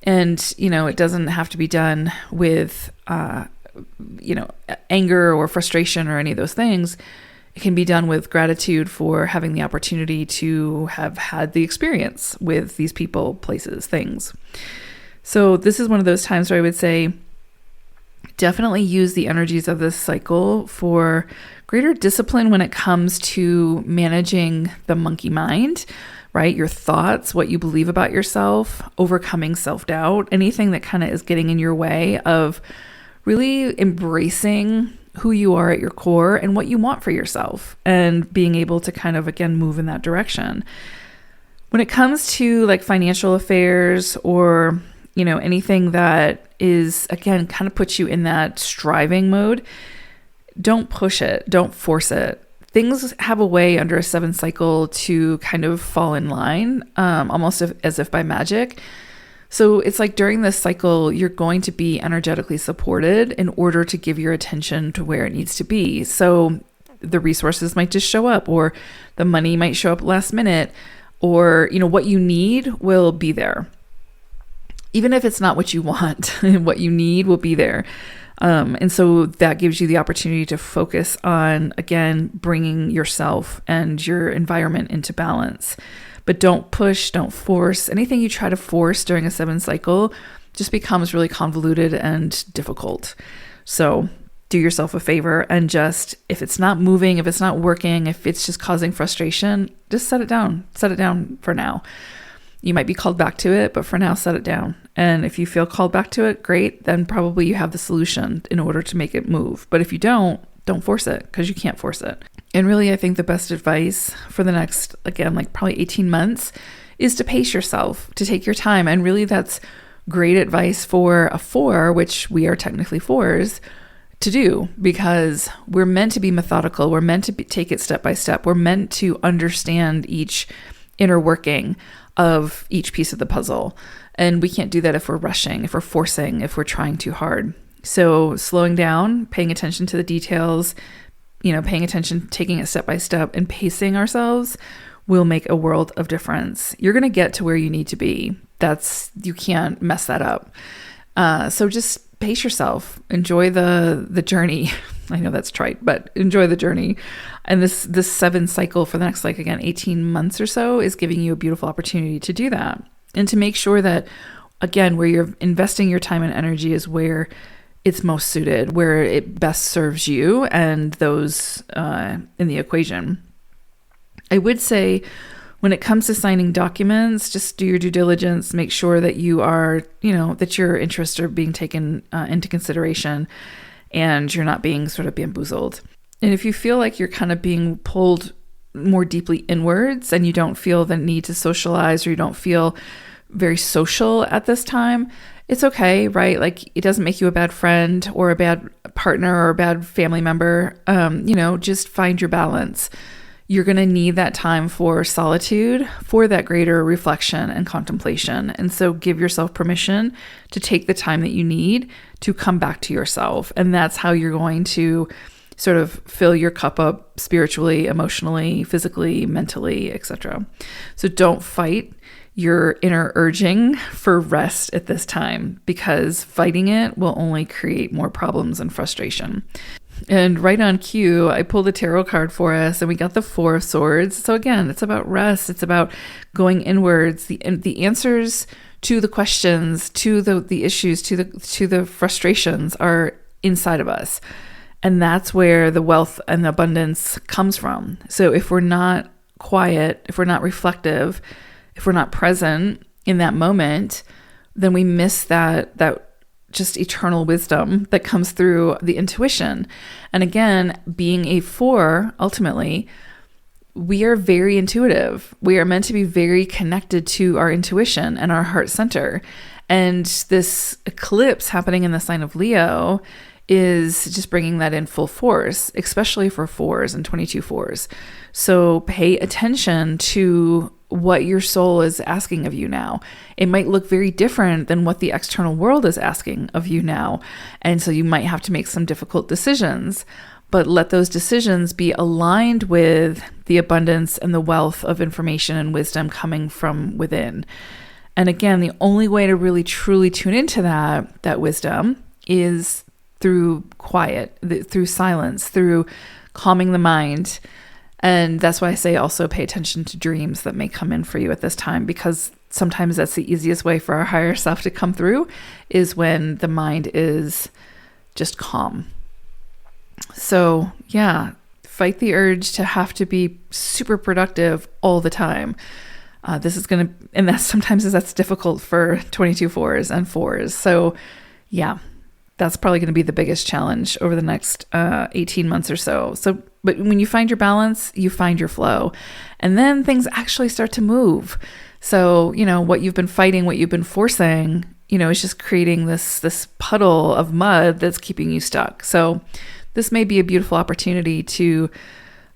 And, it doesn't have to be done with, anger or frustration or any of those things. It can be done with gratitude for having the opportunity to have had the experience with these people, places, things. So this is one of those times where I would say definitely use the energies of this cycle for greater discipline when it comes to managing the monkey mind, right? Your thoughts, what you believe about yourself, overcoming self-doubt, anything that kind of is getting in your way of really embracing who you are at your core and what you want for yourself, and being able to kind of, again, move in that direction. When it comes to like financial affairs or anything that is, again, kind of puts you in that striving mode, don't push it. Don't force it. Things have a way under a 7 cycle to kind of fall in line, almost as if by magic. So it's like during this cycle, you're going to be energetically supported in order to give your attention to where it needs to be. So the resources might just show up, or the money might show up last minute, or, what you need will be there. Even if it's not what you want, what you need will be there. And so that gives you the opportunity to focus on, again, bringing yourself and your environment into balance. But don't push, don't force. Anything you try to force during a 7 cycle just becomes really convoluted and difficult. So do yourself a favor and just, if it's not moving, if it's not working, if it's just causing frustration, just set it down. Set it down for now. You might be called back to it, but for now, set it down. And if you feel called back to it, great, then probably you have the solution in order to make it move. But if you don't force it, because you can't force it. And really, I think the best advice for the next, again, like probably 18 months is to pace yourself, to take your time. And really, that's great advice for a 4, which we are technically 4s, to do, because we're meant to be methodical. We're meant to take it step by step. We're meant to understand each inner working of each piece of the puzzle. And we can't do that if we're rushing, if we're forcing, if we're trying too hard. So slowing down, paying attention to the details, paying attention, taking it step by step, and pacing ourselves will make a world of difference. You're going to get to where you need to be. You can't mess that up. So just pace yourself. Enjoy the journey. I know that's trite, but enjoy the journey. And this 7 cycle for the next, 18 months or so is giving you a beautiful opportunity to do that. And to make sure that, again, where you're investing your time and energy is where it's most suited, where it best serves you and those in the equation. I would say when it comes to signing documents, just do your due diligence, make sure that you are, that your interests are being taken into consideration and you're not being sort of bamboozled. And if you feel like you're kind of being pulled more deeply inwards and you don't feel the need to socialize, or you don't feel very social at this time, it's okay, right? Like, it doesn't make you a bad friend or a bad partner or a bad family member. Just find your balance. you're going to need that time for solitude, for that greater reflection and contemplation. And so give yourself permission to take the time that you need to come back to yourself. And that's how you're going to sort of fill your cup up spiritually, emotionally, physically, mentally, etc. So don't fight your inner urging for rest at this time, because fighting it will only create more problems and frustration. And right on cue, I pulled a tarot card for us and we got the Four of Swords. So again, it's about rest. It's about going inwards. The answers to the questions, to the issues, to the frustrations are inside of us. And that's where the wealth and the abundance comes from. So if we're not quiet, if we're not reflective, if we're not present in that moment, then we miss that just eternal wisdom that comes through the intuition. And again, being a 4, ultimately, we are very intuitive. We are meant to be very connected to our intuition and our heart center. And this eclipse happening in the sign of Leo is just bringing that in full force, especially for 4s and 22 4s. So pay attention to what your soul is asking of you now. It might look very different than what the external world is asking of you now. And so you might have to make some difficult decisions, but let those decisions be aligned with the abundance and the wealth of information and wisdom coming from within. And again, the only way to really truly tune into that wisdom is through quiet, through silence, through calming the mind. And that's why I say also pay attention to dreams that may come in for you at this time, because sometimes that's the easiest way for our higher self to come through, is when the mind is just calm. So yeah, fight the urge to have to be super productive all the time. And that's difficult for 22 4s and 4s. So yeah, that's probably going to be the biggest challenge over the next 18 months or so. But when you find your balance, you find your flow, and then things actually start to move. So, what you've been fighting, what you've been forcing, is just creating this puddle of mud that's keeping you stuck. So this may be a beautiful opportunity to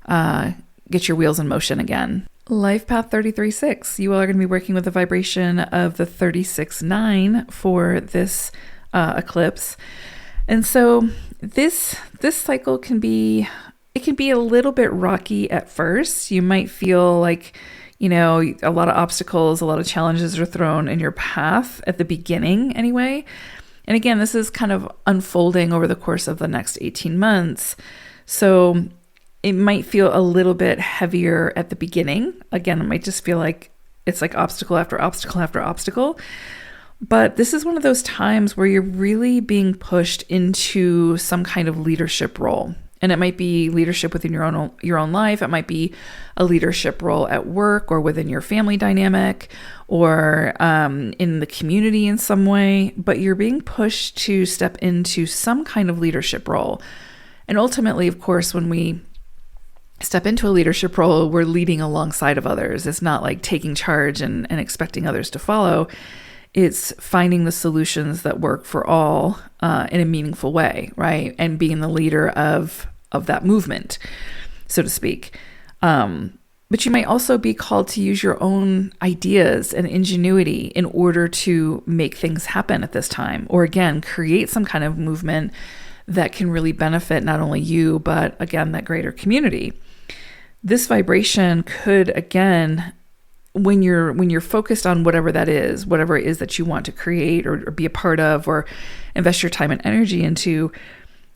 get your wheels in motion again. Life Path 33-6. You all are going to be working with the vibration of the 36-9 for this eclipse. And so this cycle can be a little bit rocky at first. You might feel like, a lot of obstacles, a lot of challenges are thrown in your path at the beginning anyway. And again, this is kind of unfolding over the course of the next 18 months. So it might feel a little bit heavier at the beginning. Again, it might just feel like it's like obstacle after obstacle after obstacle. But this is one of those times where you're really being pushed into some kind of leadership role. And it might be leadership within your own life. It might be a leadership role at work or within your family dynamic or in the community in some way. But you're being pushed to step into some kind of leadership role. And ultimately, of course, when we step into a leadership role, we're leading alongside of others. It's not like taking charge and expecting others to follow. It's finding the solutions that work for all in a meaningful way, right? And being the leader of that movement, so to speak. But you might also be called to use your own ideas and ingenuity in order to make things happen at this time. Or again, create some kind of movement that can really benefit not only you, but again, that greater community. This vibration could, again, when you're focused on whatever it is that you want to create or be a part of or invest your time and energy into,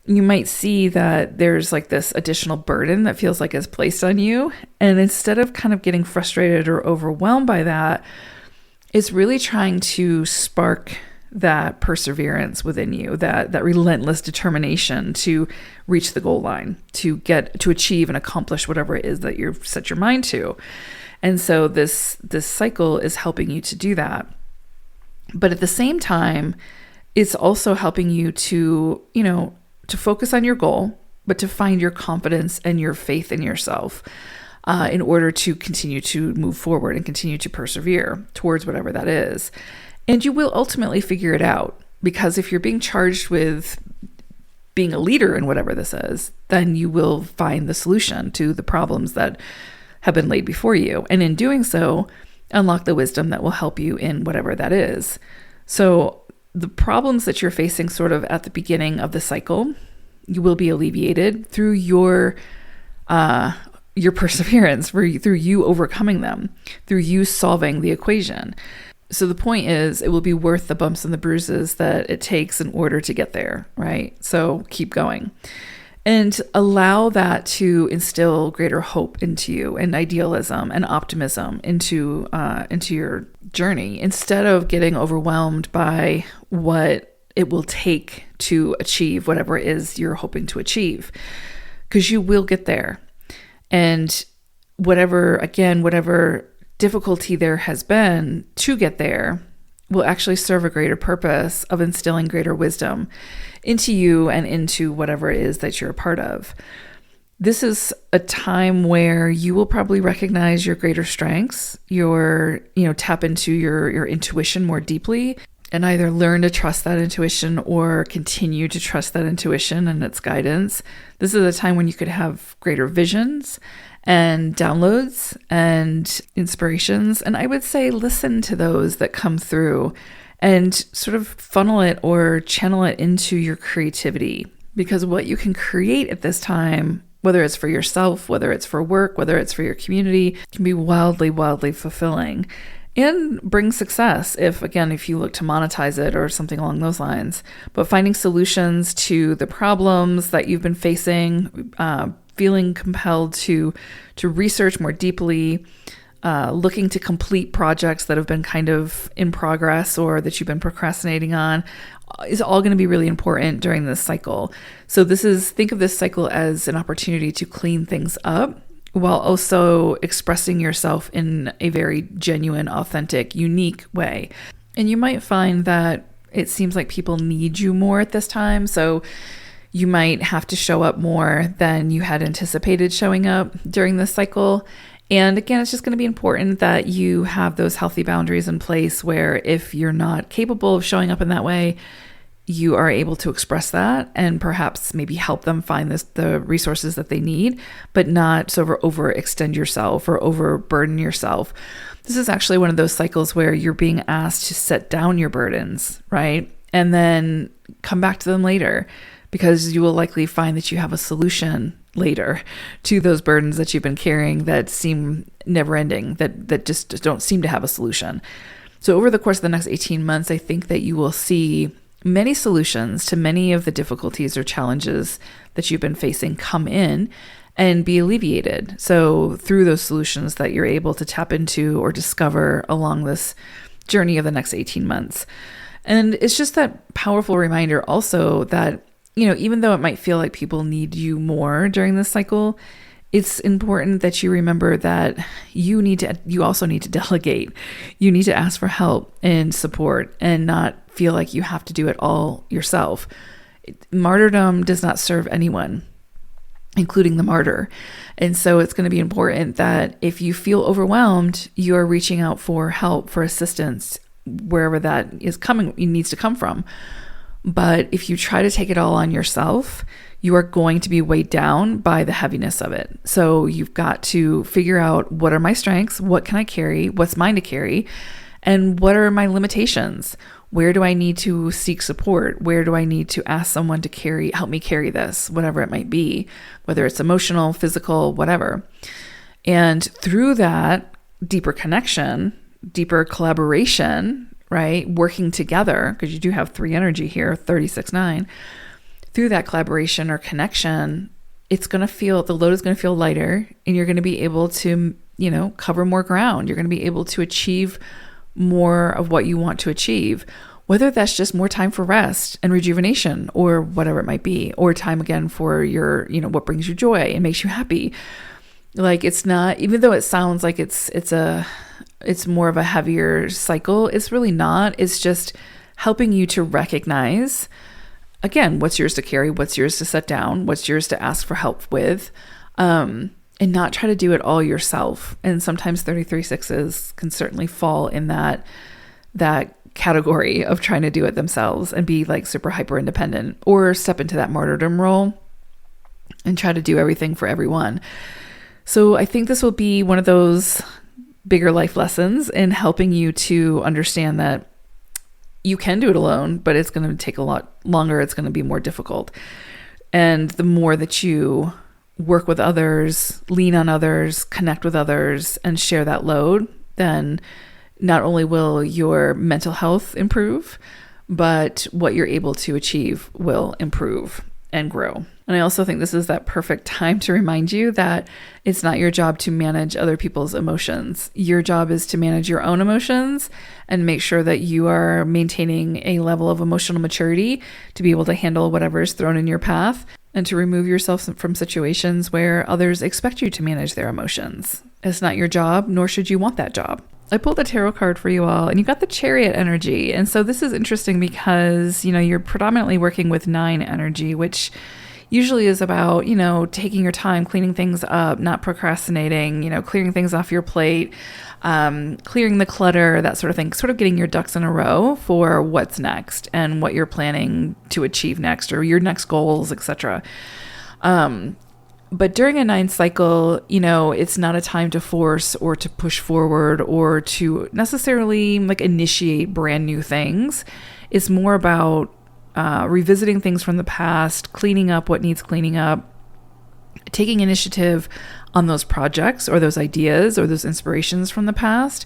you might see that there's like this additional burden that feels like is placed on you. And instead of kind of getting frustrated or overwhelmed by that, it's really trying to spark that perseverance within you, that relentless determination to reach the goal line, to achieve and accomplish whatever it is that you've set your mind to. And so this cycle is helping you to do that. But at the same time, it's also helping you to focus on your goal, but to find your confidence and your faith in yourself in order to continue to move forward and continue to persevere towards whatever that is. And you will ultimately figure it out, because if you're being charged with being a leader in whatever this is, then you will find the solution to the problems that have been laid before you. And in doing so, unlock the wisdom that will help you in whatever that is. So the problems that you're facing sort of at the beginning of the cycle, you will be alleviated through your perseverance, through you overcoming them, through you solving the equation. So the point is, it will be worth the bumps and the bruises that it takes in order to get there, right? So keep going. And allow that to instill greater hope into you, and idealism and optimism into your journey, instead of getting overwhelmed by what it will take to achieve whatever it is you're hoping to achieve, because you will get there. And whatever difficulty there has been to get there will actually serve a greater purpose of instilling greater wisdom into you and into whatever it is that you're a part of. This is a time where you will probably recognize your greater strengths, tap into your intuition more deeply, and either learn to trust that intuition or continue to trust that intuition and its guidance. This is a time when you could have greater visions and downloads and inspirations. And I would say listen to those that come through and sort of funnel it or channel it into your creativity. Because what you can create at this time, whether it's for yourself, whether it's for work, whether it's for your community, can be wildly, wildly fulfilling and bring success if you look to monetize it or something along those lines. But finding solutions to the problems that you've been facing, feeling compelled to research more deeply, looking to complete projects that have been kind of in progress or that you've been procrastinating on, is all going to be really important during this cycle. So think of this cycle as an opportunity to clean things up while also expressing yourself in a very genuine, authentic, unique way. And you might find that it seems like people need you more at this time. So you might have to show up more than you had anticipated showing up during this cycle. And again, it's just going to be important that you have those healthy boundaries in place where if you're not capable of showing up in that way, you are able to express that and perhaps maybe help them find the resources that they need, but not sort of overextend yourself or overburden yourself. This is actually one of those cycles where you're being asked to set down your burdens, right? And then come back to them later, because you will likely find that you have a solution later to those burdens that you've been carrying that seem never ending, that just don't seem to have a solution. So over the course of the next 18 months, I think that you will see many solutions to many of the difficulties or challenges that you've been facing come in and be alleviated. So through those solutions that you're able to tap into or discover along this journey of the next 18 months. And it's just that powerful reminder also that, even though it might feel like people need you more during this cycle, it's important that you remember that you also need to delegate. You need to ask for help and support and not feel like you have to do it all yourself. Martyrdom does not serve anyone, including the martyr. And so it's going to be important that if you feel overwhelmed, you are reaching out for help, for assistance, wherever that is coming, it needs to come from. But if you try to take it all on yourself, you are going to be weighed down by the heaviness of it. So you've got to figure out, what are my strengths? What can I carry? What's mine to carry? And what are my limitations? Where do I need to seek support? Where do I need to ask someone to help me carry this, whatever it might be, whether it's emotional, physical, whatever. And through that deeper connection, deeper collaboration, right? Working together, because you do have 3 energy here, 36-9. Through that collaboration or connection, the load is going to feel lighter, and you're going to be able to, cover more ground. You're going to be able to achieve more of what you want to achieve, whether that's just more time for rest and rejuvenation or whatever it might be, or time again for your, what brings you joy and makes you happy. Like, it's not, even though it sounds like it's more of a heavier cycle, it's really not. It's just helping you to recognize, again, what's yours to carry, what's yours to set down, what's yours to ask for help with, and not try to do it all yourself. And sometimes 33/6s can certainly fall in that category of trying to do it themselves and be like super hyper independent, or step into that martyrdom role and try to do everything for everyone. So I think this will be one of those bigger life lessons in helping you to understand that you can do it alone, but it's going to take a lot longer. It's going to be more difficult. And the more that you work with others, lean on others, connect with others, and share that load, then not only will your mental health improve, but what you're able to achieve will improve and grow. And I also think this is that perfect time to remind you that it's not your job to manage other people's emotions. Your job is to manage your own emotions and make sure that you are maintaining a level of emotional maturity to be able to handle whatever is thrown in your path, and to remove yourself from situations where others expect you to manage their emotions. It's not your job, nor should you want that job. I pulled a tarot card for you all, and you got the Chariot energy. And so this is interesting because, you're predominantly working with 9 energy, which usually is about, taking your time, cleaning things up, not procrastinating, clearing things off your plate, clearing the clutter, that sort of thing, sort of getting your ducks in a row for what's next and what you're planning to achieve next, or your next goals, etc. But during a 9 cycle, it's not a time to force or to push forward or to necessarily like initiate brand new things. It's more about revisiting things from the past, cleaning up what needs cleaning up, taking initiative on those projects or those ideas or those inspirations from the past,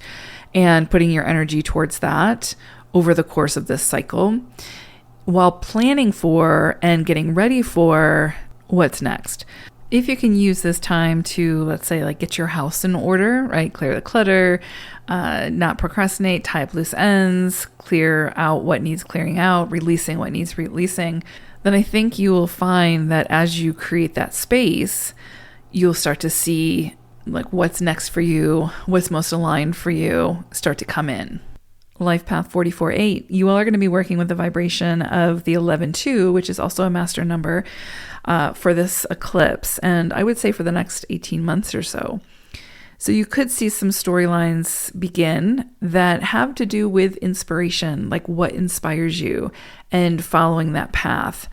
and putting your energy towards that over the course of this cycle, while planning for and getting ready for what's next. If you can use this time to, let's say, like get your house in order, right? Clear the clutter, not procrastinate, tie up loose ends, clear out what needs clearing out, releasing what needs releasing, then I think you will find that as you create that space, you'll start to see like what's next for you, what's most aligned for you start to come in. Life Path 44-8, you all are going to be working with the vibration of the 11-2, which is also a master number for this eclipse. And I would say for the next 18 months or so. So you could see some storylines begin that have to do with inspiration, like what inspires you and following that path.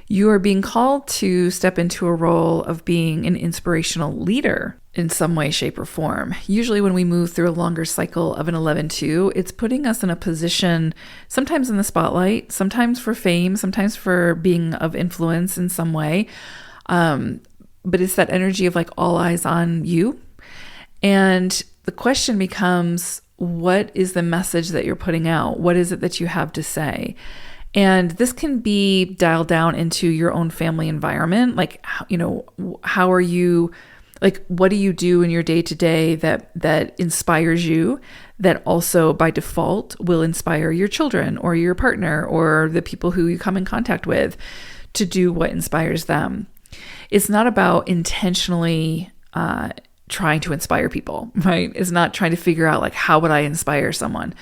You are being called to step into a role of being an inspirational leader in some way, shape, or form. Usually when we move through a longer cycle of an 11-2, it's putting us in a position, sometimes in the spotlight, sometimes for fame, sometimes for being of influence in some way. But it's that energy of like all eyes on you. And the question becomes, what is the message that you're putting out? What is it that you have to say? And this can be dialed down into your own family environment. Like, how are you, like, what do you do in your day to day that inspires you, that also by default will inspire your children or your partner or the people who you come in contact with to do what inspires them? It's not about intentionally trying to inspire people, right? It's not trying to figure out like, how would I inspire someone?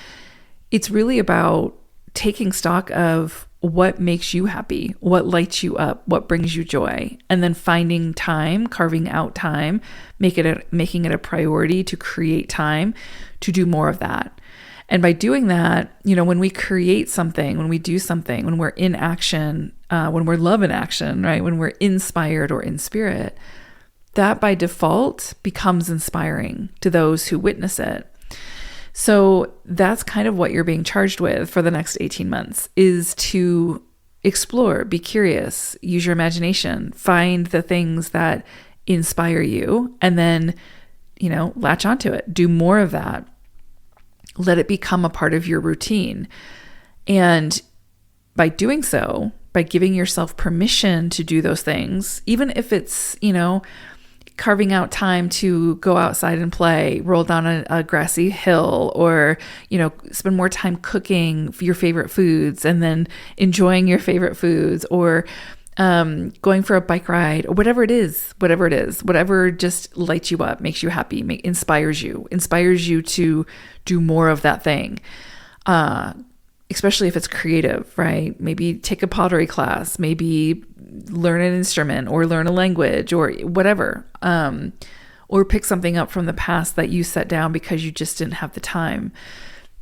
It's really about taking stock of what makes you happy, what lights you up, what brings you joy, and then finding time, carving out time, making it a priority to create time to do more of that. And by doing that, when we create something, when we do something, when we're in action, when we're love in action, right? When we're inspired or in spirit, that by default becomes inspiring to those who witness it. So that's kind of what you're being charged with for the next 18 months, is to explore, be curious, use your imagination, find the things that inspire you, and then, latch onto it, do more of that. Let it become a part of your routine. And by doing so, by giving yourself permission to do those things, even if it's, carving out time to go outside and play, roll down a grassy hill, or, spend more time cooking your favorite foods and then enjoying your favorite foods, or going for a bike ride, or whatever it is, whatever just lights you up, makes you happy, inspires you to do more of that thing. Especially if it's creative, right? Maybe take a pottery class, maybe learn an instrument or learn a language or whatever. Or pick something up from the past that you set down because you just didn't have the time.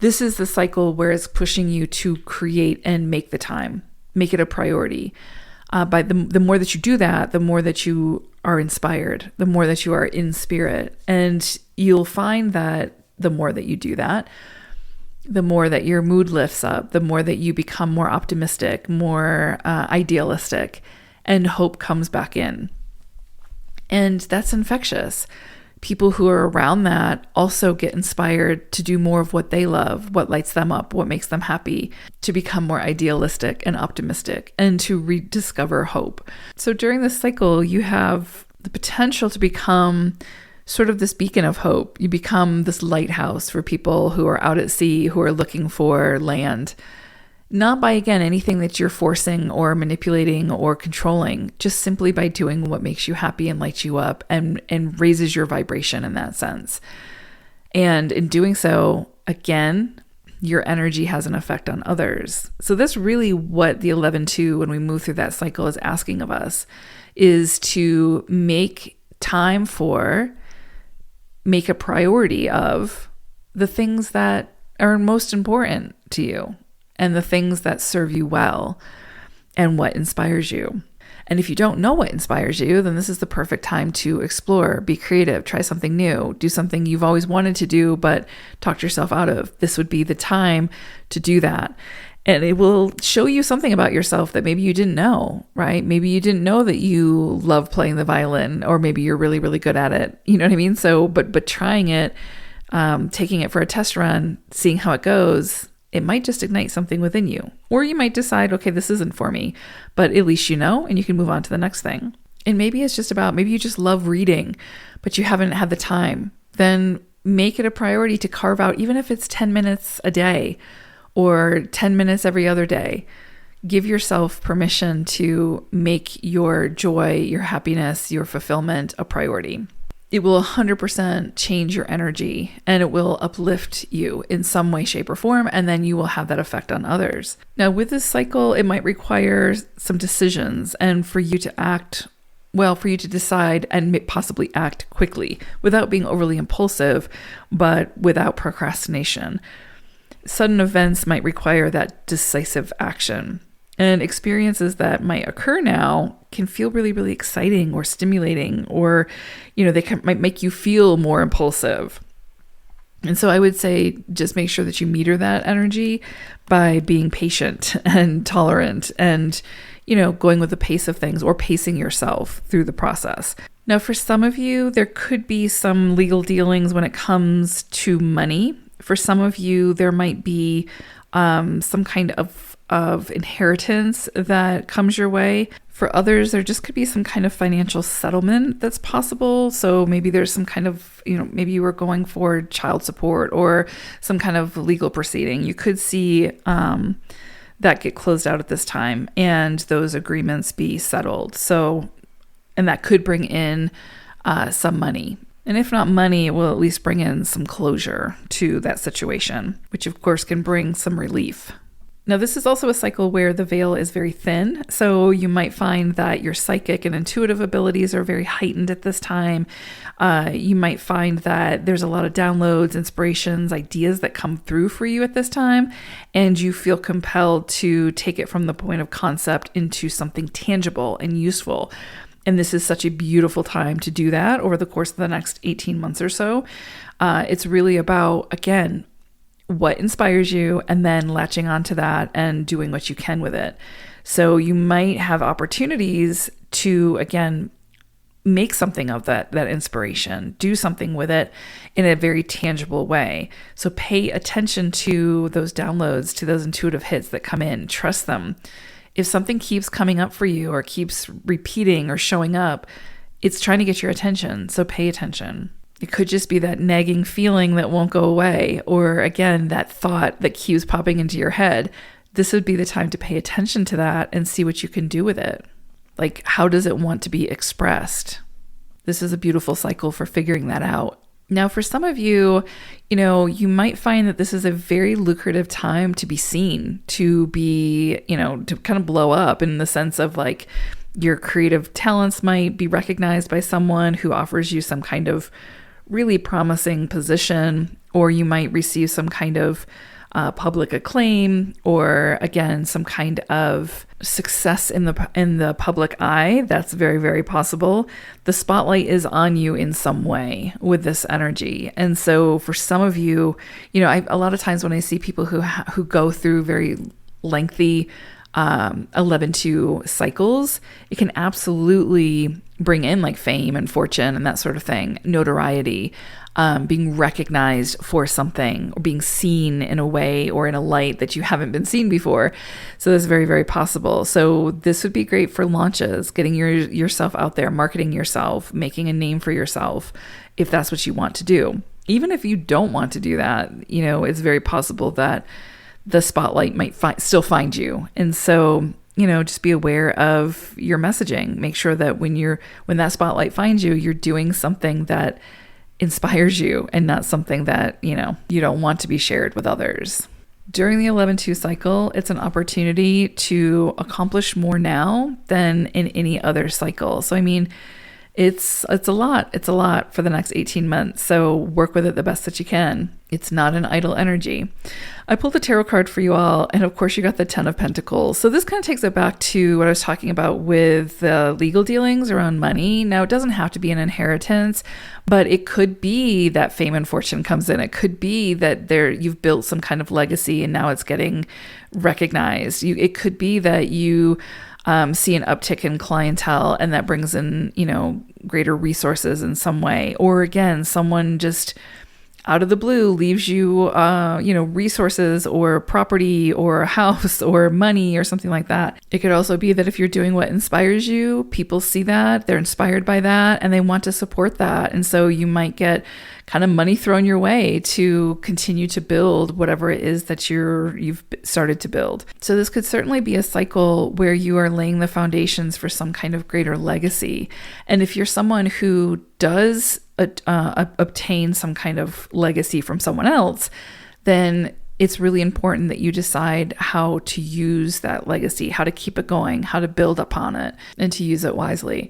This is the cycle where it's pushing you to create and make the time, make it a priority. By the more that you do that, the more that you are inspired, the more that you are in spirit. And you'll find that the more that you do that, the more that your mood lifts up, the more that you become more optimistic, more idealistic, and hope comes back in. And that's infectious. People who are around that also get inspired to do more of what they love, what lights them up, what makes them happy, to become more idealistic and optimistic, and to rediscover hope. So during this cycle, you have the potential to become sort of this beacon of hope. You become this lighthouse for people who are out at sea, who are looking for land. Not by, again, anything that you're forcing or manipulating or controlling, just simply by doing what makes you happy and lights you up and raises your vibration in that sense. And in doing so, again, your energy has an effect on others. So that's really what the 11-2, when we move through that cycle, is asking of us, is to make time for, make a priority of the things that are most important to you, and the things that serve you well, and what inspires you. And if you don't know what inspires you, then this is the perfect time to explore, be creative, try something new, do something you've always wanted to do, but talked yourself out of. This would be the time to do that. And it will show you something about yourself that maybe you didn't know, right? Maybe you didn't know that you love playing the violin, or maybe you're really, really good at it. You know what I mean? So, but trying it, taking it for a test run, seeing how it goes, it might just ignite something within you. Or you might decide, okay, this isn't for me, but at least you know, and you can move on to the next thing. And maybe it's just about, maybe you just love reading, but you haven't had the time. Then make it a priority to carve out, even if it's 10 minutes a day or 10 minutes every other day. Give yourself permission to make your joy, your happiness, your fulfillment a priority. It will 100% change your energy, and it will uplift you in some way, shape, or form, and then you will have that effect on others. Now, with this cycle, it might require some decisions, and for you to act, well, for you to decide and possibly act quickly without being overly impulsive, but without procrastination. Sudden events might require that decisive action. And experiences that might occur now can feel really, really exciting or stimulating, or, might make you feel more impulsive. And so I would say just make sure that you meter that energy by being patient and tolerant and, going with the pace of things, or pacing yourself through the process. Now, for some of you, there could be some legal dealings when it comes to money. For some of you, there might be some kind of inheritance that comes your way. For others, there just could be some kind of financial settlement that's possible. So maybe there's some kind of, maybe you were going for child support or some kind of legal proceeding. You could see that get closed out at this time and those agreements be settled. So, and that could bring in some money. And if not money, it will at least bring in some closure to that situation, which of course can bring some relief. Now, this is also a cycle where the veil is very thin. So you might find that your psychic and intuitive abilities are very heightened at this time. You might find that there's a lot of downloads, inspirations, ideas that come through for you at this time. And you feel compelled to take it from the point of concept into something tangible and useful. And this is such a beautiful time to do that over the course of the next 18 months or so. It's really about, again, what inspires you, and then latching onto that and doing what you can with it. So you might have opportunities to, again, make something of that inspiration, do something with it in a very tangible way. So pay attention to those downloads, to those intuitive hits that come in, trust them. If something keeps coming up for you or keeps repeating or showing up, it's trying to get your attention. So pay attention. It could just be that nagging feeling that won't go away, or again, that thought that keeps popping into your head. This would be the time to pay attention to that and see what you can do with it. Like, how does it want to be expressed? This is a beautiful cycle for figuring that out. Now, for some of you, you might find that this is a very lucrative time to be seen, to be, to kind of blow up, in the sense of like your creative talents might be recognized by someone who offers you some kind of really promising position, or you might receive some kind of public acclaim, or again, some kind of success in the public eye. That's very, very possible. The spotlight is on you in some way with this energy. And so for some of you, a lot of times when I see people who go through very lengthy 11-2 cycles, it can absolutely bring in like fame and fortune and that sort of thing, notoriety, being recognized for something, or being seen in a way or in a light that you haven't been seen before. So that's very, very possible. So this would be great for launches, getting yourself out there, marketing yourself, making a name for yourself, if that's what you want to do. Even if you don't want to do that, it's very possible that the spotlight might still find you. And so, just be aware of your messaging. Make sure that when that spotlight finds you, you're doing something that inspires you and not something that, you don't want to be shared with others. During the 11-2 cycle, it's an opportunity to accomplish more now than in any other cycle. So, it's a lot. It's a lot for the next 18 months. So work with it the best that you can. It's not an idle energy. I pulled the tarot card for you all. And of course, you got the 10 of Pentacles. So this kind of takes it back to what I was talking about with the legal dealings around money. Now, it doesn't have to be an inheritance, but it could be that fame and fortune comes in. It could be that you've built some kind of legacy and now it's getting recognized. It could be that you see an uptick in clientele and that brings in, greater resources in some way. Or again, someone just out of the blue leaves you, resources or property or a house or money or something like that. It could also be that if you're doing what inspires you, people see that, they're inspired by that, and they want to support that. And so you might get kind of money thrown your way to continue to build whatever it is that you've started to build. So this could certainly be a cycle where you are laying the foundations for some kind of greater legacy. And if you're someone who does obtain some kind of legacy from someone else, then it's really important that you decide how to use that legacy, how to keep it going, how to build upon it, and to use it wisely.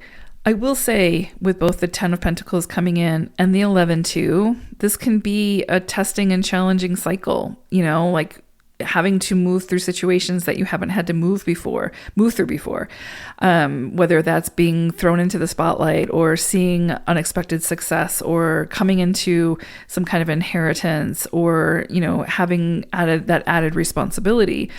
I will say, with both the 10 of Pentacles coming in and the 11-2, this can be a testing and challenging cycle, like having to move through situations that you haven't had to move through before, whether that's being thrown into the spotlight or seeing unexpected success or coming into some kind of inheritance or, having added responsibility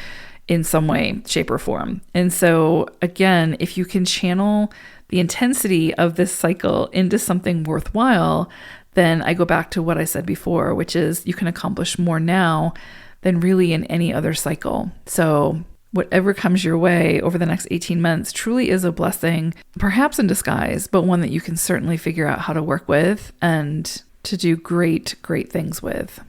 in some way, shape, or form. And so again, if you can channel the intensity of this cycle into something worthwhile, then I go back to what I said before, which is you can accomplish more now than really in any other cycle. So whatever comes your way over the next 18 months truly is a blessing, perhaps in disguise, but one that you can certainly figure out how to work with and to do great, great things with.